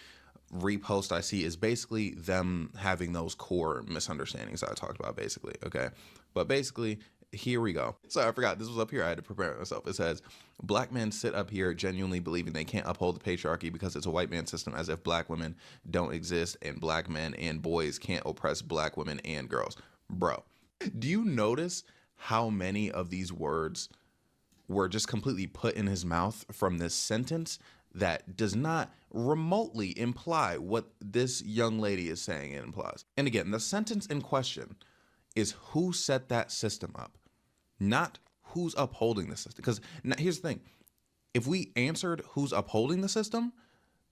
repost I see is basically them having those core misunderstandings that I talked about, basically. Okay. But basically, here we go. So I forgot this was up here. I had to prepare myself. It says, black men sit up here genuinely believing they can't uphold the patriarchy because it's a white man system, as if black women don't exist and black men and boys can't oppress black women and girls. Bro, do you notice how many of these words were just completely put in his mouth from this sentence that does not remotely imply what this young lady is saying it implies? And again, the sentence in question is who set that system up, not who's upholding the system. Because here's the thing. If we answered who's upholding the system,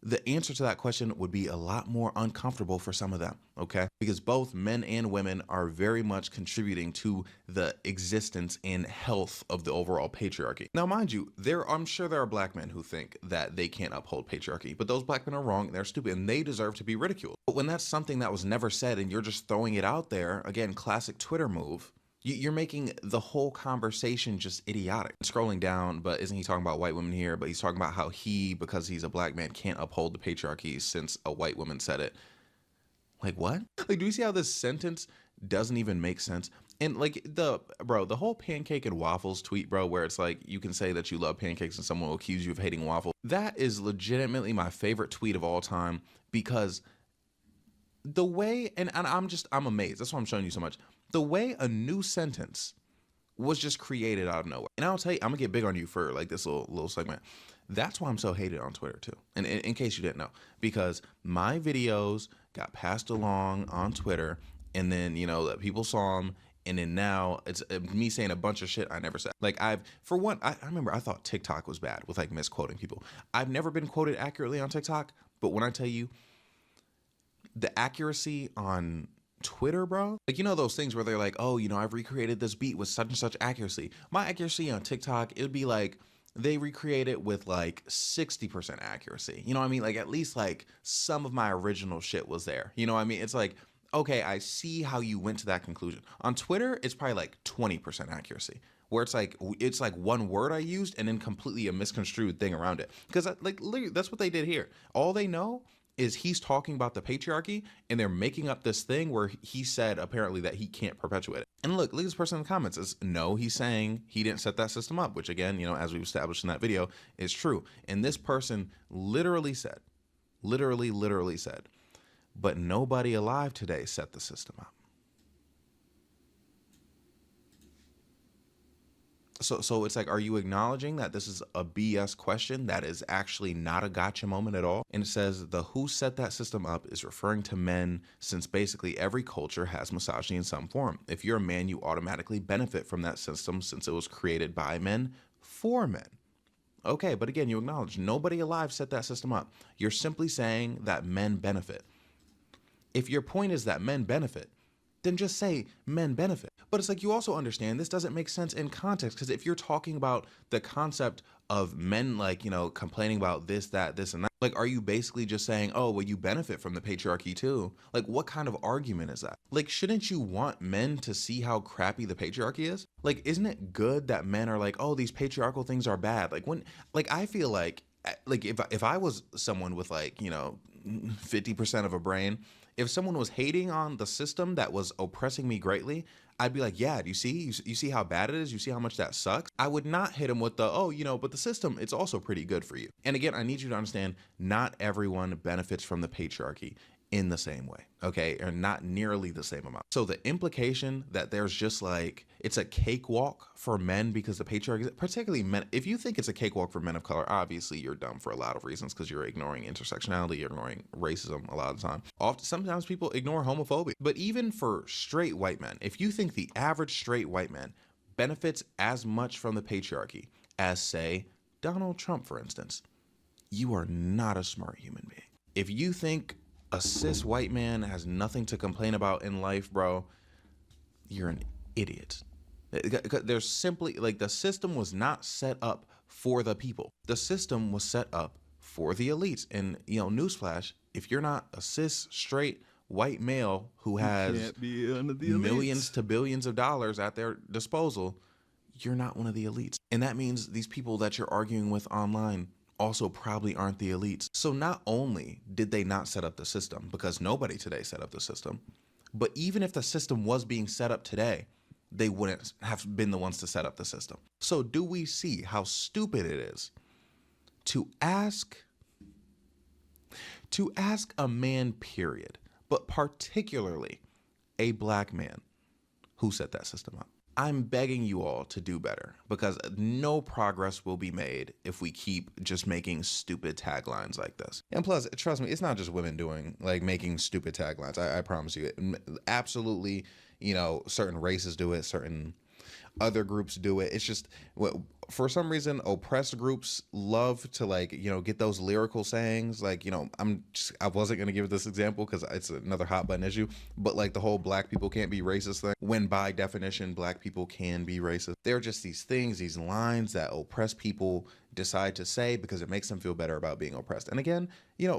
the answer to that question would be a lot more uncomfortable for some of them, okay? Because both men and women are very much contributing to the existence and health of the overall patriarchy. Now, mind you, I'm sure there are black men who think that they can't uphold patriarchy, but those black men are wrong, they're stupid, and they deserve to be ridiculed. But when that's something that was never said and you're just throwing it out there, again, classic Twitter move, you're making the whole conversation just idiotic. Scrolling down, but isn't he talking about white women here? But he's talking about how because he's a black man, can't uphold the patriarchy since a white woman said it. Like, what? Like, do you see how this sentence doesn't even make sense? And like the whole pancake and waffles tweet, bro, where it's like you can say that you love pancakes and someone will accuse you of hating waffles. That is legitimately my favorite tweet of all time, because the way, and I'm amazed. That's why I'm showing you so much. The way a new sentence was just created out of nowhere. And I'll tell you, I'm gonna get big on you for like this little segment. That's why I'm so hated on Twitter too. And in case you didn't know, because my videos got passed along on Twitter, and then, people saw them, and then now it's me saying a bunch of shit I never said. Like I remember I thought TikTok was bad with like misquoting people. I've never been quoted accurately on TikTok, but when I tell you the accuracy on Twitter, bro, like, those things where they're like, oh, I've recreated this beat with such and such accuracy. My accuracy on TikTok, it would be like they recreate it with like 60% accuracy. You know what I mean? Like at least like some of my original shit was there. You know what I mean? It's like, okay, I see how you went to that conclusion. On Twitter, it's probably like 20% accuracy, where it's like one word I used and then completely a misconstrued thing around it. Because like literally, that's what they did here. All they know is he's talking about the patriarchy, and they're making up this thing where he said apparently that he can't perpetuate it. And look at this person in the comments is no, he's saying he didn't set that system up, which again, as we've established in that video, is true. And this person literally said, but nobody alive today set the system up. So it's like, are you acknowledging that this is a BS question that is actually not a gotcha moment at all? And it says the who set that system up is referring to men, since basically every culture has misogyny in some form. If you're a man, you automatically benefit from that system since it was created by men for men. Okay, but again, you acknowledge nobody alive set that system up. You're simply saying that men benefit. If your point is that men benefit, then just say men benefit. But it's like, you also understand this doesn't make sense in context, because if you're talking about the concept of men, like, complaining about this, that, this, and that, like, are you basically just saying, oh, well, you benefit from the patriarchy too? Like, what kind of argument is that? Like, shouldn't you want men to see how crappy the patriarchy is? Like, isn't it good that men are like, oh, these patriarchal things are bad? Like, I feel like if I was someone with 50% of a brain, if someone was hating on the system that was oppressing me greatly, I'd be like, yeah, do you see how bad it is? You see how much that sucks? I would not hit him with but the system, it's also pretty good for you. And again, I need you to understand, not everyone benefits from the patriarchy in the same way, okay? Or not nearly the same amount. So the implication that there's just like, it's a cakewalk for men because the patriarchy, particularly men, if you think it's a cakewalk for men of color, obviously you're dumb for a lot of reasons, because you're ignoring intersectionality, you're ignoring racism a lot of the time. Sometimes people ignore homophobia. But even for straight white men, if you think the average straight white man benefits as much from the patriarchy as, say, Donald Trump, for instance, you are not a smart human being. If you think a cis white man has nothing to complain about in life, bro, you're an idiot. There's simply, like, the system was not set up for the people. The system was set up for the elites. And, newsflash, if you're not a cis, straight, white male who has millions to billions of dollars at their disposal, you're not one of the elites. And that means these people that you're arguing with online also probably aren't the elites. So not only did they not set up the system, because nobody today set up the system, but even if the system was being set up today, they wouldn't have been the ones to set up the system. So do we see how stupid it is to ask a man, period, but particularly a black man, who set that system up? I'm begging you all to do better, because no progress will be made if we keep just making stupid taglines like this. And plus, trust me, it's not just women making stupid taglines. I promise you. Absolutely, certain races do it, certain other groups do it. It's just, for some reason, oppressed groups love to get those lyrical sayings. I wasn't gonna give this example because it's another hot button issue, but the whole black people can't be racist thing, when by definition black people can be racist. They're just these things, these lines that oppressed people decide to say because it makes them feel better about being oppressed. And again,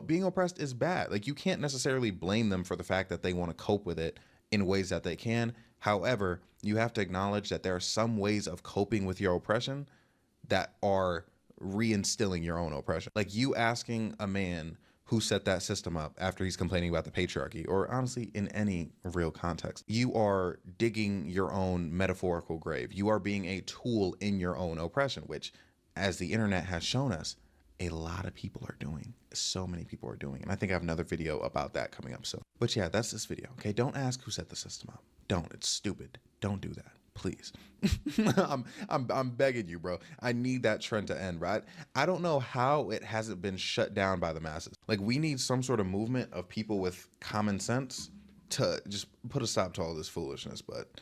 being oppressed is bad. You can't necessarily blame them for the fact that they want to cope with it in ways that they can. However, you have to acknowledge that there are some ways of coping with your oppression that are reinstilling your own oppression. Like you asking a man who set that system up after he's complaining about the patriarchy, or honestly in any real context, you are digging your own metaphorical grave. You are being a tool in your own oppression, which, as the internet has shown us, a lot of people are doing. So many people are doing. And I think I have another video about that coming up soon. But yeah, that's this video. Okay, don't ask who set the system up. Don't. It's stupid. Don't do that, please. I'm begging you, bro. I need that trend to end, right? I don't know how it hasn't been shut down by the masses. We need some sort of movement of people with common sense to just put a stop to all this foolishness. But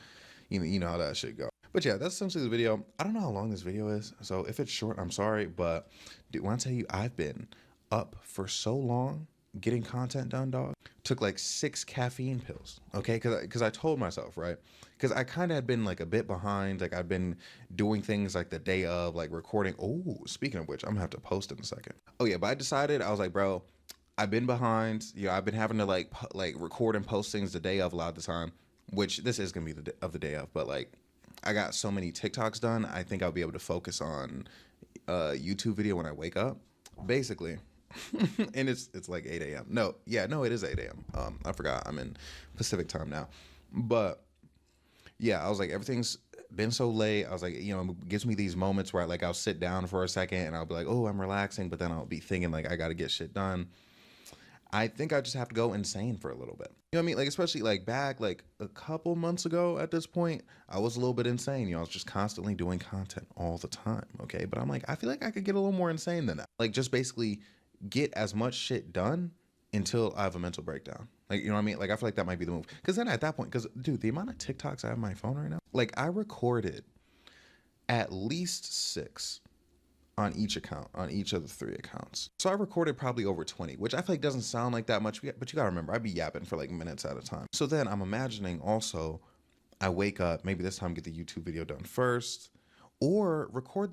you know how that shit go. But yeah, that's essentially the video. I don't know how long this video is, so if it's short, I'm sorry. But dude, when I tell you, I've been up for so long getting content done, dog. Took 6 caffeine pills, okay? Because I told myself, right? Because I kind of had been a bit behind. I've been doing things the day of, recording. Oh, speaking of which, I'm gonna have to post in a second. Oh yeah, but I decided, I was like, bro, I've been behind. I've been having to record and post things the day of a lot of the time, which this is gonna be the day of, but I got so many TikToks done, I think I'll be able to focus on a YouTube video when I wake up, basically. And it's 8 a.m. No, it is 8 a.m. I forgot I'm in Pacific time now. But yeah, I was everything's been so late. I was it gives me these moments where I'll sit down for a second and I'll be oh, I'm relaxing, but then I'll be thinking I got to get shit done. I think I just have to go insane for a little bit. You know what I mean? Especially back a couple months ago at this point, I was a little bit insane. I was just constantly doing content all the time. Okay. But I'm I feel I could get a little more insane than that. Just basically get as much shit done until I have a mental breakdown. You know what I mean? I feel that might be the move. Cause then at that point, dude, the amount of TikToks I have on my phone right now, I recorded at least 6 on each account, on each of the 3 accounts. So I recorded probably over 20, which I feel doesn't sound like that much, but you gotta remember, I'd be yapping for minutes at a time. So then I'm imagining also, I wake up, maybe this time get the YouTube video done first, or record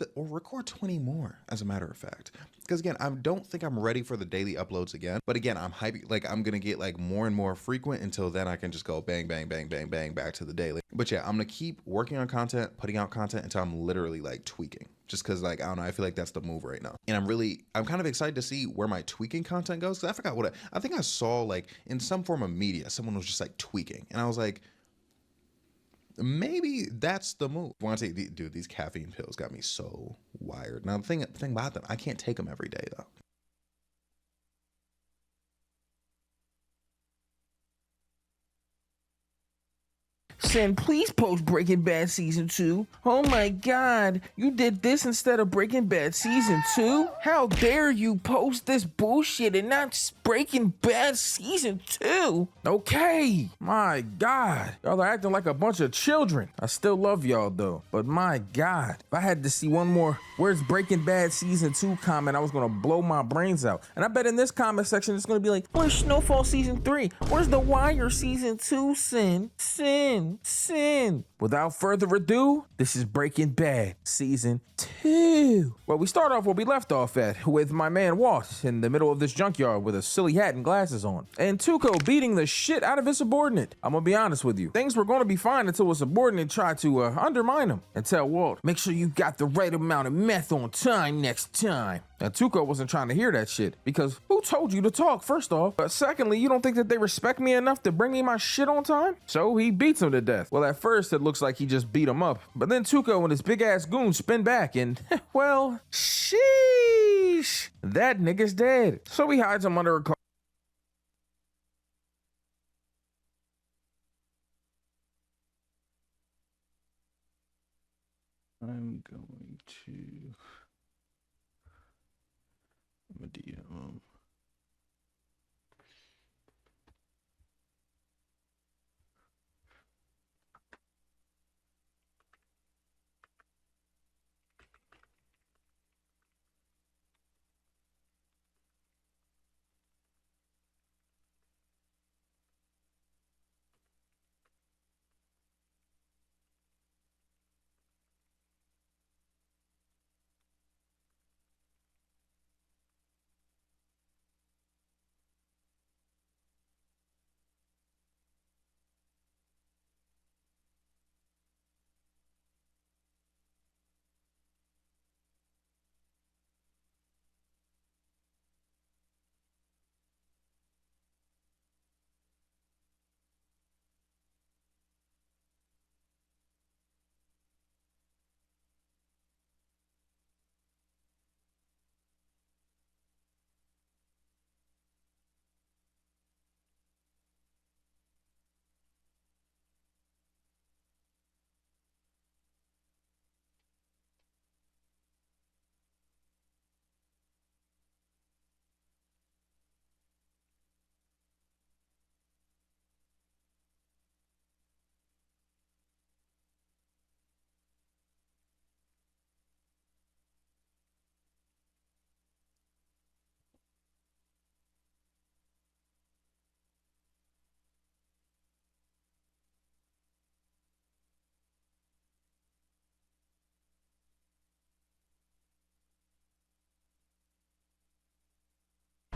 20 more, as a matter of fact. Because again, I don't think I'm ready for the daily uploads again. But again, I'm hyping, I'm gonna get more and more frequent until then I can just go bang, bang, bang, bang, bang back to the daily. But yeah, I'm gonna keep working on content, putting out content until I'm literally tweaking. Just because I don't know, I feel that's the move right now. And I'm kind of excited to see where my tweaking content goes. Because I forgot I think I saw in some form of media, someone was just tweaking. And I was maybe that's the move. I want to say, dude, these caffeine pills got me so wired. Now, the thing about them, I can't take them every day, though. Sin, please post Breaking Bad Season 2. Oh my god, you did this instead of Breaking Bad Season 2? How dare you post this bullshit and not Breaking Bad Season 2? Okay, my god. Y'all are acting like a bunch of children. I still love y'all though, but my god. If I had to see one more "Where's Breaking Bad Season 2" comment, I was gonna blow my brains out. And I bet in this comment section it's gonna be where's Snowfall Season 3? Where's The Wire Season 2, Sin? Sin. without further ado, this is Breaking Bad Season 2. Well, we start off where we left off at, with my man Walt in the middle of this junkyard with a silly hat and glasses on, and Tuco beating the shit out of his subordinate. I'm gonna be honest with you, things were gonna be fine until a subordinate tried to undermine him and tell Walt, make sure you got the right amount of meth on time next time. Now, Tuco wasn't trying to hear that shit, because who told you to talk, first off? But secondly, you don't think that they respect me enough to bring me my shit on time? So he beats him to death. Well, at first, it looks like he just beat him up, but then Tuco and his big-ass goons spin back and, well, sheesh, that nigga's dead. So he hides him under a car. I'm going to... I'm a DM.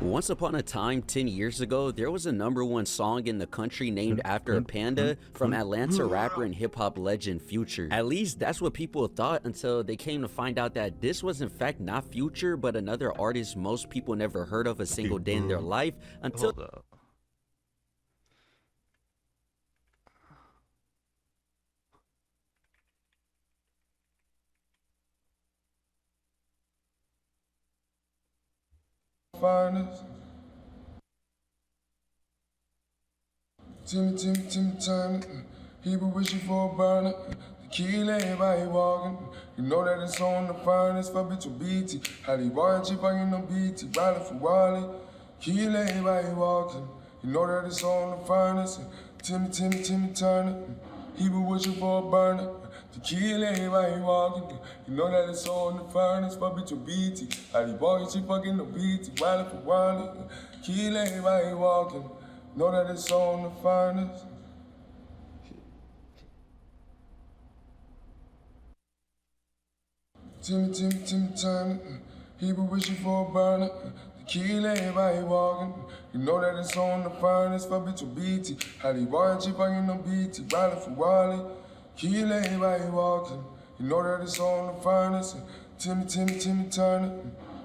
Once upon a time, 10 years ago, there was a #1 song in the country named after a panda from Atlanta rapper and hip-hop legend Future. At least that's what people thought until they came to find out that this was in fact not Future, but another artist most people never heard of a single day in their life until... Hold up. Finest. Timmy, Turner. He be wishing for a burner. The key everybody walking. You know that it's on the finest for bitch with BT. How they watch if I get no BT. Riding for Wally. Key everybody walking. You know that it's on the finest. Timmy, Turner. He be wishing for a burner. To kill everybody walking. You know that it's on the finest for bitch with BT. How they walking, she fucking no BT. Riding for Wally. Kill everybody walking. Know that it's on the finest. Timmy, Turner. He be wishing for a burner. To kill everybody walking. You know that it's on the finest for bitch with BT. How they walking, she fucking no BT. Riding for Wally. Kill everybody walking. You know that it's on the finest. Timmy, Turner.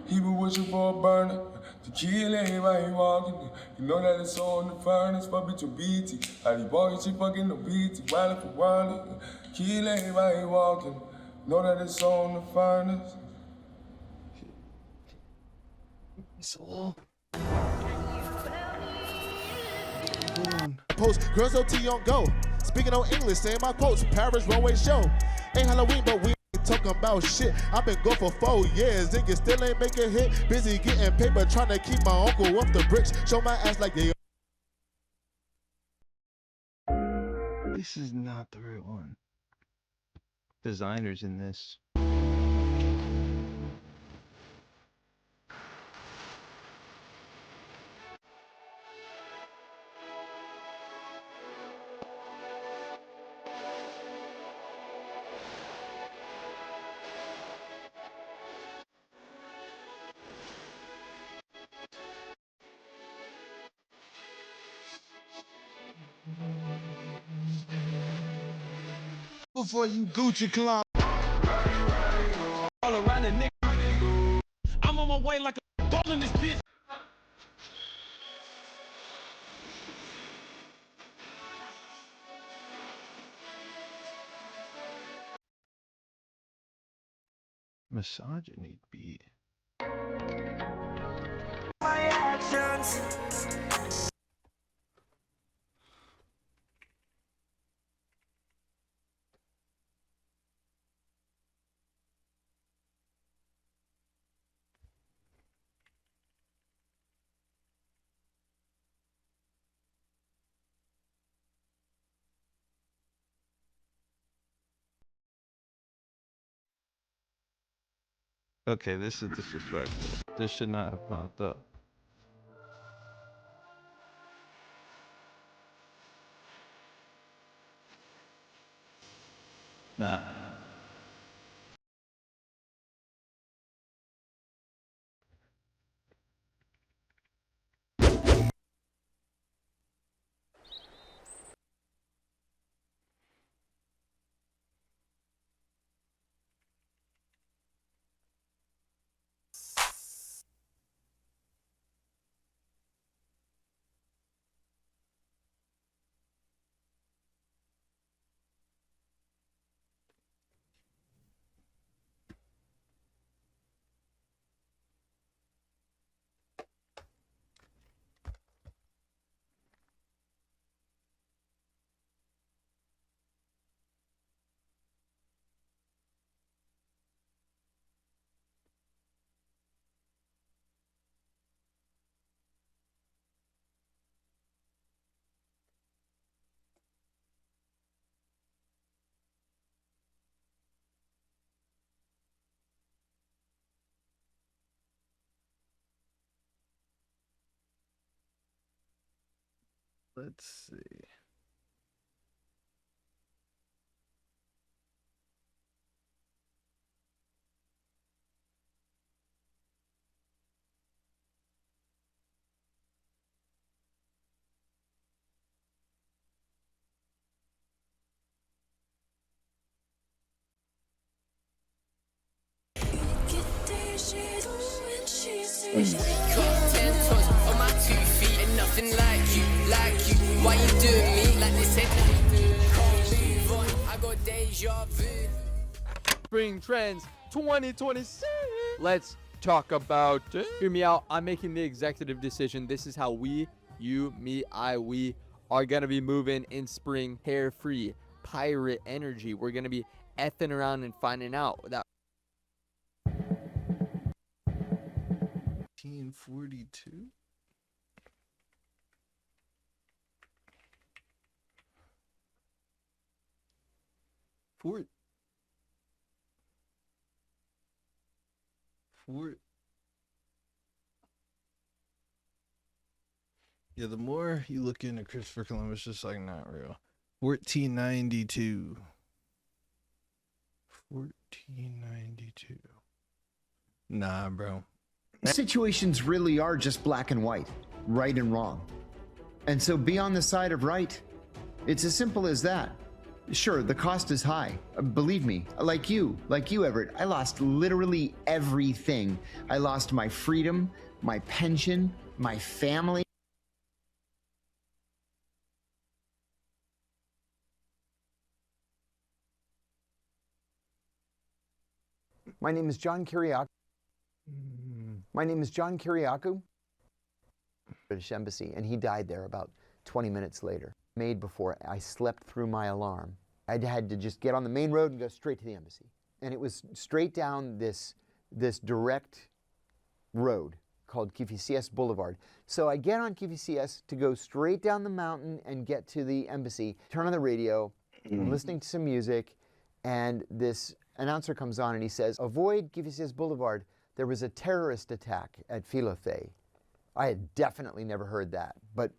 He be wishing for a burner. To kill everybody walking. You know that it's on the finest for bitch with BT. How they walking, she fucking no BT. Riding for Wally. Kill everybody walking. Know that it's on the finest. Soul. Post girls OT on go. Speaking on English, saying my quotes. Paris runway show. Ain't Halloween, but we ain't talking about shit. I've been gone for 4 years. Niggas still ain't making hit. Busy getting paper, trying to keep my uncle off the bricks. Show my ass like they. This is not the right one. Designers in this. for you Gucci clown. All around the nigga. I'm on my way like a ball in this bitch. Misogyny beat. My actions. Okay, this is disrespectful. This should not have popped up. Nah. Let's see. On my 2 feet and nothing like you. Why you doing me like this? I got deja vu. Spring Trends 2026. Let's talk about it. Hear me out. I'm making the executive decision. This is how we, you, me, we are gonna be moving in spring, hair free, pirate energy. We're gonna be effing around and finding out that 1942. Fort. Yeah, the more you look into Christopher Columbus, just like not real. 1492. 1492. Nah, bro. Situations really are just black and white, right and wrong. And so be on the side of right. It's as simple as that. Sure, the cost is high. Believe me, like you, Everett, I lost literally everything. I lost my freedom, my pension, my family. My name is John Kiriakou. British Embassy, and he died there about 20 minutes later. Made before I slept through my alarm. I had to just get on the main road and go straight to the embassy. And it was straight down this direct road called Kifisias Boulevard. So I get on Kifisias to go straight down the mountain and get to the embassy, turn on the radio, I'm listening to some music, and this announcer comes on and he says, avoid Kifisias Boulevard. There was a terrorist attack at Philothea. I had definitely never heard that. But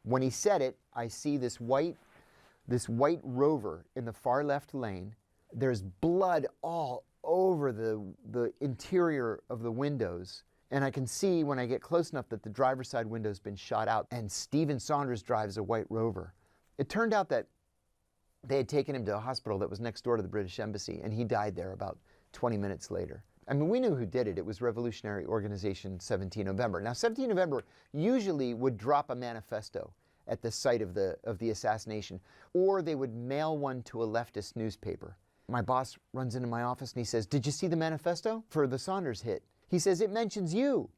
when he said it, I see this white Rover in the far left lane. There's blood all over the interior of the windows. And I can see when I get close enough that the driver's side window's been shot out. And Stephen Saunders drives a white Rover. It turned out that They had taken him to a hospital that was next door to the British Embassy, and he died there about 20 minutes later. I mean, we knew who did it. It was Revolutionary Organization 17 November. Now, 17 November usually would drop a manifesto at the site of the assassination, or they would mail one to a leftist newspaper. My boss runs into my office and he says, "Did you see the manifesto for the Saunders hit?" He says, "It mentions you."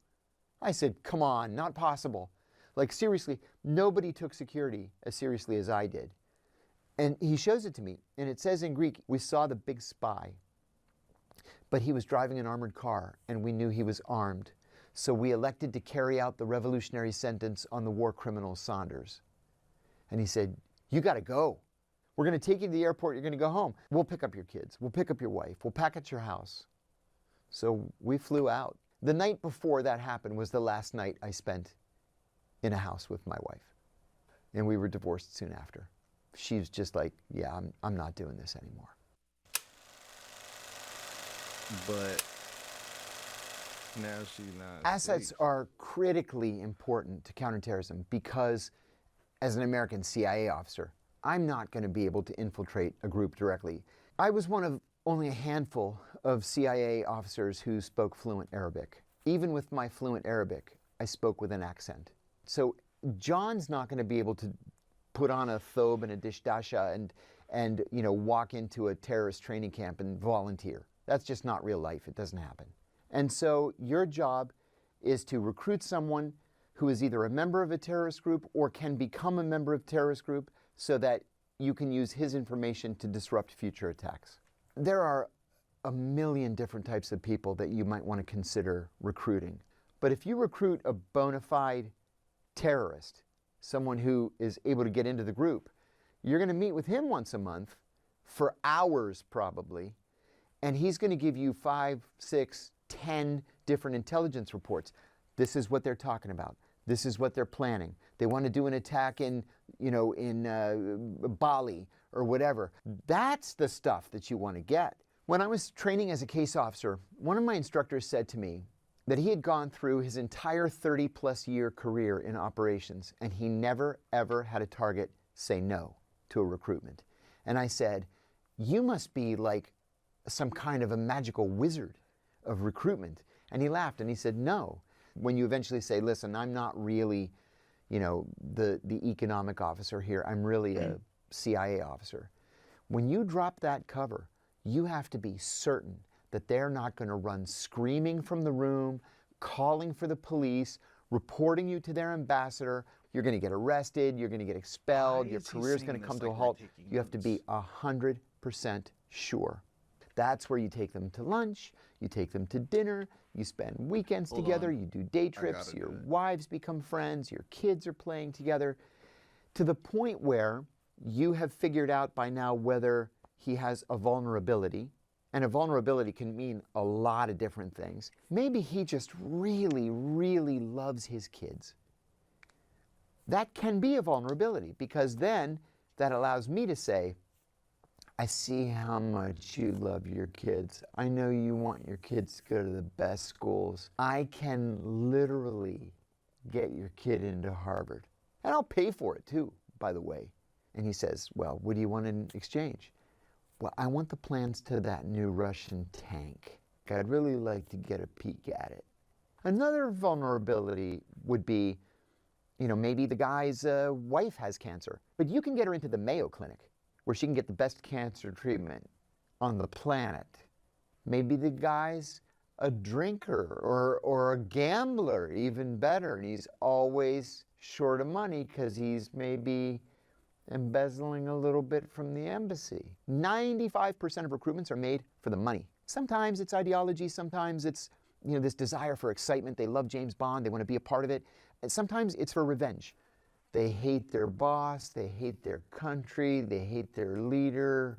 I said, "Come on, not possible." Like, seriously, nobody took security as seriously as I did. And he shows it to me, and it says in Greek, "We saw the big spy, but he was driving an armored car, and we knew he was armed. So we elected to carry out the revolutionary sentence on the war criminal Saunders." And he said, "You got to go. We're going to take you to the airport. You're going to go home. We'll pick up your kids. We'll pick up your wife. We'll pack at your house." So we flew out. The night before that happened was the last night I spent in a house with my wife. And we were divorced soon after. She was just like, "Yeah, I'm not doing this anymore." But now she's not. Assets safe. are critically important to counterterrorism because as an American CIA officer, I'm not going to be able to infiltrate a group directly. I was one of only a handful of CIA officers who spoke fluent Arabic. Even with my fluent Arabic, I spoke with an accent. So John's not going to be able to put on a thobe and a dishdasha and walk into a terrorist training camp and volunteer. That's just not real life. It doesn't happen. And so your job is to recruit someone who is either a member of a terrorist group or can become a member of a terrorist group so that you can use his information to disrupt future attacks. There are a million different types of people that you might want to consider recruiting. But if you recruit a bona fide terrorist, someone who is able to get into the group, you're going to meet with him once a month for hours probably, and he's going to give you 5, 6, 10 different intelligence reports. This is what they're talking about. This is what they're planning. They want to do an attack in Bali or whatever. That's the stuff that you want to get. When I was training as a case officer, one of my instructors said to me that he had gone through his entire 30-plus year career in operations, and he never, ever had a target say no to a recruitment. And I said, "You must be like some kind of a magical wizard of recruitment." And he laughed and he said, "No. When you eventually say, listen, I'm not really, the economic officer here. I'm really a CIA officer. When you drop that cover, you have to be certain that they're not going to run screaming from the room, calling for the police, reporting you to their ambassador. You're going to get arrested. You're going to get expelled. Your career's going to come to a halt. You have to be 100% sure. That's where you take them to lunch, you take them to dinner, you spend weekends together, you do day trips, your wives become friends, your kids are playing together, to the point where you have figured out by now whether he has a vulnerability, and a vulnerability can mean a lot of different things. Maybe he just really, really loves his kids. That can be a vulnerability, because then that allows me to say, I see how much you love your kids. I know you want your kids to go to the best schools. I can literally get your kid into Harvard. And I'll pay for it too, by the way. And he says, well, what do you want in exchange? Well, I want the plans to that new Russian tank. I'd really like to get a peek at it. Another vulnerability would be, maybe the guy's wife has cancer, but you can get her into the Mayo Clinic, where she can get the best cancer treatment on the planet. Maybe the guy's a drinker or a gambler, even better, and he's always short of money because he's maybe embezzling a little bit from the embassy. 95% of recruitments are made for the money. Sometimes it's ideology, sometimes it's this desire for excitement. They love James Bond, they want to be a part of it. And sometimes it's for revenge. They hate their boss, they hate their country, they hate their leader.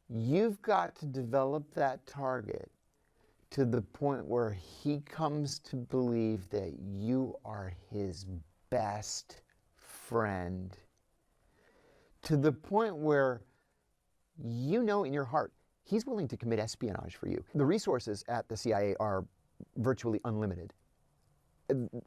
You've got to develop that target to the point where he comes to believe that you are his best friend. To the point where in your heart, he's willing to commit espionage for you. The resources at the CIA are virtually unlimited.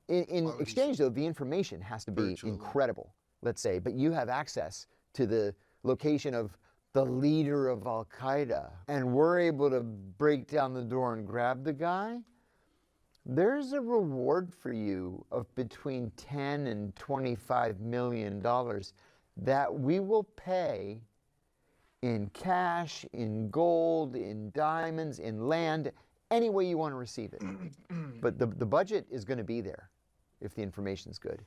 In exchange, though, the information has to be incredible, let's say, but you have access to the location of the leader of Al Qaeda, and we're able to break down the door and grab the guy, there's a reward for you of between $10 and $25 million that we will pay in cash, in gold, in diamonds, in land, any way you want to receive it. But the budget is going to be there if the information's good.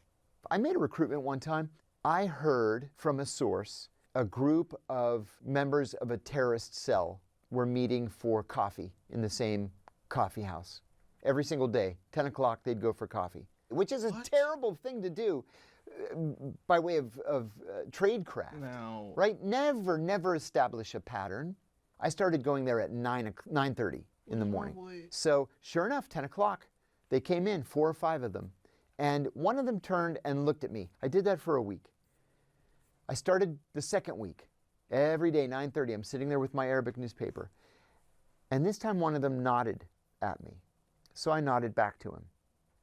I made a recruitment one time. I heard from a source a group of members of a terrorist cell were meeting for coffee in the same coffee house. Every single day, 10 o'clock, they'd go for coffee, which is a terrible thing to do by way of tradecraft, right? Never establish a pattern. I started going there at 9:30 in the morning. So sure enough, 10 o'clock, they came in, 4 or 5 of them. And one of them turned and looked at me. I did that for a week. I started the second week. Every day, 9:30, I'm sitting there with my Arabic newspaper. And this time one of them nodded at me. So I nodded back to him.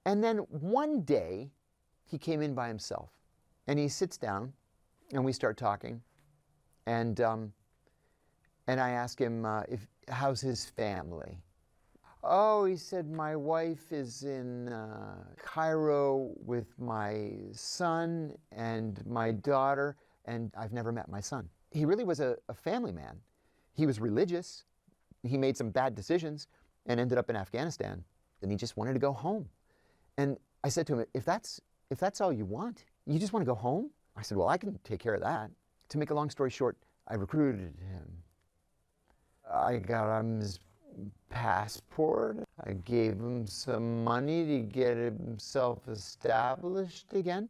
And then one day, he came in by himself. And he sits down, and we start talking. And I ask him, how's his family? Oh, he said, my wife is in Cairo with my son and my daughter, and I've never met my son. He really was a family man. He was religious. He made some bad decisions and ended up in Afghanistan, and he just wanted to go home. And I said to him, if that's all you want, you just want to go home? I said, well, I can take care of that. To make a long story short, I recruited him. I got him his passport. I gave him some money to get himself established again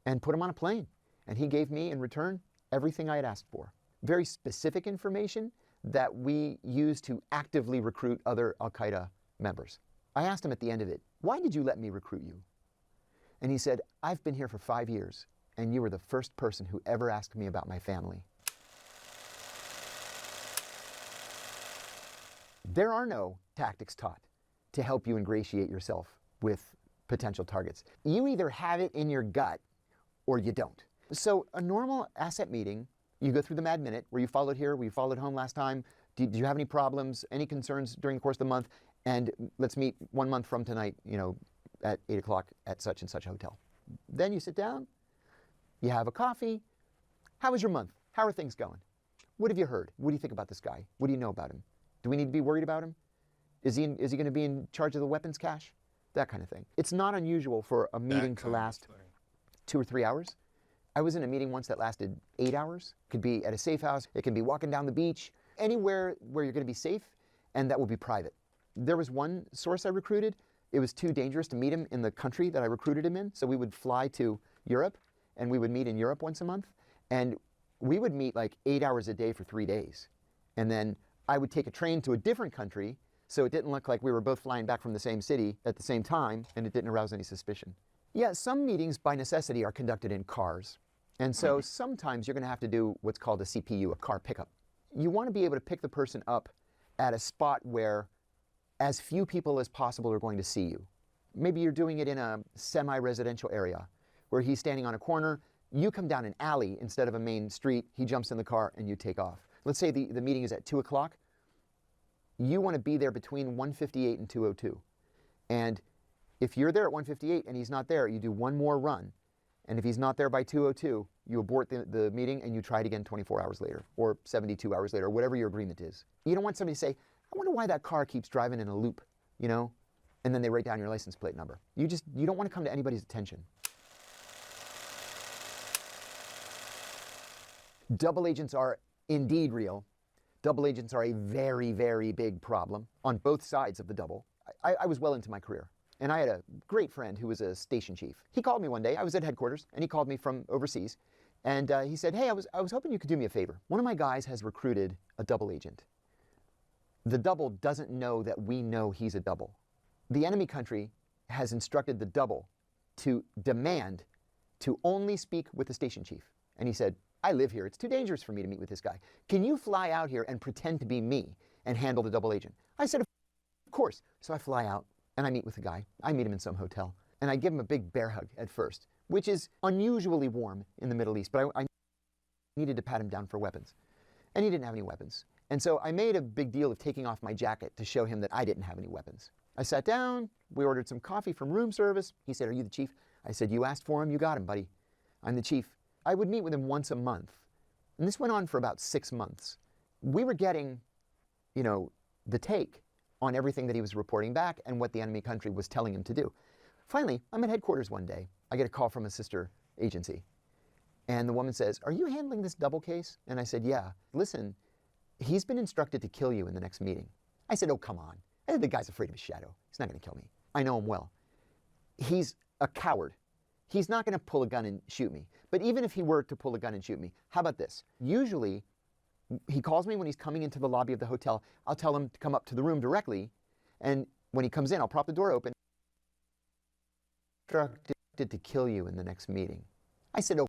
and put him on a plane. And he gave me in return everything I had asked for. Very specific information that we use to actively recruit other Al-Qaeda members. I asked him at the end of it, why did you let me recruit you? And he said, I've been here for 5 years, and you were the first person who ever asked me about my family. There are no tactics taught to help you ingratiate yourself with potential targets. You either have it in your gut or you don't. So a normal asset meeting, you go through the Mad Minute, where you followed here, we followed home last time. Did you have any problems, any concerns during the course of the month? And let's meet 1 month from tonight, at 8 o'clock at such and such hotel. Then you sit down, you have a coffee. How was your month? How are things going? What have you heard? What do you think about this guy? What do you know about him? Do we need to be worried about him? Is he going to be in charge of the weapons cache? That kind of thing. It's not unusual for a meeting to last 2 or 3 hours. I was in a meeting once that lasted 8 hours. It could be at a safe house. It can be walking down the beach. Anywhere where you're going to be safe, and that will be private. There was one source I recruited. It was too dangerous to meet him in the country that I recruited him in. So we would fly to Europe, and we would meet in Europe once a month. And we would meet like 8 hours a day for 3 days. And then I would take a train to a different country, so it didn't look like we were both flying back from the same city at the same time, and it didn't arouse any suspicion. Yeah, some meetings by necessity are conducted in cars. And so sometimes you're going to have to do what's called a CPU, a car pickup. You want to be able to pick the person up at a spot where as few people as possible are going to see you. Maybe you're doing it in a semi-residential area where he's standing on a corner, you come down an alley instead of a main street, he jumps in the car and you take off. Let's say the meeting is at 2 o'clock. You want to be there between 1:58 and 2:02. And if you're there at 1:58 and he's not there, you do one more run. And if he's not there by 2:02, you abort the meeting and you try it again 24 hours later or 72 hours later, or whatever your agreement is. You don't want somebody to say, I wonder why that car keeps driving in a loop, and then they write down your license plate number. You don't want to come to anybody's attention. Double agents are indeed real. Double agents are a very, very big problem on both sides of the double. I was well into my career, and I had a great friend who was a station chief. He called me one day. I was at headquarters, and he called me from overseas, and he said, hey, I was hoping you could do me a favor. One of my guys has recruited a double agent. The double doesn't know that we know he's a double. The enemy country has instructed the double to demand to only speak with the station chief. And he said, I live here. It's too dangerous for me to meet with this guy. Can you fly out here and pretend to be me and handle the double agent? I said, of course. So I fly out and I meet with the guy. I meet him in some hotel. And I give him a big bear hug at first, which is unusually warm in the Middle East. But I needed to pat him down for weapons. and he didn't have any weapons. And so I made a big deal of taking off my jacket to show him that I didn't have any weapons. I sat down, we ordered some coffee from room service. He said, "Are you the chief?" I said, "You asked for him, you got him, buddy. I'm the chief." I would meet with him once a month. And this went on for about 6 months. We were getting, you know, the take on everything that he was reporting back and what the enemy country was telling him to do. Finally, I'm at headquarters one day. I get a call from a sister agency. And the woman says, "Are you handling this double case?" And I said, "Yeah. Listen, he's been instructed to kill you in the next meeting." I said, "Oh, come on. I said, the guy's afraid of his shadow. He's not going to kill me. I know him well. He's a coward. He's not going to pull a gun and shoot me. But even if he were to pull a gun and shoot me, how about this? Usually, he calls me when he's coming into the lobby of the hotel. I'll tell him to come up to the room directly. And when he comes in, I'll prop the door open. Instructed to kill you in the next meeting." I said, "Oh,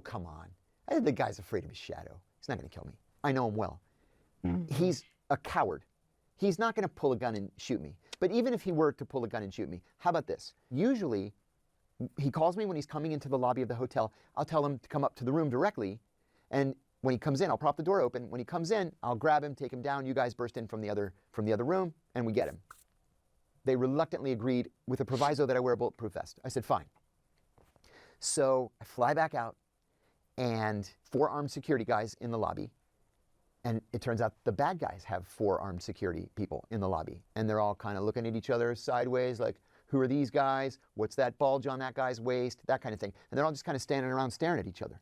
come on. I said, the guy's afraid of his shadow. He's not going to kill me. I know him well. He's a coward. He's not going to pull a gun and shoot me. But even if he were to pull a gun and shoot me, how about this? Usually, he calls me when he's coming into the lobby of the hotel. I'll tell him to come up to the room directly. And when he comes in, I'll prop the door open. When he comes in, I'll grab him, take him down. You guys burst in from the other room, and we get him." They reluctantly agreed with a proviso that I wear a bulletproof vest. I said, "Fine." So I fly back out, and 4 armed security guys in the lobby. And it turns out the bad guys have 4 armed security people in the lobby. And they're all kind of looking at each other sideways like, who are these guys? What's that bulge on that guy's waist? That kind of thing. And they're all just kind of standing around staring at each other.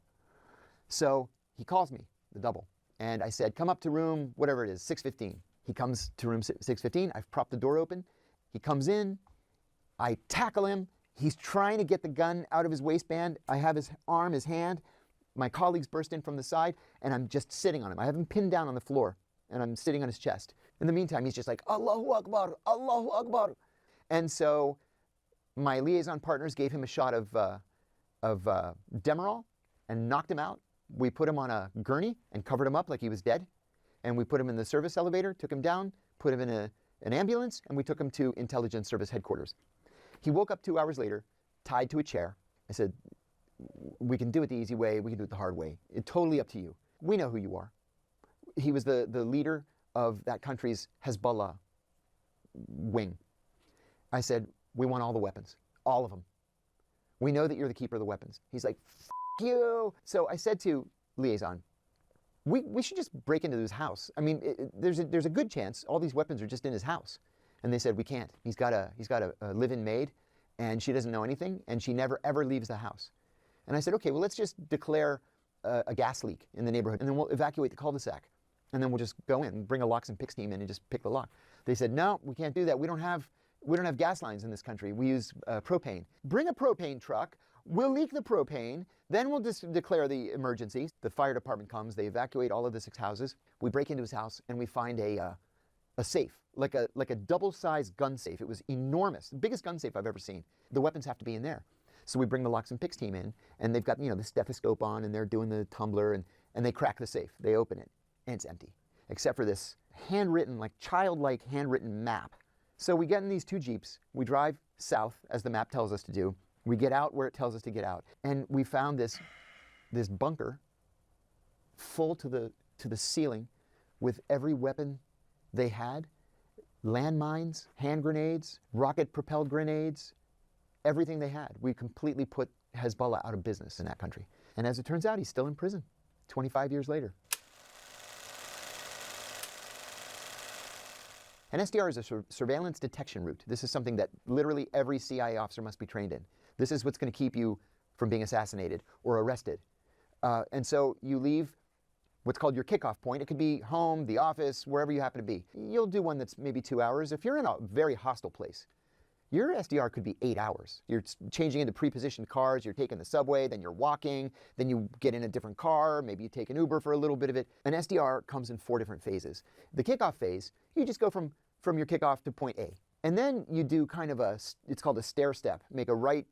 So he calls me, the double. And I said, "Come up to room, whatever it is, 615. He comes to room 615. I've propped the door open. He comes in. I tackle him. He's trying to get the gun out of his waistband. I have his arm, his hand. My colleagues burst in from the side, and I'm just sitting on him. I have him pinned down on the floor, and I'm sitting on his chest. In the meantime, he's just like, "Allahu Akbar, Allahu Akbar." And so my liaison partners gave him a shot of Demerol and knocked him out. We put him on a gurney and covered him up like he was dead. And we put him in the service elevator, took him down, put him in an ambulance, and we took him to Intelligence Service Headquarters. He woke up 2 hours later, tied to a chair. I said, "We can do it the easy way, we can do it the hard way. It's totally up to you. We know who you are." He was the leader of that country's Hezbollah wing. I said, "We want all the weapons, all of them. We know that you're the keeper of the weapons." He's like, "F you." So I said to liaison, we should just break into his house. I mean, there's a good chance all these weapons are just in his house. And they said, "We can't. He's got a live-in maid, and she doesn't know anything, and she never ever leaves the house." And I said, "Okay, well, let's just declare a gas leak in the neighborhood, and then we'll evacuate the cul-de-sac. And then we'll just go in and bring a locks and picks team in and just pick the lock." They said, "No, we can't do that. We don't have gas lines in this country. We use propane. Bring a propane truck. We'll leak the propane. Then we'll just declare the emergency." The fire department comes. They evacuate all of the 6 houses. We break into his house, and we find a safe, like a double-sized gun safe. It was enormous, the biggest gun safe I've ever seen. The weapons have to be in there. So we bring the locks and picks team in, and they've got, you know, the stethoscope on, and they're doing the tumbler, and they crack the safe. They open it, and it's empty, except for this handwritten, like childlike handwritten map. So we get in these 2 Jeeps. We drive south, as the map tells us to do. We get out where it tells us to get out, and we found this bunker full to the ceiling with every weapon they had: landmines, hand grenades, rocket-propelled grenades. Everything they had. We completely put Hezbollah out of business in that country. And as it turns out, he's still in prison 25 years later. An SDR is a surveillance detection route. This is something that literally every CIA officer must be trained in. This is what's going to keep you from being assassinated or arrested. And so you leave what's called your kickoff point. It could be home, the office, wherever you happen to be. You'll do one that's maybe 2 hours. If you're in a very hostile place, your SDR could be 8 hours. You're changing into pre-positioned cars, you're taking the subway, then you're walking, then you get in a different car, maybe you take an Uber for a little bit of it. An SDR comes in 4 different phases. The kickoff phase, you just go from your kickoff to point A. And then you do kind of it's called a stair step. Make a right,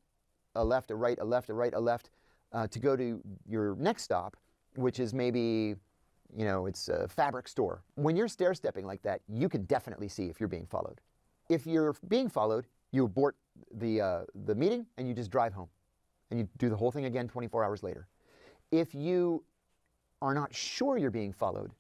a left, a right, a left, a right, a left, to go to your next stop, which is maybe, you know, it's a fabric store. When you're stair stepping like that, you can definitely see if you're being followed. If you're being followed, you abort the meeting and you just drive home. And you do the whole thing again 24 hours later. If you are not sure you're being followed,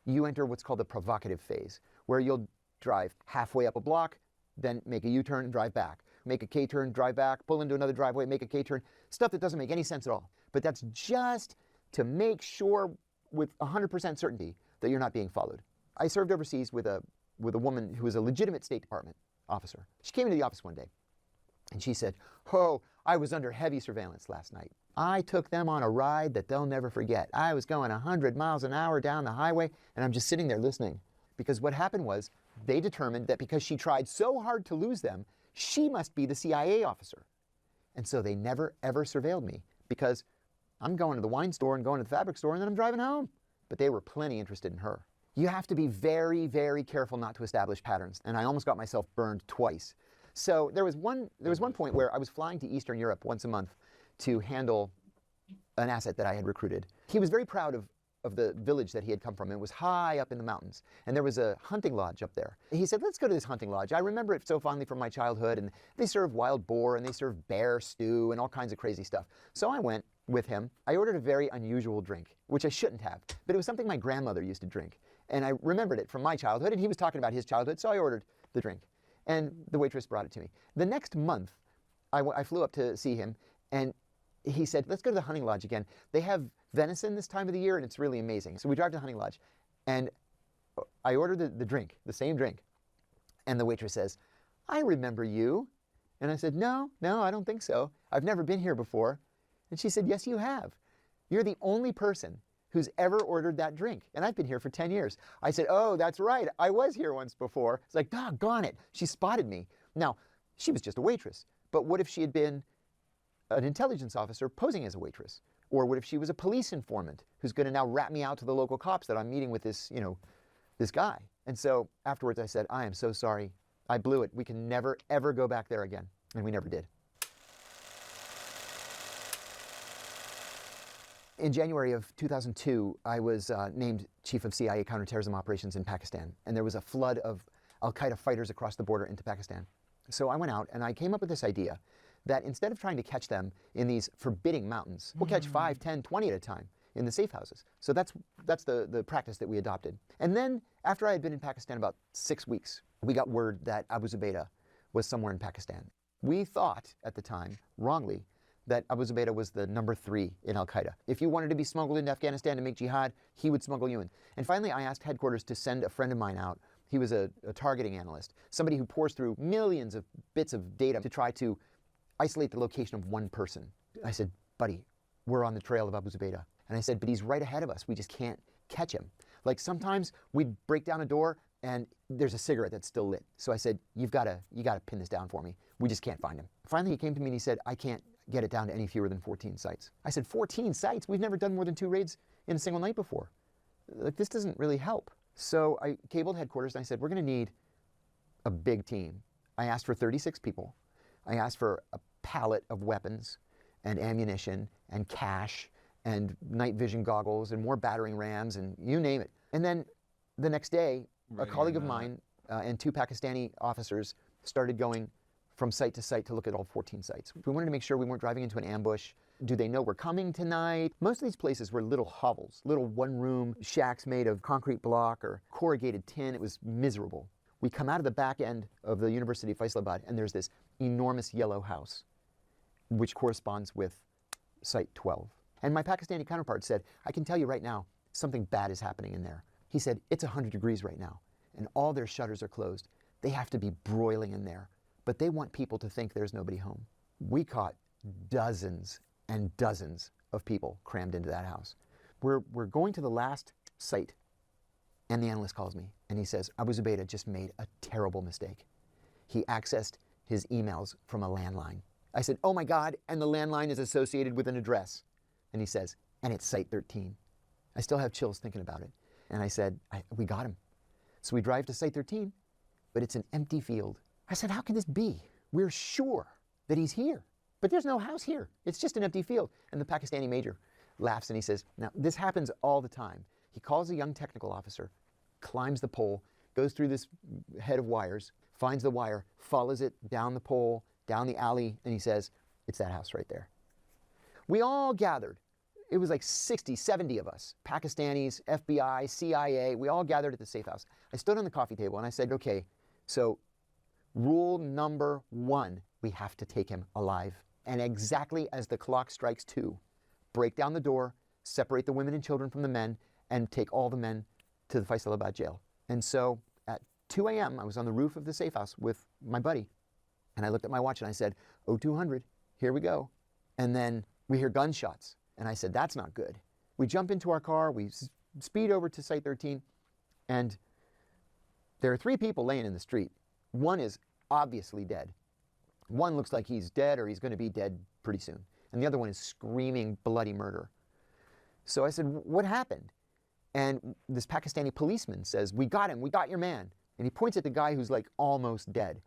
you enter what's called the provocative phase, where you'll drive halfway up a block, then make a U-turn and drive back. Make a K-turn, drive back, pull into another driveway, make a K-turn. Stuff that doesn't make any sense at all. But that's just to make sure with 100% certainty that you're not being followed. I served overseas with a woman who was a legitimate State Department officer. She came into the office one day and she said, "Oh, I was under heavy surveillance last night. I took them on a ride that they'll never forget. I was going 100 miles an hour down the highway and I'm just sitting there listening." Because what happened was they determined that because she tried so hard to lose them, she must be the CIA officer. And so they never ever surveilled me because I'm going to the wine store and going to the fabric store and then I'm driving home. But they were plenty interested in her. You have to be very, very careful not to establish patterns. And I almost got myself burned twice. So there was one point where I was flying to Eastern Europe once a month to handle an asset that I had recruited. He was very proud of the village that he had come from. It was high up in the mountains. And there was a hunting lodge up there. He said, "Let's go to this hunting lodge. I remember it so fondly from my childhood. And they serve wild boar and they serve bear stew and all kinds of crazy stuff." So I went with him. I ordered a very unusual drink, which I shouldn't have. But it was something my grandmother used to drink. And I remembered it from my childhood. And he was talking about his childhood. So I ordered the drink. And the waitress brought it to me. The next month, I flew up to see him. And he said, "Let's go to the hunting lodge again. They have venison this time of the year, and it's really amazing." So we drive to the hunting lodge, and I ordered the drink, the same drink. And the waitress says, "I remember you." And I said, No, I don't think so. I've never been here before." And she said, "Yes, you have. You're the only person who's ever ordered that drink. And I've been here for 10 years. I said, "Oh, that's right. I was here once before." It's like, doggone it. She spotted me. Now, she was just a waitress. But what if she had been an intelligence officer posing as a waitress? Or what if she was a police informant who's going to now rat me out to the local cops that I'm meeting with this, this guy? And so afterwards I said, "I am so sorry. I blew it. We can never, ever go back there again." And we never did. In January of 2002, I was named Chief of CIA Counterterrorism Operations in Pakistan. And there was a flood of al-Qaeda fighters across the border into Pakistan. So I went out and I came up with this idea that instead of trying to catch them in these forbidding mountains, we'll catch 5, 10, 20 at a time in the safe houses. So that's the practice that we adopted. And then after I had been in Pakistan about 6 weeks, we got word that Abu Zubaydah was somewhere in Pakistan. We thought at the time, wrongly, that Abu Zubaydah was the number 3 in al-Qaeda. If you wanted to be smuggled into Afghanistan to make jihad, he would smuggle you in. And finally, I asked headquarters to send a friend of mine out. He was a targeting analyst, somebody who pours through millions of bits of data to try to isolate the location of one person. I said, "Buddy, we're on the trail of Abu Zubaydah." And I said, "But he's right ahead of us. We just can't catch him." Like sometimes we'd break down a door and there's a cigarette that's still lit. So I said, you gotta pin this down for me. We just can't find him." Finally, he came to me and he said, "I can't get it down to any fewer than 14 sites. I said, 14 sites? We've never done more than 2 raids in a single night before. Like, this doesn't really help. So I cabled headquarters and I said, "We're going to need a big team." I asked for 36 people. I asked for a pallet of weapons and ammunition and cash and night vision goggles and more battering rams and you name it. And then the next day, a colleague of mine and 2 Pakistani officers started going from site to site to look at all 14 sites. We wanted to make sure we weren't driving into an ambush. Do they know we're coming tonight? Most of these places were little hovels, little one-room shacks made of concrete block or corrugated tin. It was miserable. We come out of the back end of the University of Faisalabad and there's this enormous yellow house, which corresponds with Site 12. And my Pakistani counterpart said, "I can tell you right now, something bad is happening in there." He said, "It's 100 degrees right now, and all their shutters are closed. They have to be broiling in there, but they want people to think there's nobody home." We caught dozens and dozens of people crammed into that house. We're going to the last site, and the analyst calls me, and he says, "Abu Zubaydah just made a terrible mistake. He accessed his emails from a landline." I said, "Oh my God, and the landline is associated with an address." And he says, "And it's Site 13. I still have chills thinking about it. And I said, "We got him." So we drive to Site 13, but it's an empty field. I said, "How can this be? We're sure that he's here, but there's no house here. It's just an empty field." And the Pakistani major laughs and he says, "Now, this happens all the time." He calls a young technical officer, climbs the pole, goes through this head of wires, finds the wire, follows it down the pole, down the alley, and he says, "It's that house right there." We all gathered it was like 60, 70 of us, Pakistanis, FBI, CIA, we all gathered at the safe house. I stood on the coffee table and I said, okay, so rule number 1, we have to take him alive. And exactly as the clock strikes 2, break down the door, separate the women and children from the men, and take all the men to the Faisalabad jail. And so at 2 a.m., I was on the roof of the safe house with my buddy, and I looked at my watch and I said, 0200, here we go. And then we hear gunshots, and I said, that's not good. We jump into our car, we speed over to Site 13, and there are 3 people laying in the street. One is obviously dead. One looks like he's dead or he's going to be dead pretty soon. And the other one is screaming bloody murder. So I said, what happened? And this Pakistani policeman says, we got him, we got your man. And he points at the guy who's like almost dead.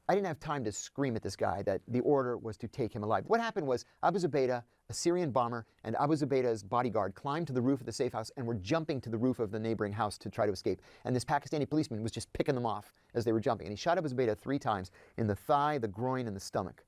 I didn't have time to scream at this guy that the order was to take him alive. What happened was Abu Zubaydah, a Syrian bomber, and Abu Zubaydah's bodyguard climbed to the roof of the safe house and were jumping to the roof of the neighboring house to try to escape. And this Pakistani policeman was just picking them off as they were jumping. And he shot Abu Zubaydah 3 times in the thigh, the groin, and the stomach.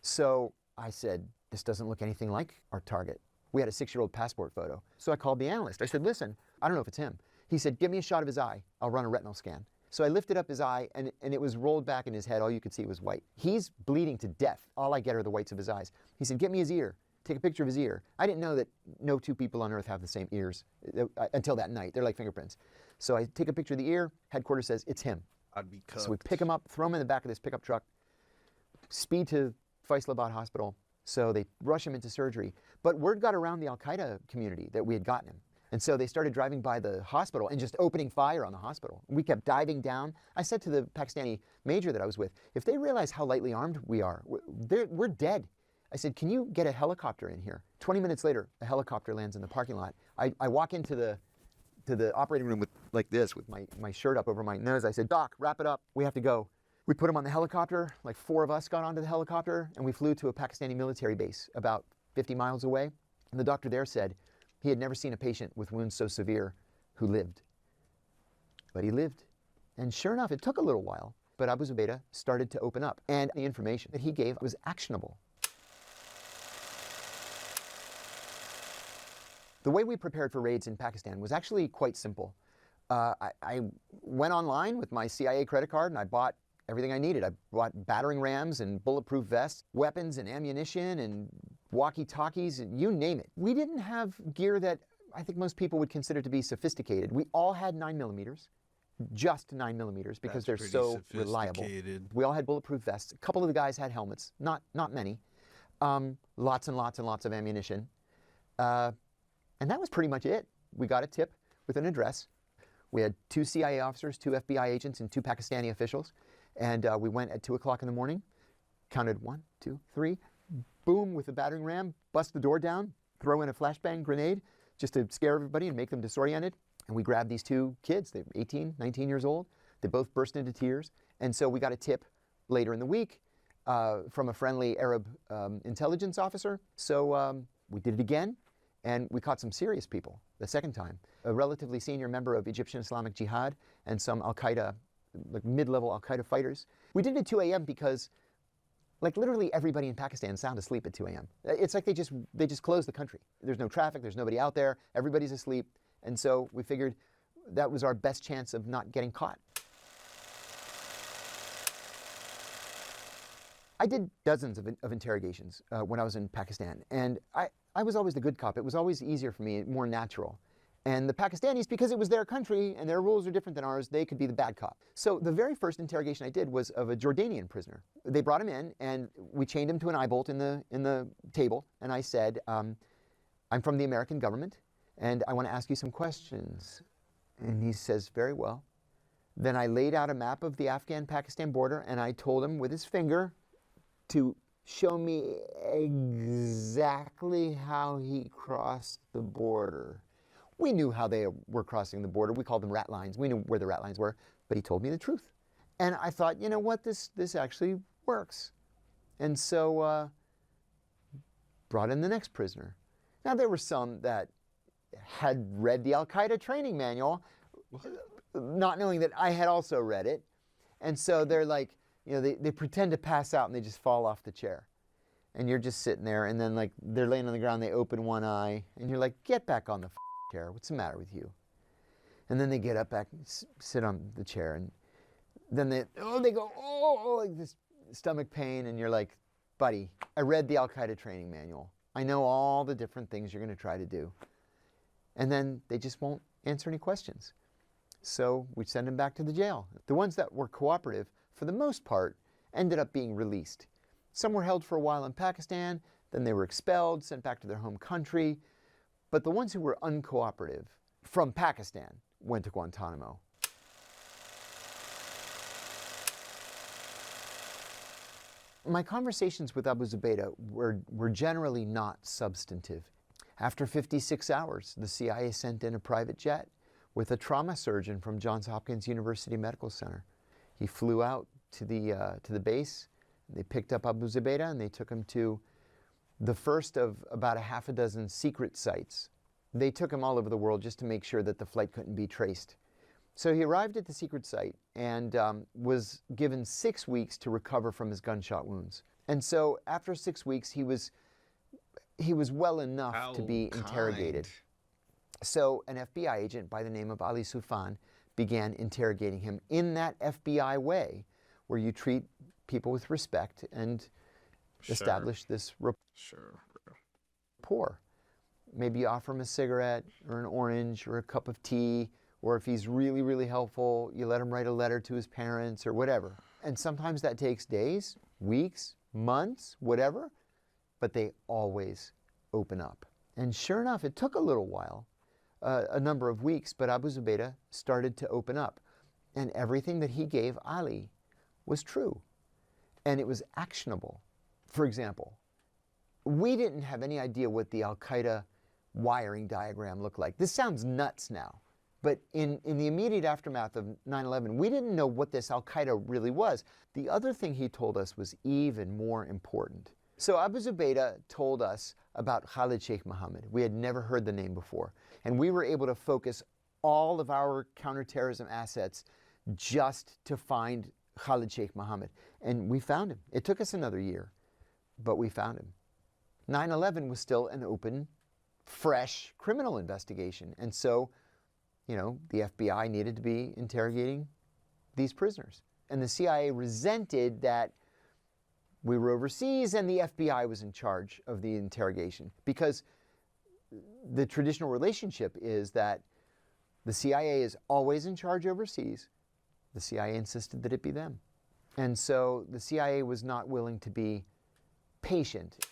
So I said, this doesn't look anything like our target. We had a 6-year-old passport photo. So I called the analyst. I said, listen, I don't know if it's him. He said, give me a shot of his eye. I'll run a retinal scan. So I lifted up his eye, and it was rolled back in his head. All you could see was white. He's bleeding to death. All I get are the whites of his eyes. He said, get me his ear. Take a picture of his ear. I didn't know that no 2 people on earth have the same ears until that night. They're like fingerprints. So I take a picture of the ear. Headquarters says, it's him. I'd be cut. So we pick him up, throw him in the back of this pickup truck, speed to Faisalabad Hospital. So they rush him into surgery. But word got around the Al-Qaeda community that we had gotten him. And so they started driving by the hospital and just opening fire on the hospital. We kept diving down. I said to the Pakistani major that I was with, if they realize how lightly armed we are, we're dead. I said, can you get a helicopter in here? 20 minutes later, a helicopter lands in the parking lot. I walk into the operating room with like this, with my shirt up over my nose. I said, Doc, wrap it up. We have to go. We put him on the helicopter. Like 4 of us got onto the helicopter, and we flew to a Pakistani military base about 50 miles away. And the doctor there said he had never seen a patient with wounds so severe who lived. But he lived. And sure enough, it took a little while, but Abu Zubaydah started to open up, and the information that he gave was actionable. The way we prepared for raids in Pakistan was actually quite simple. I went online with my CIA credit card and I bought everything I needed. I bought battering rams and bulletproof vests, weapons and ammunition and walkie-talkies, and you name it. We didn't have gear that I think most people would consider to be sophisticated. We all had 9mm, just 9mm, because they're so reliable. We all had bulletproof vests. A couple of the guys had helmets, not many. Lots and lots and lots of ammunition. And that was pretty much it. We got a tip with an address. We had 2 CIA officers, 2 FBI agents, and 2 Pakistani officials. And we went at 2 o'clock in the morning, counted 1, 2, 3, boom with a battering ram, bust the door down, throw in a flashbang grenade just to scare everybody and make them disoriented. And we grabbed these 2 kids. They were 18, 19 years old. They both burst into tears. And so we got a tip later in the week from a friendly Arab intelligence officer. So we did it again, and we caught some serious people the second time. A relatively senior member of Egyptian Islamic Jihad and some Al-Qaeda, like mid-level Al-Qaeda fighters. We did it at 2 a.m. because like literally everybody in Pakistan is sound asleep at 2 a.m. It's like they just closed the country. There's no traffic, there's nobody out there, everybody's asleep. And so we figured that was our best chance of not getting caught. I did dozens of interrogations when I was in Pakistan, and I was always the good cop. It was always easier for me, more natural. And the Pakistanis, because it was their country and their rules are different than ours, they could be the bad cop. So the very first interrogation I did was of a Jordanian prisoner. They brought him in and we chained him to an eye bolt in the table. And I said, I'm from the American government and I want to ask you some questions. And he says, very well. Then I laid out a map of the Afghan-Pakistan border and I told him with his finger to show me exactly how he crossed the border. We knew how they were crossing the border. We called them rat lines. We knew where the rat lines were, but he told me the truth. And I thought, you know what, this actually works. And so brought in the next prisoner. Now there were some that had read the Al-Qaeda training manual, not knowing that I had also read it. And so they're like, you know, they pretend to pass out and they just fall off the chair. and you're just sitting there, and then like they're laying on the ground, they open one eye, and you're like, get back on the chair. What's the matter with you? And then they get up back, sit on the chair, and then they go, like this stomach pain, and you're like, buddy, I read the Al-Qaeda training manual. I know all the different things you're going to try to do. And then they just won't answer any questions. So we send them back to the jail. The ones that were cooperative, for the most part, ended up being released. Some were held for a while in Pakistan, then they were expelled, sent back to their home country. But the ones who were uncooperative from Pakistan went to Guantanamo. My conversations with Abu Zubaydah were generally not substantive. After 56 hours, the CIA sent in a private jet with a trauma surgeon from Johns Hopkins University Medical Center. He flew out to the base. They picked up Abu Zubaydah and they took him to the first of about a half a dozen secret sites. They took him all over the world just to make sure that the flight couldn't be traced. So he arrived at the secret site and was given 6 weeks to recover from his gunshot wounds. And so after 6 weeks, he was well enough to be interrogated. So an FBI agent by the name of Ali Soufan began interrogating him in that FBI way, where you treat people with respect and establish this rapport. Maybe you offer him a cigarette or an orange or a cup of tea, or if he's really, really helpful, you let him write a letter to his parents or whatever. And sometimes that takes days, weeks, months, whatever, but they always open up. And sure enough, it took a little while, a number of weeks, but Abu Zubaydah started to open up. And everything that he gave Ali was true. And it was actionable. For example, we didn't have any idea what the Al-Qaeda wiring diagram looked like. This sounds nuts now. But in the immediate aftermath of 9/11, we didn't know what this Al-Qaeda really was. The other thing he told us was even more important. So Abu Zubaydah told us about Khalid Sheikh Mohammed. We had never heard the name before. And we were able to focus all of our counterterrorism assets just to find Khalid Sheikh Mohammed. And we found him. It took us another year, but we found him. 9/11 was still an open, fresh criminal investigation. And so, you know, the FBI needed to be interrogating these prisoners. And the CIA resented that we were overseas and the FBI was in charge of the interrogation, because the traditional relationship is that the CIA is always in charge overseas. The CIA insisted that it be them. And so the CIA was not willing to be patient.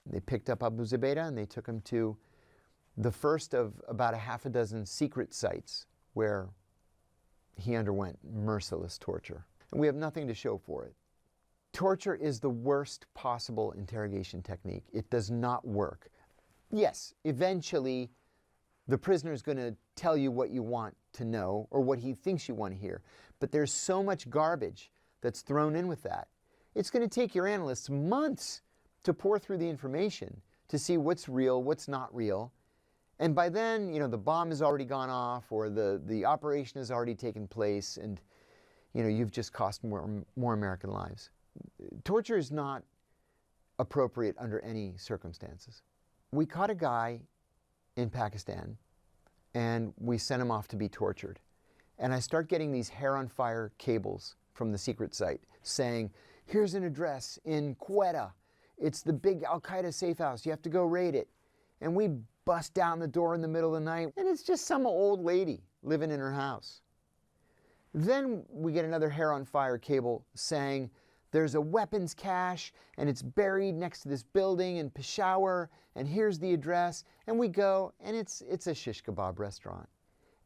They picked up Abu Zubaydah and they took him to the first of about a half a dozen secret sites where he underwent merciless torture. And we have nothing to show for it. Torture is the worst possible interrogation technique. It does not work. Yes, eventually the prisoner is going to tell you what you want to know or what he thinks you want to hear. But there's so much garbage that's thrown in with that. It's going to take your analysts months to pour through the information to see what's real, what's not real. And by then, you know, the bomb has already gone off or the operation has already taken place and, you know, you've just cost more American lives. Torture is not appropriate under any circumstances. We caught a guy in Pakistan and we sent him off to be tortured. And I start getting these hair on fire cables from the secret site saying, here's an address in Quetta. It's the big Al-Qaeda safe house. You have to go raid it. And we bust down the door in the middle of the night, and it's just some old lady living in her house. Then we get another hair on fire cable saying there's a weapons cache, and it's buried next to this building in Peshawar, and here's the address. And we go, and it's a shish kebab restaurant.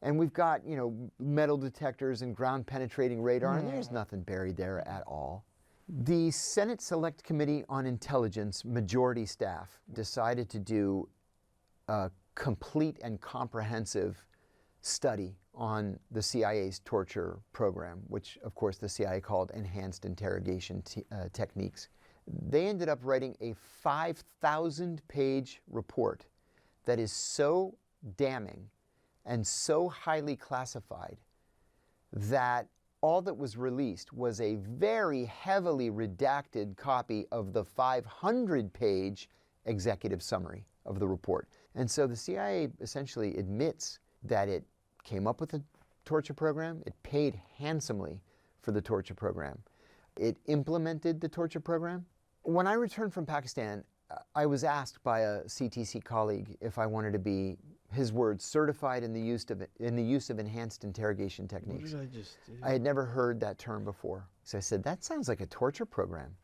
And we've got, you know, metal detectors and ground penetrating radar, and there's nothing buried there at all. The Senate Select Committee on Intelligence majority staff decided to do a complete and comprehensive study on the CIA's torture program, which of course the CIA called enhanced interrogation techniques. They ended up writing a 5,000-page report that is so damning and so highly classified that all that was released was a very heavily redacted copy of the 500-page executive summary of the report. And so the CIA essentially admits that it came up with a torture program, it paid handsomely for the torture program, it implemented the torture program. When I returned from Pakistan, I was asked by a CTC colleague if I wanted to be, his words, certified in the use of enhanced interrogation techniques. What did I just do? I had never heard that term before. So I said, that sounds like a torture program.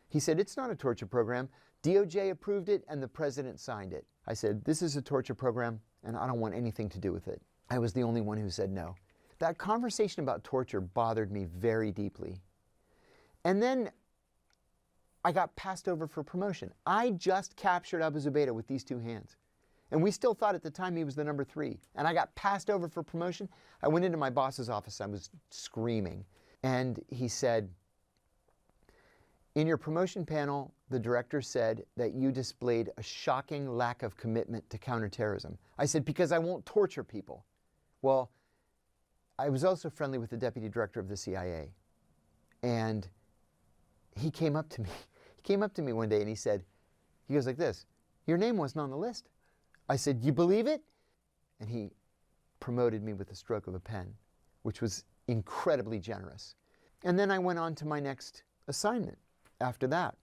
He said, it's not a torture program. DOJ approved it and the president signed it. I said, this is a torture program and I don't want anything to do with it. I was the only one who said no. That conversation about torture bothered me very deeply. And then I got passed over for promotion. I just captured Abu Zubaydah with these two hands. And we still thought at the time he was the number 3. And I got passed over for promotion. I went into my boss's office. I was screaming. And he said, in your promotion panel, the director said that you displayed a shocking lack of commitment to counterterrorism. I said, because I won't torture people. Well, I was also friendly with the deputy director of the CIA. And he came up to me. He came up to me one day and he said, he goes like this, your name wasn't on the list. I said, you believe it? And he promoted me with the stroke of a pen, which was incredibly generous. And then I went on to my next assignment after that.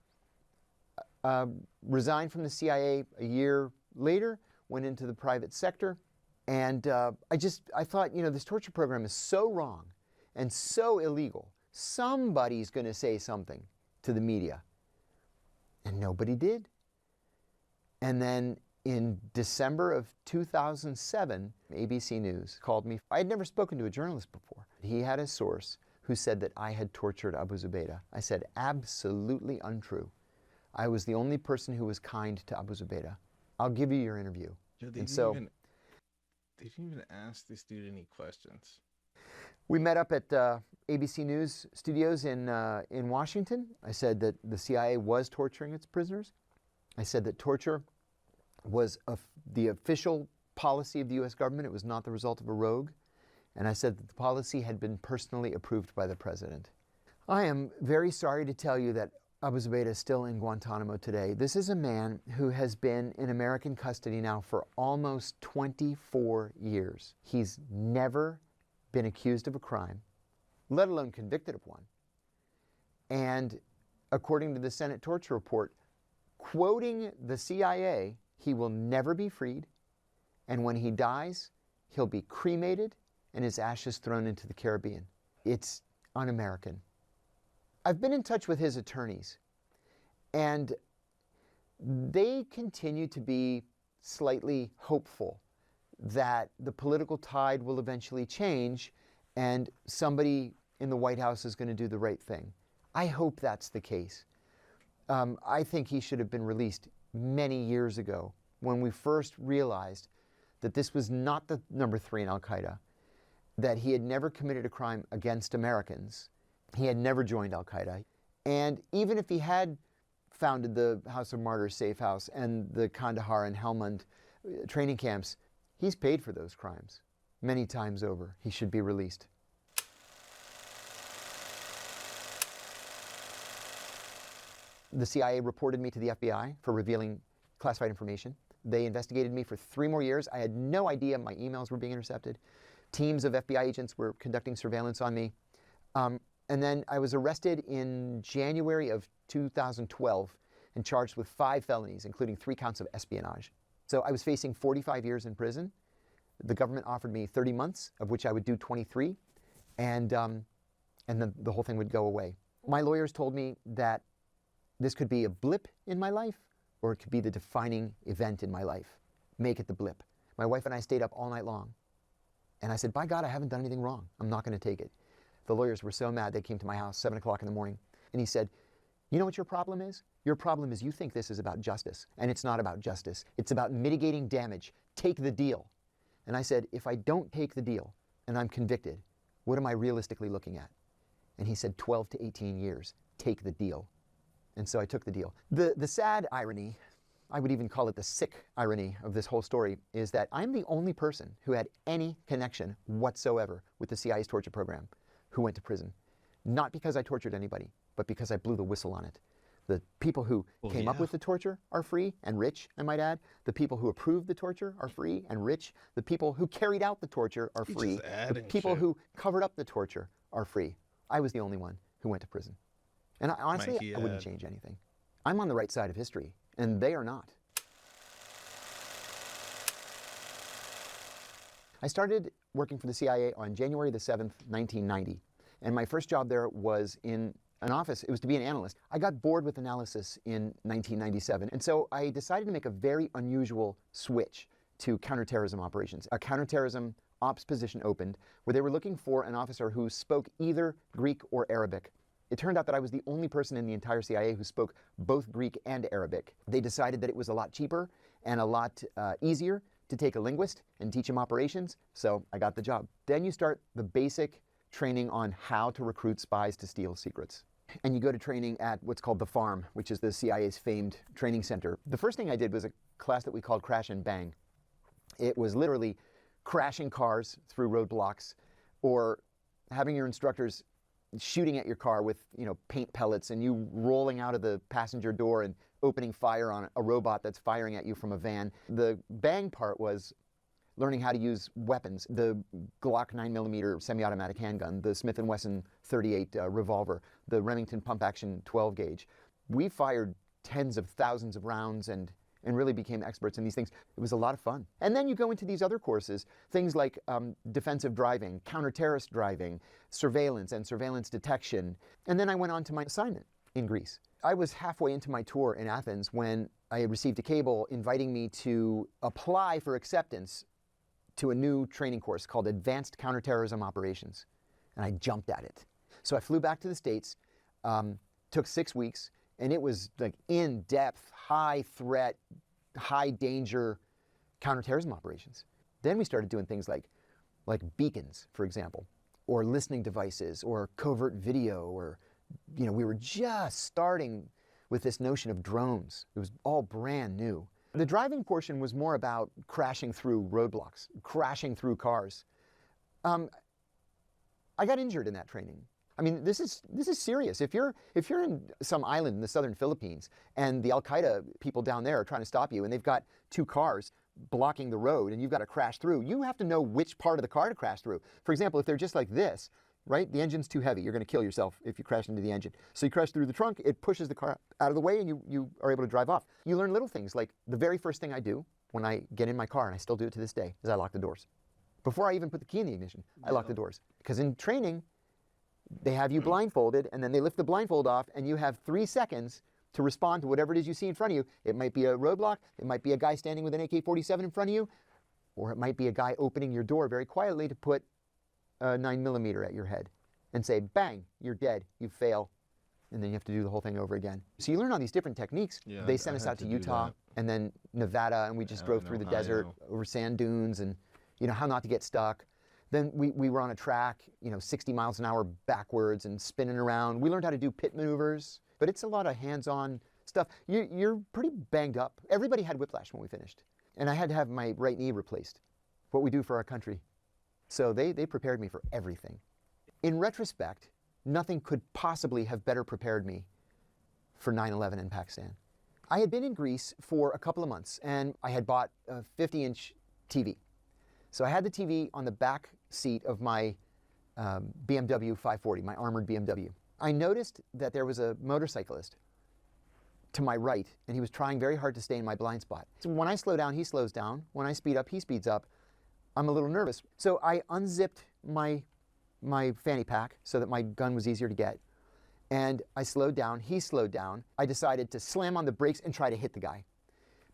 Resigned from the CIA a year later, went into the private sector, and I thought, you know, this torture program is so wrong and so illegal. Somebody's going to say something to the media. And nobody did. And then in December of 2007, ABC News called me. I had never spoken to a journalist before. He had a source who said that I had tortured Abu Zubaydah. I said, absolutely untrue. I was the only person who was kind to Abu Zubaydah. I'll give you your interview. They didn't even ask this dude any questions. We met up at ABC News studios in Washington. I said that the CIA was torturing its prisoners. I said that torture was the official policy of the U.S. government. It was not the result of a rogue. And I said that the policy had been personally approved by the president. I am very sorry to tell you that Abu Zubaydah is still in Guantanamo today. This is a man who has been in American custody now for almost 24 years. He's never been accused of a crime, let alone convicted of one. And according to the Senate torture report, quoting the CIA, he will never be freed, and when he dies, he'll be cremated and his ashes thrown into the Caribbean. It's un-American. I've been in touch with his attorneys, and they continue to be slightly hopeful that the political tide will eventually change and somebody in the White House is going to do the right thing. I hope that's the case. I think he should have been released many years ago when we first realized that this was not the number 3 in Al-Qaeda, that he had never committed a crime against Americans. He had never joined Al-Qaeda. And even if he had founded the House of Martyrs Safe House and the Kandahar and Helmand training camps, he's paid for those crimes many times over. He should be released. The CIA reported me to the FBI for revealing classified information. They investigated me for 3 more years. I had no idea my emails were being intercepted. Teams of FBI agents were conducting surveillance on me. And then I was arrested in January of 2012 and charged with 5 felonies, including 3 counts of espionage. So I was facing 45 years in prison. The government offered me 30 months, of which I would do 23, and then the whole thing would go away. My lawyers told me that this could be a blip in my life, or it could be the defining event in my life. Make it the blip. My wife and I stayed up all night long. And I said, by God, I haven't done anything wrong. I'm not going to take it. The lawyers were so mad, they came to my house 7 o'clock in the morning. And he said, you know what your problem is? Your problem is you think this is about justice. And it's not about justice. It's about mitigating damage. Take the deal. And I said, if I don't take the deal and I'm convicted, what am I realistically looking at? And he said, 12 to 18 years. Take the deal. And so I took the deal. The sad irony I would even call it the sick irony of this whole story, is that I'm the only person who had any connection whatsoever with the CIA's torture program who went to prison. Not because I tortured anybody, but because I blew the whistle on it. The people who came up with the torture are free and rich, I might add. The people who approved the torture are free and rich. The people who carried out the torture are free. The people who covered up the torture are free. I was the only one who went to prison. And honestly, I wouldn't change anything. I'm on the right side of history, and they are not. I started working for the CIA on January the 7th, 1990. And my first job there was in an office. It was to be an analyst. I got bored with analysis in 1997, and so I decided to make a very unusual switch to counterterrorism operations. A counterterrorism ops position opened where they were looking for an officer who spoke either Greek or Arabic. It turned out that I was the only person in the entire CIA who spoke both Greek and Arabic. They decided that it was a lot cheaper and a lot easier to take a linguist and teach him operations, so I got the job. Then you start the basic training on how to recruit spies to steal secrets. And you go to training at what's called the Farm, which is the CIA's famed training center. The first thing I did was a class that we called Crash and Bang. It was literally crashing cars through roadblocks or having your instructors shooting at your car with, paint pellets and you rolling out of the passenger door and opening fire on a robot that's firing at you from a van. The bang part was learning how to use weapons, the Glock 9mm semi-automatic handgun, the Smith & Wesson 38 revolver, the Remington pump-action 12-gauge. We fired tens of thousands of rounds and really became experts in these things. It was a lot of fun. And then you go into these other courses, things like defensive driving, counter-terrorist driving, surveillance and surveillance detection. And then I went on to my assignment in Greece. I was halfway into my tour in Athens when I received a cable inviting me to apply for acceptance to a new training course called Advanced Counterterrorism Operations. And I jumped at it. So I flew back to the States, took 6 weeks, and it was like in-depth, high-threat, high-danger counterterrorism operations. Then we started doing things like beacons, for example, or listening devices, or covert video, or, we were just starting with this notion of drones. It was all brand new. The driving portion was more about crashing through roadblocks, crashing through cars. I got injured in that training. I mean, this is serious. If you're in some island in the southern Philippines and the Al-Qaeda people down there are trying to stop you and they've got 2 cars blocking the road and you've got to crash through, you have to know which part of the car to crash through. For example, if they're just like this, right? The engine's too heavy. You're going to kill yourself if you crash into the engine. So you crash through the trunk, it pushes the car out of the way, and you are able to drive off. You learn little things, like the very first thing I do when I get in my car, and I still do it to this day, is I lock the doors. Before I even put the key in the ignition, I lock the doors. Because in training, they have you blindfolded, and then they lift the blindfold off, and you have 3 seconds to respond to whatever it is you see in front of you. It might be a roadblock, it might be a guy standing with an AK-47 in front of you, or it might be a guy opening your door very quietly to put a 9mm at your head and say, bang, you're dead, you fail. And then you have to do the whole thing over again. So you learn all these different techniques. Yeah, they sent us out to Utah and then Nevada, and we just drove through the desert over sand dunes and, how not to get stuck. Then we were on a track, 60 miles an hour backwards and spinning around. We learned how to do pit maneuvers, but it's a lot of hands-on stuff. You're pretty banged up. Everybody had whiplash when we finished. And I had to have my right knee replaced, what we do for our country. So they prepared me for everything. In retrospect, nothing could possibly have better prepared me for 9/11 in Pakistan. I had been in Greece for a couple of months, and I had bought a 50-inch TV. So I had the TV on the back seat of my BMW 540, my armored BMW. I noticed that there was a motorcyclist to my right, and he was trying very hard to stay in my blind spot. So when I slow down, he slows down. When I speed up, he speeds up. I'm a little nervous. So I unzipped my fanny pack so that my gun was easier to get. And I slowed down, he slowed down. I decided to slam on the brakes and try to hit the guy.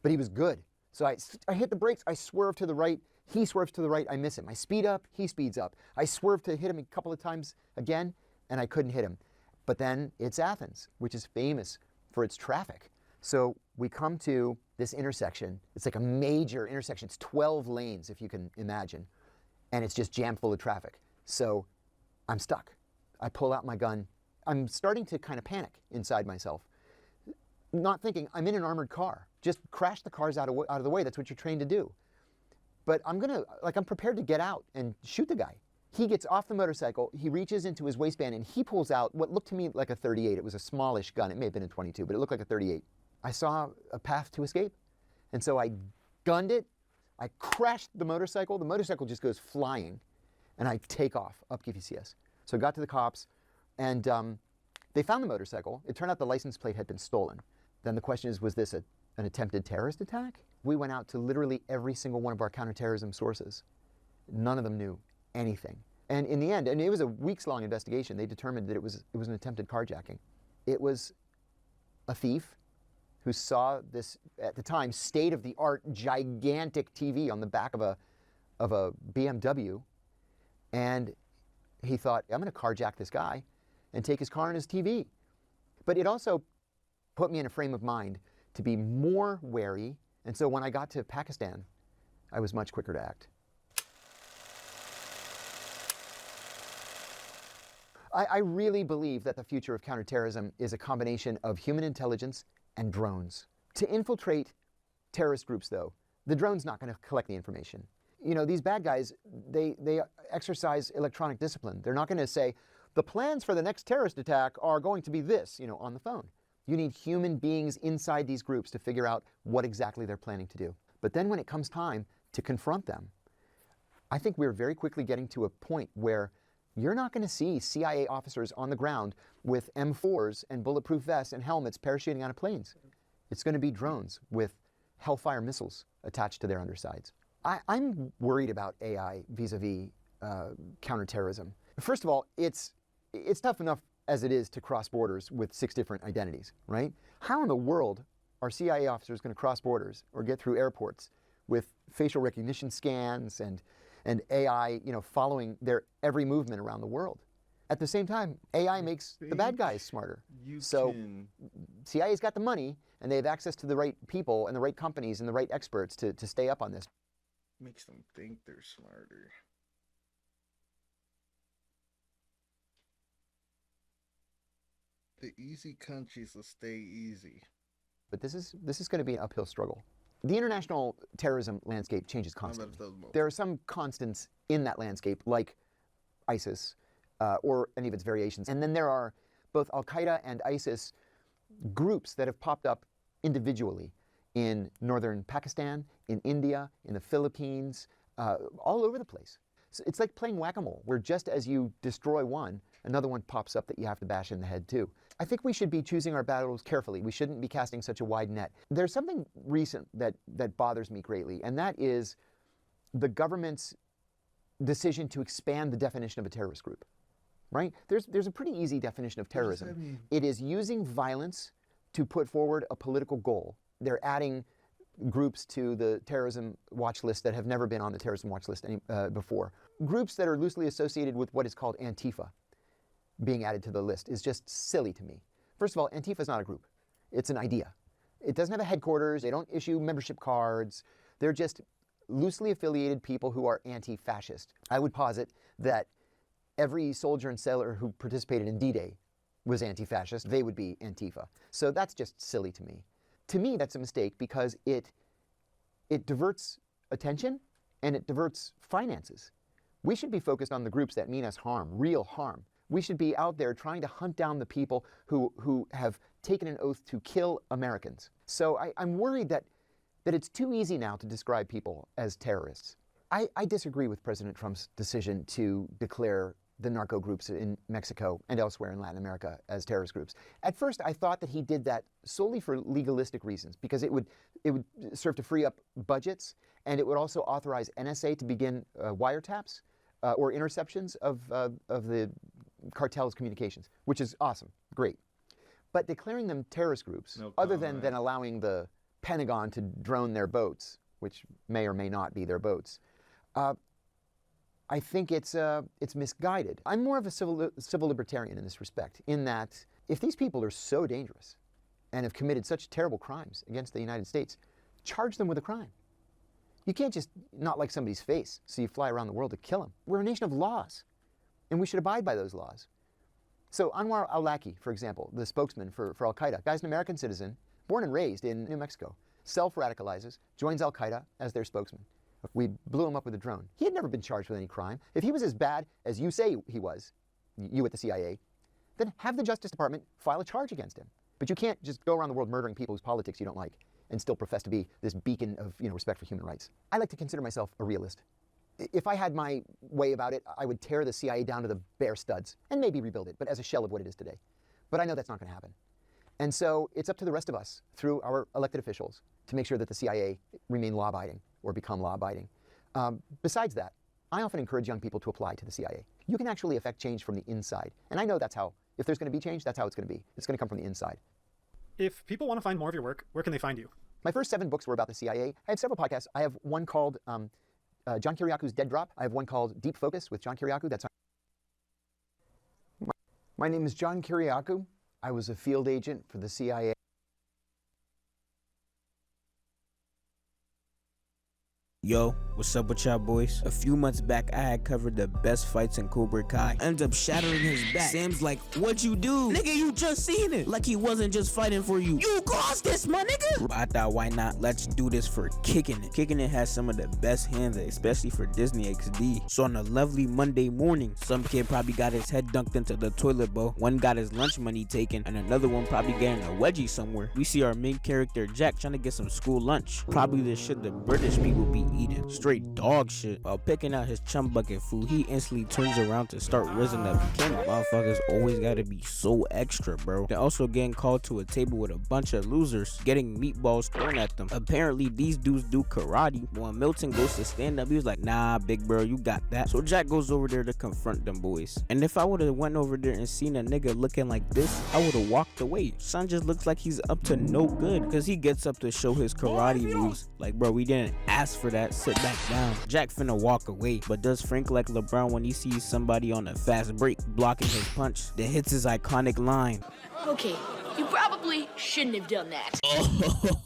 But he was good. So I hit the brakes, I swerve to the right, he swerves to the right, I miss him. I speed up, he speeds up. I swerved to hit him a couple of times again, and I couldn't hit him. But then it's Athens, which is famous for its traffic. So we come to this intersection. It's like a major intersection. It's 12 lanes, if you can imagine. And it's just jammed full of traffic. So I'm stuck. I pull out my gun. I'm starting to kind of panic inside myself, not thinking I'm in an armored car. Just crash the cars out of the way. That's what you're trained to do. But I'm prepared to get out and shoot the guy. He gets off the motorcycle, he reaches into his waistband, and he pulls out what looked to me like a 38. It was a smallish gun. It may have been a 22, but it looked like a 38. I saw a path to escape, and so I gunned it. I crashed the motorcycle. The motorcycle just goes flying, and I take off up GVCS. So I got to the cops, and they found the motorcycle. It turned out the license plate had been stolen. Then the question is, was this an attempted terrorist attack? We went out to literally every single one of our counterterrorism sources. None of them knew anything. And in the end, and it was a weeks-long investigation, they determined that it was an attempted carjacking. It was a thief who saw this, at the time, state-of-the-art gigantic TV on the back of a BMW, and he thought, I'm going to carjack this guy and take his car and his TV. But it also put me in a frame of mind to be more wary, and so when I got to Pakistan, I was much quicker to act. I really believe that the future of counterterrorism is a combination of human intelligence and drones. To infiltrate terrorist groups, though, the drone's not going to collect the information. You know, these bad guys, they exercise electronic discipline. They're not going to say, the plans for the next terrorist attack are going to be this, you know, on the phone. You need human beings inside these groups to figure out what exactly they're planning to do. But then when it comes time to confront them, I think we're very quickly getting to a point where you're not going to see CIA officers on the ground with M4s and bulletproof vests and helmets parachuting out of planes. It's going to be drones with Hellfire missiles attached to their undersides. I'm worried about AI vis-a-vis counterterrorism. First of all, it's tough enough as it is to cross borders with 6 different identities, right? How in the world are CIA officers going to cross borders or get through airports with facial recognition scans and AI, you know, following their every movement around the world? At the same time, AI makes the bad guys smarter. CIA's got the money, and they have access to the right people and the right companies and the right experts to stay up on this. Makes them think they're smarter. The easy countries will stay easy. But this is going to be an uphill struggle. The international terrorism landscape changes constantly. There are some constants in that landscape, like ISIS or any of its variations. And then there are both Al-Qaeda and ISIS groups that have popped up individually in northern Pakistan, in India, in the Philippines, all over the place. So it's like playing whack-a-mole, where just as you destroy one, another one pops up that you have to bash in the head too. I think we should be choosing our battles carefully. We shouldn't be casting such a wide net. There's something recent that bothers me greatly, and that is the government's decision to expand the definition of a terrorist group, right? There's a pretty easy definition of terrorism. It is using violence to put forward a political goal. They're adding groups to the terrorism watch list that have never been on the terrorism watch list before. Groups that are loosely associated with what is called Antifa being added to the list is just silly to me. First of all, Antifa is not a group. It's an idea. It doesn't have a headquarters. They don't issue membership cards. They're just loosely affiliated people who are anti-fascist. I would posit that every soldier and sailor who participated in D-Day was anti-fascist. They would be Antifa. So that's just silly to me. To me, that's a mistake because it diverts attention and it diverts finances. We should be focused on the groups that mean us harm, real harm. We should be out there trying to hunt down the people who have taken an oath to kill Americans. So I'm worried that it's too easy now to describe people as terrorists. I disagree with President Trump's decision to declare the narco groups in Mexico and elsewhere in Latin America as terrorist groups. At first, I thought that he did that solely for legalistic reasons, because it would serve to free up budgets, and it would also authorize NSA to begin wiretaps or interceptions of the cartel's communications, which is awesome, great. But declaring them terrorist groups, other than allowing the Pentagon to drone their boats, which may or may not be their boats, I think it's misguided. I'm more of a civil libertarian in this respect, in that if these people are so dangerous and have committed such terrible crimes against the United States, charge them with a crime. You can't just not like somebody's face so you fly around the world to kill them. We're a nation of laws, and we should abide by those laws. So Anwar al-Awlaki, for example, the spokesman for Al-Qaeda, guy's an American citizen, born and raised in New Mexico. self-radicalizes, joins Al-Qaeda as their spokesman. We blew him up with a drone. He had never been charged with any crime. If he was as bad as you say he was, you at the CIA, then have the Justice Department file a charge against him. But you can't just go around the world murdering people whose politics you don't like and still profess to be this beacon of respect for human rights. I like to consider myself a realist. If I had my way about it, I would tear the CIA down to the bare studs and maybe rebuild it, but as a shell of what it is today. But I know that's not going to happen. And so it's up to the rest of us, through our elected officials, to make sure that the CIA remain law-abiding or become law-abiding. Besides that, I often encourage young people to apply to the CIA. You can actually affect change from the inside. And I know that's how, if there's going to be change, that's how it's going to be. It's going to come from the inside. If people want to find more of your work, where can they find you? My first 7 books were about the CIA. I have several podcasts. I have one called John Kiriaku's Dead Drop. I have one called Deep Focus with John Kiriaku. That's My name is John Kiriaku. I was a field agent for the CIA. Yo, what's up with y'all boys? A few months back, I had covered the best fights in Cobra Kai. I ended up shattering his back. Sam's like, what'd you do? Nigga, you just seen it. Like he wasn't just fighting for you. You caused this, my nigga. I thought, why not? Let's do this for Kicking It. Kicking It has some of the best hands, especially for Disney XD. So on a lovely Monday morning, some kid probably got his head dunked into the toilet bowl. One got his lunch money taken, and another one probably getting a wedgie somewhere. We see our main character, Jack, trying to get some school lunch. Probably the shit the British people be eating. Straight dog shit. While picking out his chum bucket food, he instantly turns around to start rizzing up Kim. Motherfuckers always gotta be so extra, bro. They're also getting called to a table with a bunch of losers, getting meatballs thrown at them. Apparently, these dudes do karate. When Milton goes to stand up, he was like, nah, big bro, you got that. So Jack goes over there to confront them boys. And if I would've went over there and seen a nigga looking like this, I would've walked away. Son just looks like he's up to no good, cause he gets up to show his karate moves. Like, bro, we didn't ask for that. Sit back down. Jack finna walk away, but does Frank like LeBron when he sees somebody on a fast break blocking his punch, then hits his iconic line. Okay, you probably shouldn't have done that.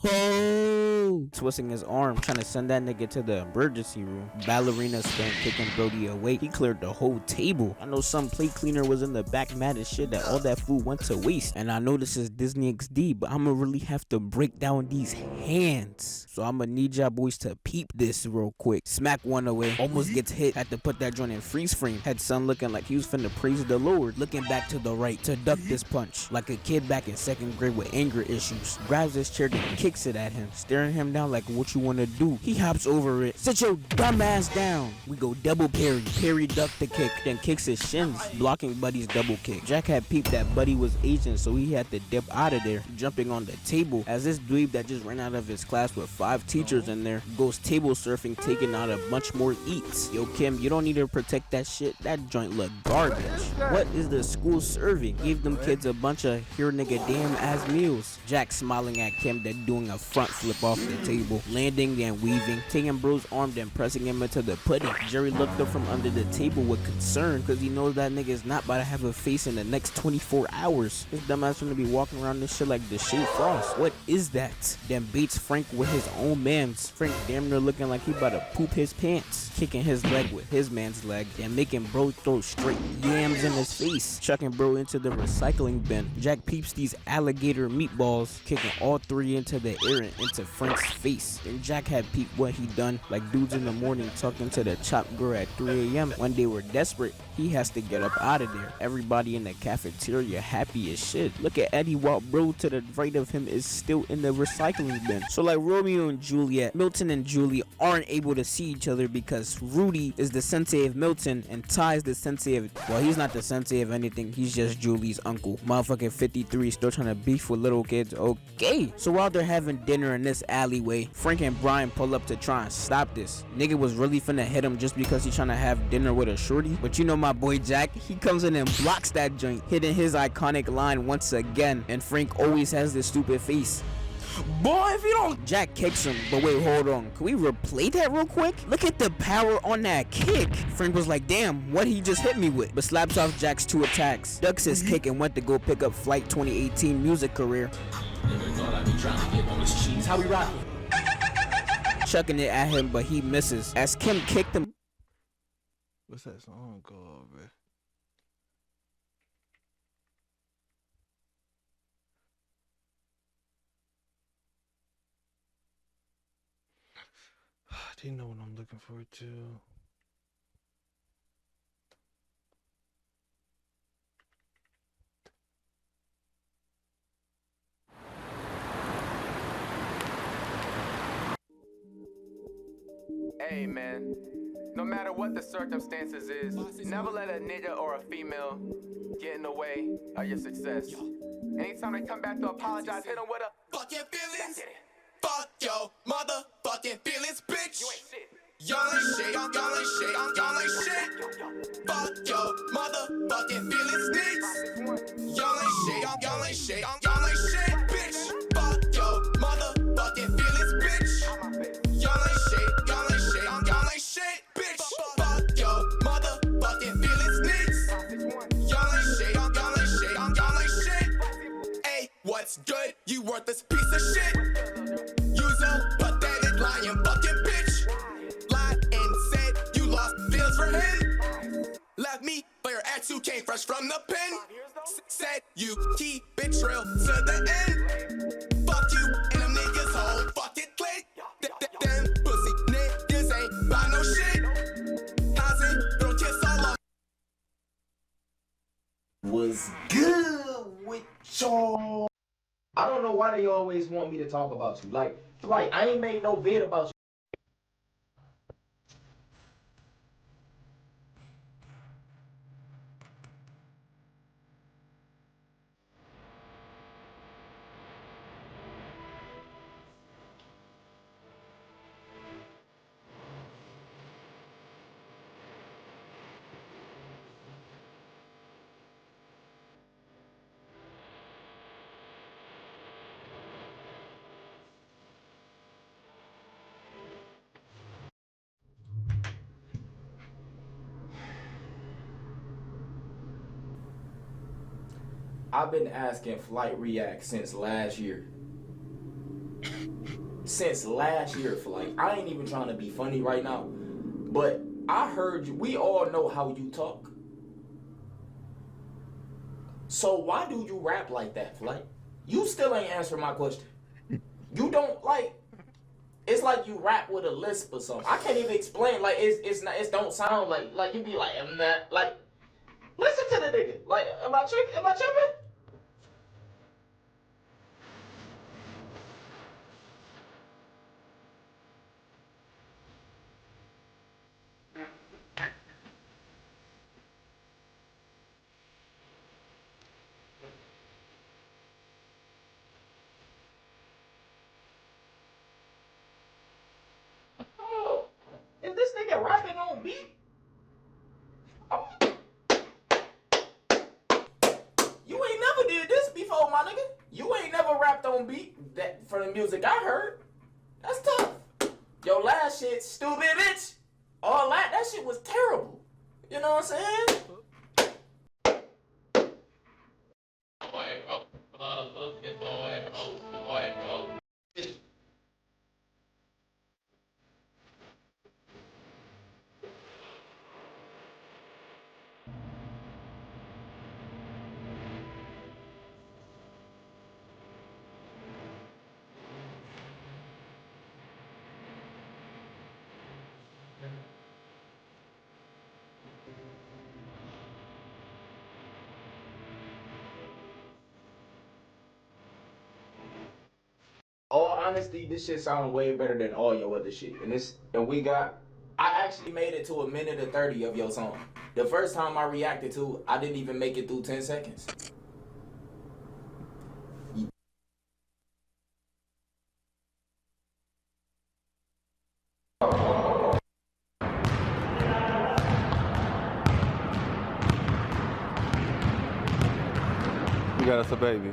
Oh, twisting his arm, trying to send that nigga to the emergency room. Ballerina spin kicking Brody away. He cleared the whole table. I know some plate cleaner was in the back mad as shit that all that food went to waste. And I know this is Disney XD, but I'ma really have to break down these hands. So I'ma need y'all boys to peep this real quick. Smack one away. Almost gets hit. Had to put that joint in freeze frame. Had son looking like he was finna praise the Lord. Looking back to the right to duck this punch. Like a kid back in 2nd grade with anger issues. Grabs his chair and kicks it at him. Staring him down like, what you wanna do? He hops over it. Sit your dumb ass down. We go double parry. Parry duck the kick. Then kicks his shins. Blocking Buddy's double kick. Jack had peeped that Buddy was Asian, so he had to dip out of there. Jumping on the table. As this dweeb that just ran out of his class with 5 teachers in there goes table surfing, taking out a bunch more eats. Yo, Kim, you don't need to protect that shit. That joint look garbage. What is the school serving? Gave them kids a bunch of here nigga damn ass meals. Jack smiling at Kim, then doing a front flip off the table, landing and weaving, taking bro's arm then pressing him into the pudding. Jerry looked up from under the table with concern, cause he knows that nigga is not about to have a face in the next 24 hours. His dumbass gonna be walking around this shit like the Shea Frost. What is that? Then beats Frank with his own mans. Frank damn near looking like he about to poop his pants. Kicking his leg with his man's leg, and making bro throw straight yams in his face. Chucking bro into the recycling bin. Jack peeps these alligator meatballs, kicking all 3 into the air and into Frank's face. Then Jack had peeped what he done, like dudes in the morning talking to the chop girl at 3 a.m. When they were desperate, he has to get up out of there. Everybody in the cafeteria happy as shit. Look at Eddie while bro to the right of him is still in the recycling bin. So like Romeo and Juliet, Milton and Julie aren't able to see each other because Rudy is the sensei of Milton and Ty is the sensei of, well, he's not the sensei of anything, he's just Julie's uncle. Motherfucking 53 still trying to beef with little kids. Okay. So while they're having dinner in this alleyway, Frank and Brian pull up to try and stop this. Nigga was really finna hit him just because he's trying to have dinner with a shorty. But you know my boy Jack, he comes in and blocks that joint, hitting his iconic line once again. And Frank always has this stupid face. Boy, if you don't... Jack kicks him, but wait, hold on. Can we replay that real quick? Look at the power on that kick. Frank was like, damn, what he just hit me with? But slaps off Jack's 2 attacks. Ducks his kick and went to go pick up Flight 2018 music career. How we rock? Chucking it at him, but he misses. As Kim kicked him. What's that song called, bro? Do you know what I'm looking forward to? Hey man, no matter what the circumstances is, never let a nigga or a female get in the way of your success. Anytime they come back to apologize, hit them with a fuck your feelings. Fuck your motherfucking feelings, bitch. You ain't shit. Y'all ain't shit, y'all ain't shit, y'all ain't shit. Fuck your motherfucking feelings, niggas. Y'all ain't shit, y'all ain't shit, y'all ain't shit, bitch. Fuck your motherfucking feelings, bitch. Y'all ain't shit, y'all ain't shit, y'all ain't shit, bitch. Fuck your motherfucking feelings, niggas. Y'all ain't shit, y'all ain't shit, y'all ain't shit. Hey, what's good? You worthless piece of shit. You's a pathetic lying fucking bitch. Lied and said you lost feelings for him. Left me for your ex who came fresh from the pen. Said you keep it real to the end. Fuck you and them niggas whole fucking clique. Them pussy niggas ain't buy no shit. How's it? Don't kiss all up. Was good with y'all. I don't know why they always want me to talk about you. Like I ain't made no vid about you. I've been asking Flight React since last year. Since last year, Flight. I ain't even trying to be funny right now, but I heard you. We all know how you talk. So why do you rap like that, Flight? You still ain't answering my question. You don't like. It's like you rap with a lisp or something. I can't even explain. Like it's not. It don't sound like you be like I'm not like. Listen to the nigga. Like am I tripping? Am I tripping? Oh, is this nigga rapping on beat? Oh. You ain't never did this before, my nigga. You ain't never rapped on beat. That for the music I heard. That's tough. Your last shit, stupid bitch. All that shit was terrible. You know what I'm saying? All honesty, this shit sounds way better than all your other shit. I actually made it to a minute and 30 of your song. The first time I reacted to, I didn't even make it through 10 seconds. You got us a baby.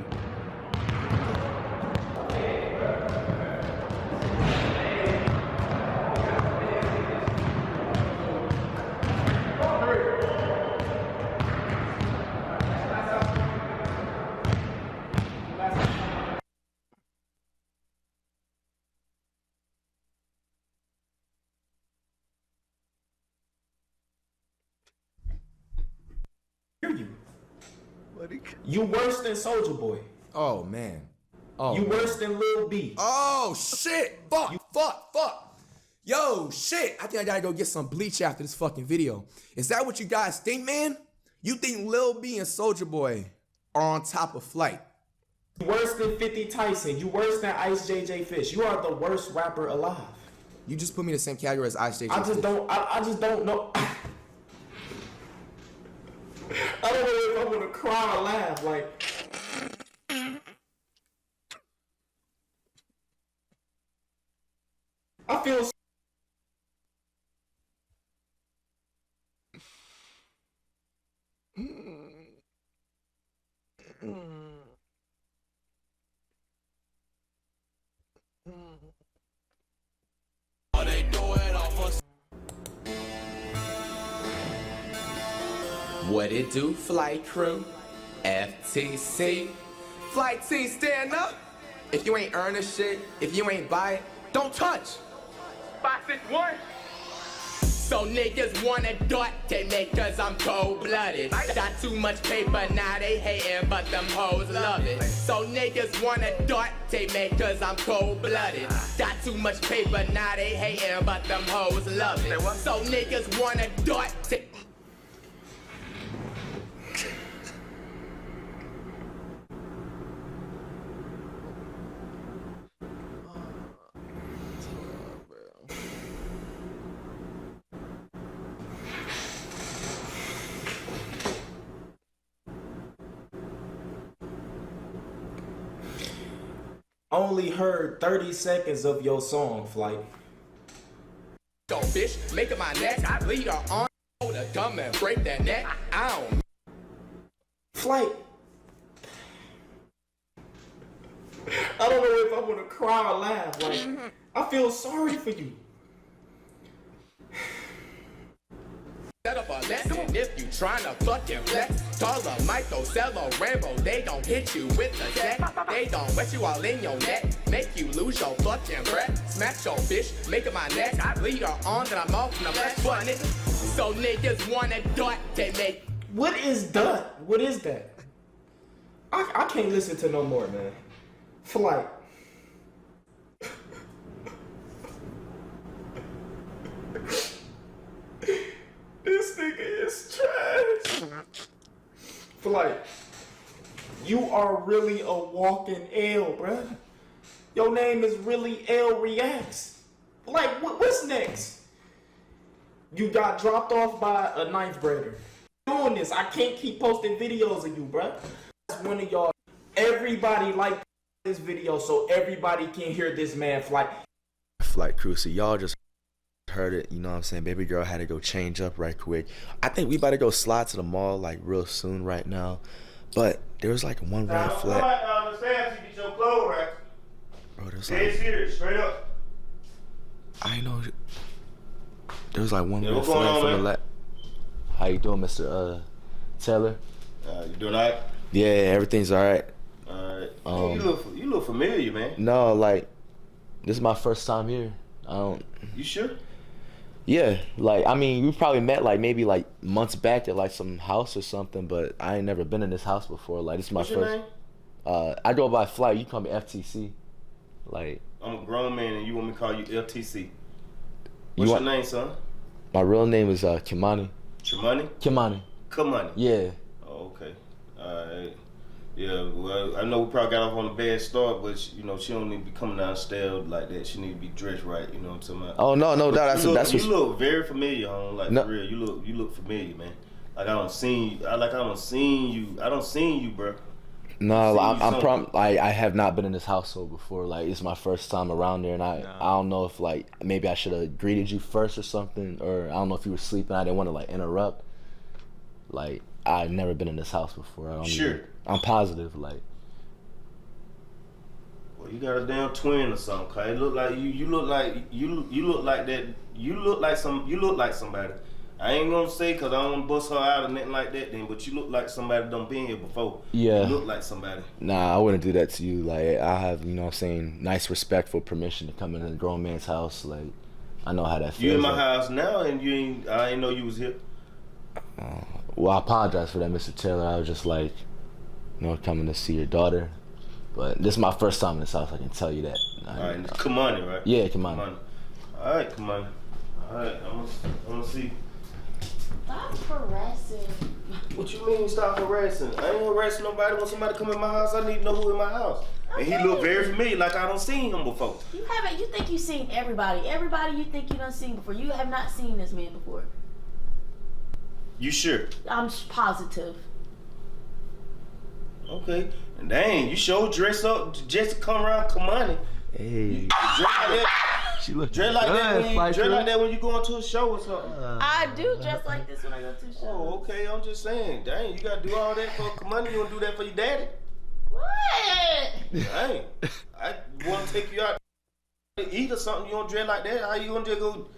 You worse than Soulja Boy. Oh man. Oh. You worse than Lil B. Oh shit! Fuck! Fuck! Yo, shit, I think I gotta go get some bleach after this fucking video. Is that what you guys think, man? You think Lil B and Soulja Boy are on top of Flight? You worse than 50 Tyson. You worse than Ice JJ Fish. You are the worst rapper alive. You just put me in the same category as Ice JJ Fish. I just don't know. I don't know if I'm gonna cry or laugh. Like, I feel. What it do, Flight Crew? FTC. Flight team, stand up. If you ain't earn this shit, if you ain't buy it, don't touch. 561. So niggas wanna dart, they make cause I'm cold-blooded. Got too much paper, now they hating, but them hoes love it. So niggas wanna dart, they make cause I'm cold-blooded. Got too much paper, now they hating, but them hoes love it. So niggas wanna dart, Only heard 30 seconds of your song, Flight. Go bitch, making my neck, lead her on, hold her gum and break that neck. I don't. Flight. I don't know if I'm gonna cry or laugh. Like, I feel sorry for you. Set up a lesson if you tryna fucking flex. Call a Michael, Cello, Rambo, they gon' hit you with the deck. They gon' wet you all in your neck, make you lose your fucking breath. Smash your bitch, making my neck, lead her on, then I'm off in the left one. So niggas wanna dart, they make. What is that? What is that? I can't listen to no more, man. Flight. This nigga is trash. Flight. You are really a walking L, bruh. Your name is really L Reacts. Like, what's next? You got dropped off by a ninth grader. Doing this, I can't keep posting videos of you, bruh. That's one of y'all. Everybody like this video so everybody can hear this man Flight. Flight Crew, so y'all just heard it, you know what I'm saying? Baby girl had to go change up right quick. I think we about to go slide to the mall like real soon right now. But there was like one red flag. I understand you get your clothes right. Bro, there's Dead like, serious, straight up. I know. There was like one Yeah, red what's going flag on, from the man? left. How you doing, Mr. Taylor? You doing alright? Yeah, everything's alright. Alright. You look familiar, man. No, like, this is my first time here. I don't. You sure? Yeah, like, I mean, we probably met like maybe like months back at like some house or something, but I ain't never been in this house before. Like, this is my What's first. Your name? I go by Flight. You call me FTC. Like, I'm a grown man and you want me to call you LTC. You What's want- your name, son? my real name is Kimani. Tremani? Kimani. Kamani. Yeah. Oh, okay. Alright. Yeah, well, I know we probably got off on a bad start, but she don't need to be coming downstairs like that. She need to be dressed right, you know what I'm talking about? Oh no, But that's you what. You look very familiar, home. Like, No. for real, you look familiar, man. Like I don't seen you. I don't seen you, bro. No, I've seen you I have not been in this household before. Like, it's my first time around there, and I don't know if like maybe I should have greeted you first or something, or I don't know if you were sleeping. I didn't want to like interrupt. Like, I've never been in this house before. I don't Sure. even- I'm positive. Like, Well, you got a damn twin or something, cause it look like you look like that. You look like somebody. I ain't gonna say cause I don't wanna bust her out or nothing like that then, but you look like somebody done been here before. Yeah. You look like somebody. nah, I wouldn't do that to you. Like, I have, you know what I'm saying, nice respectful permission to come in a grown man's house. Like, I know how that feels. You in my like. house now and I ain't know you was here. Well, I apologize for that, Mr. Taylor. I was just like, you know, coming to see your daughter. But this is my first time in this house, I can tell you that. Alright, Kamani, right? Yeah, Kamani. All right, come on. All right, I'm gonna see. Stop harassing. What you mean stop harassing? I ain't harassing nobody. When somebody come in my house, I need to know who in my house. Okay. And he look very familiar, like I don't seen him before. You haven't. You think you've seen everybody. Everybody you think you done seen before. You have not seen this man before. You sure? I'm positive. Okay. And dang, you sure dress up just to come around Kamani. Hey. Dress like that. She look dress like that when you like dress like that when you go into a show or something. I do dress like this when I go to a show. Oh, okay. I'm just saying. Dang, you gotta do all that for Kamani. You wanna do that for your daddy? What? Dang. I wanna take you out to eat or something. You don't dress like that. How you gonna just go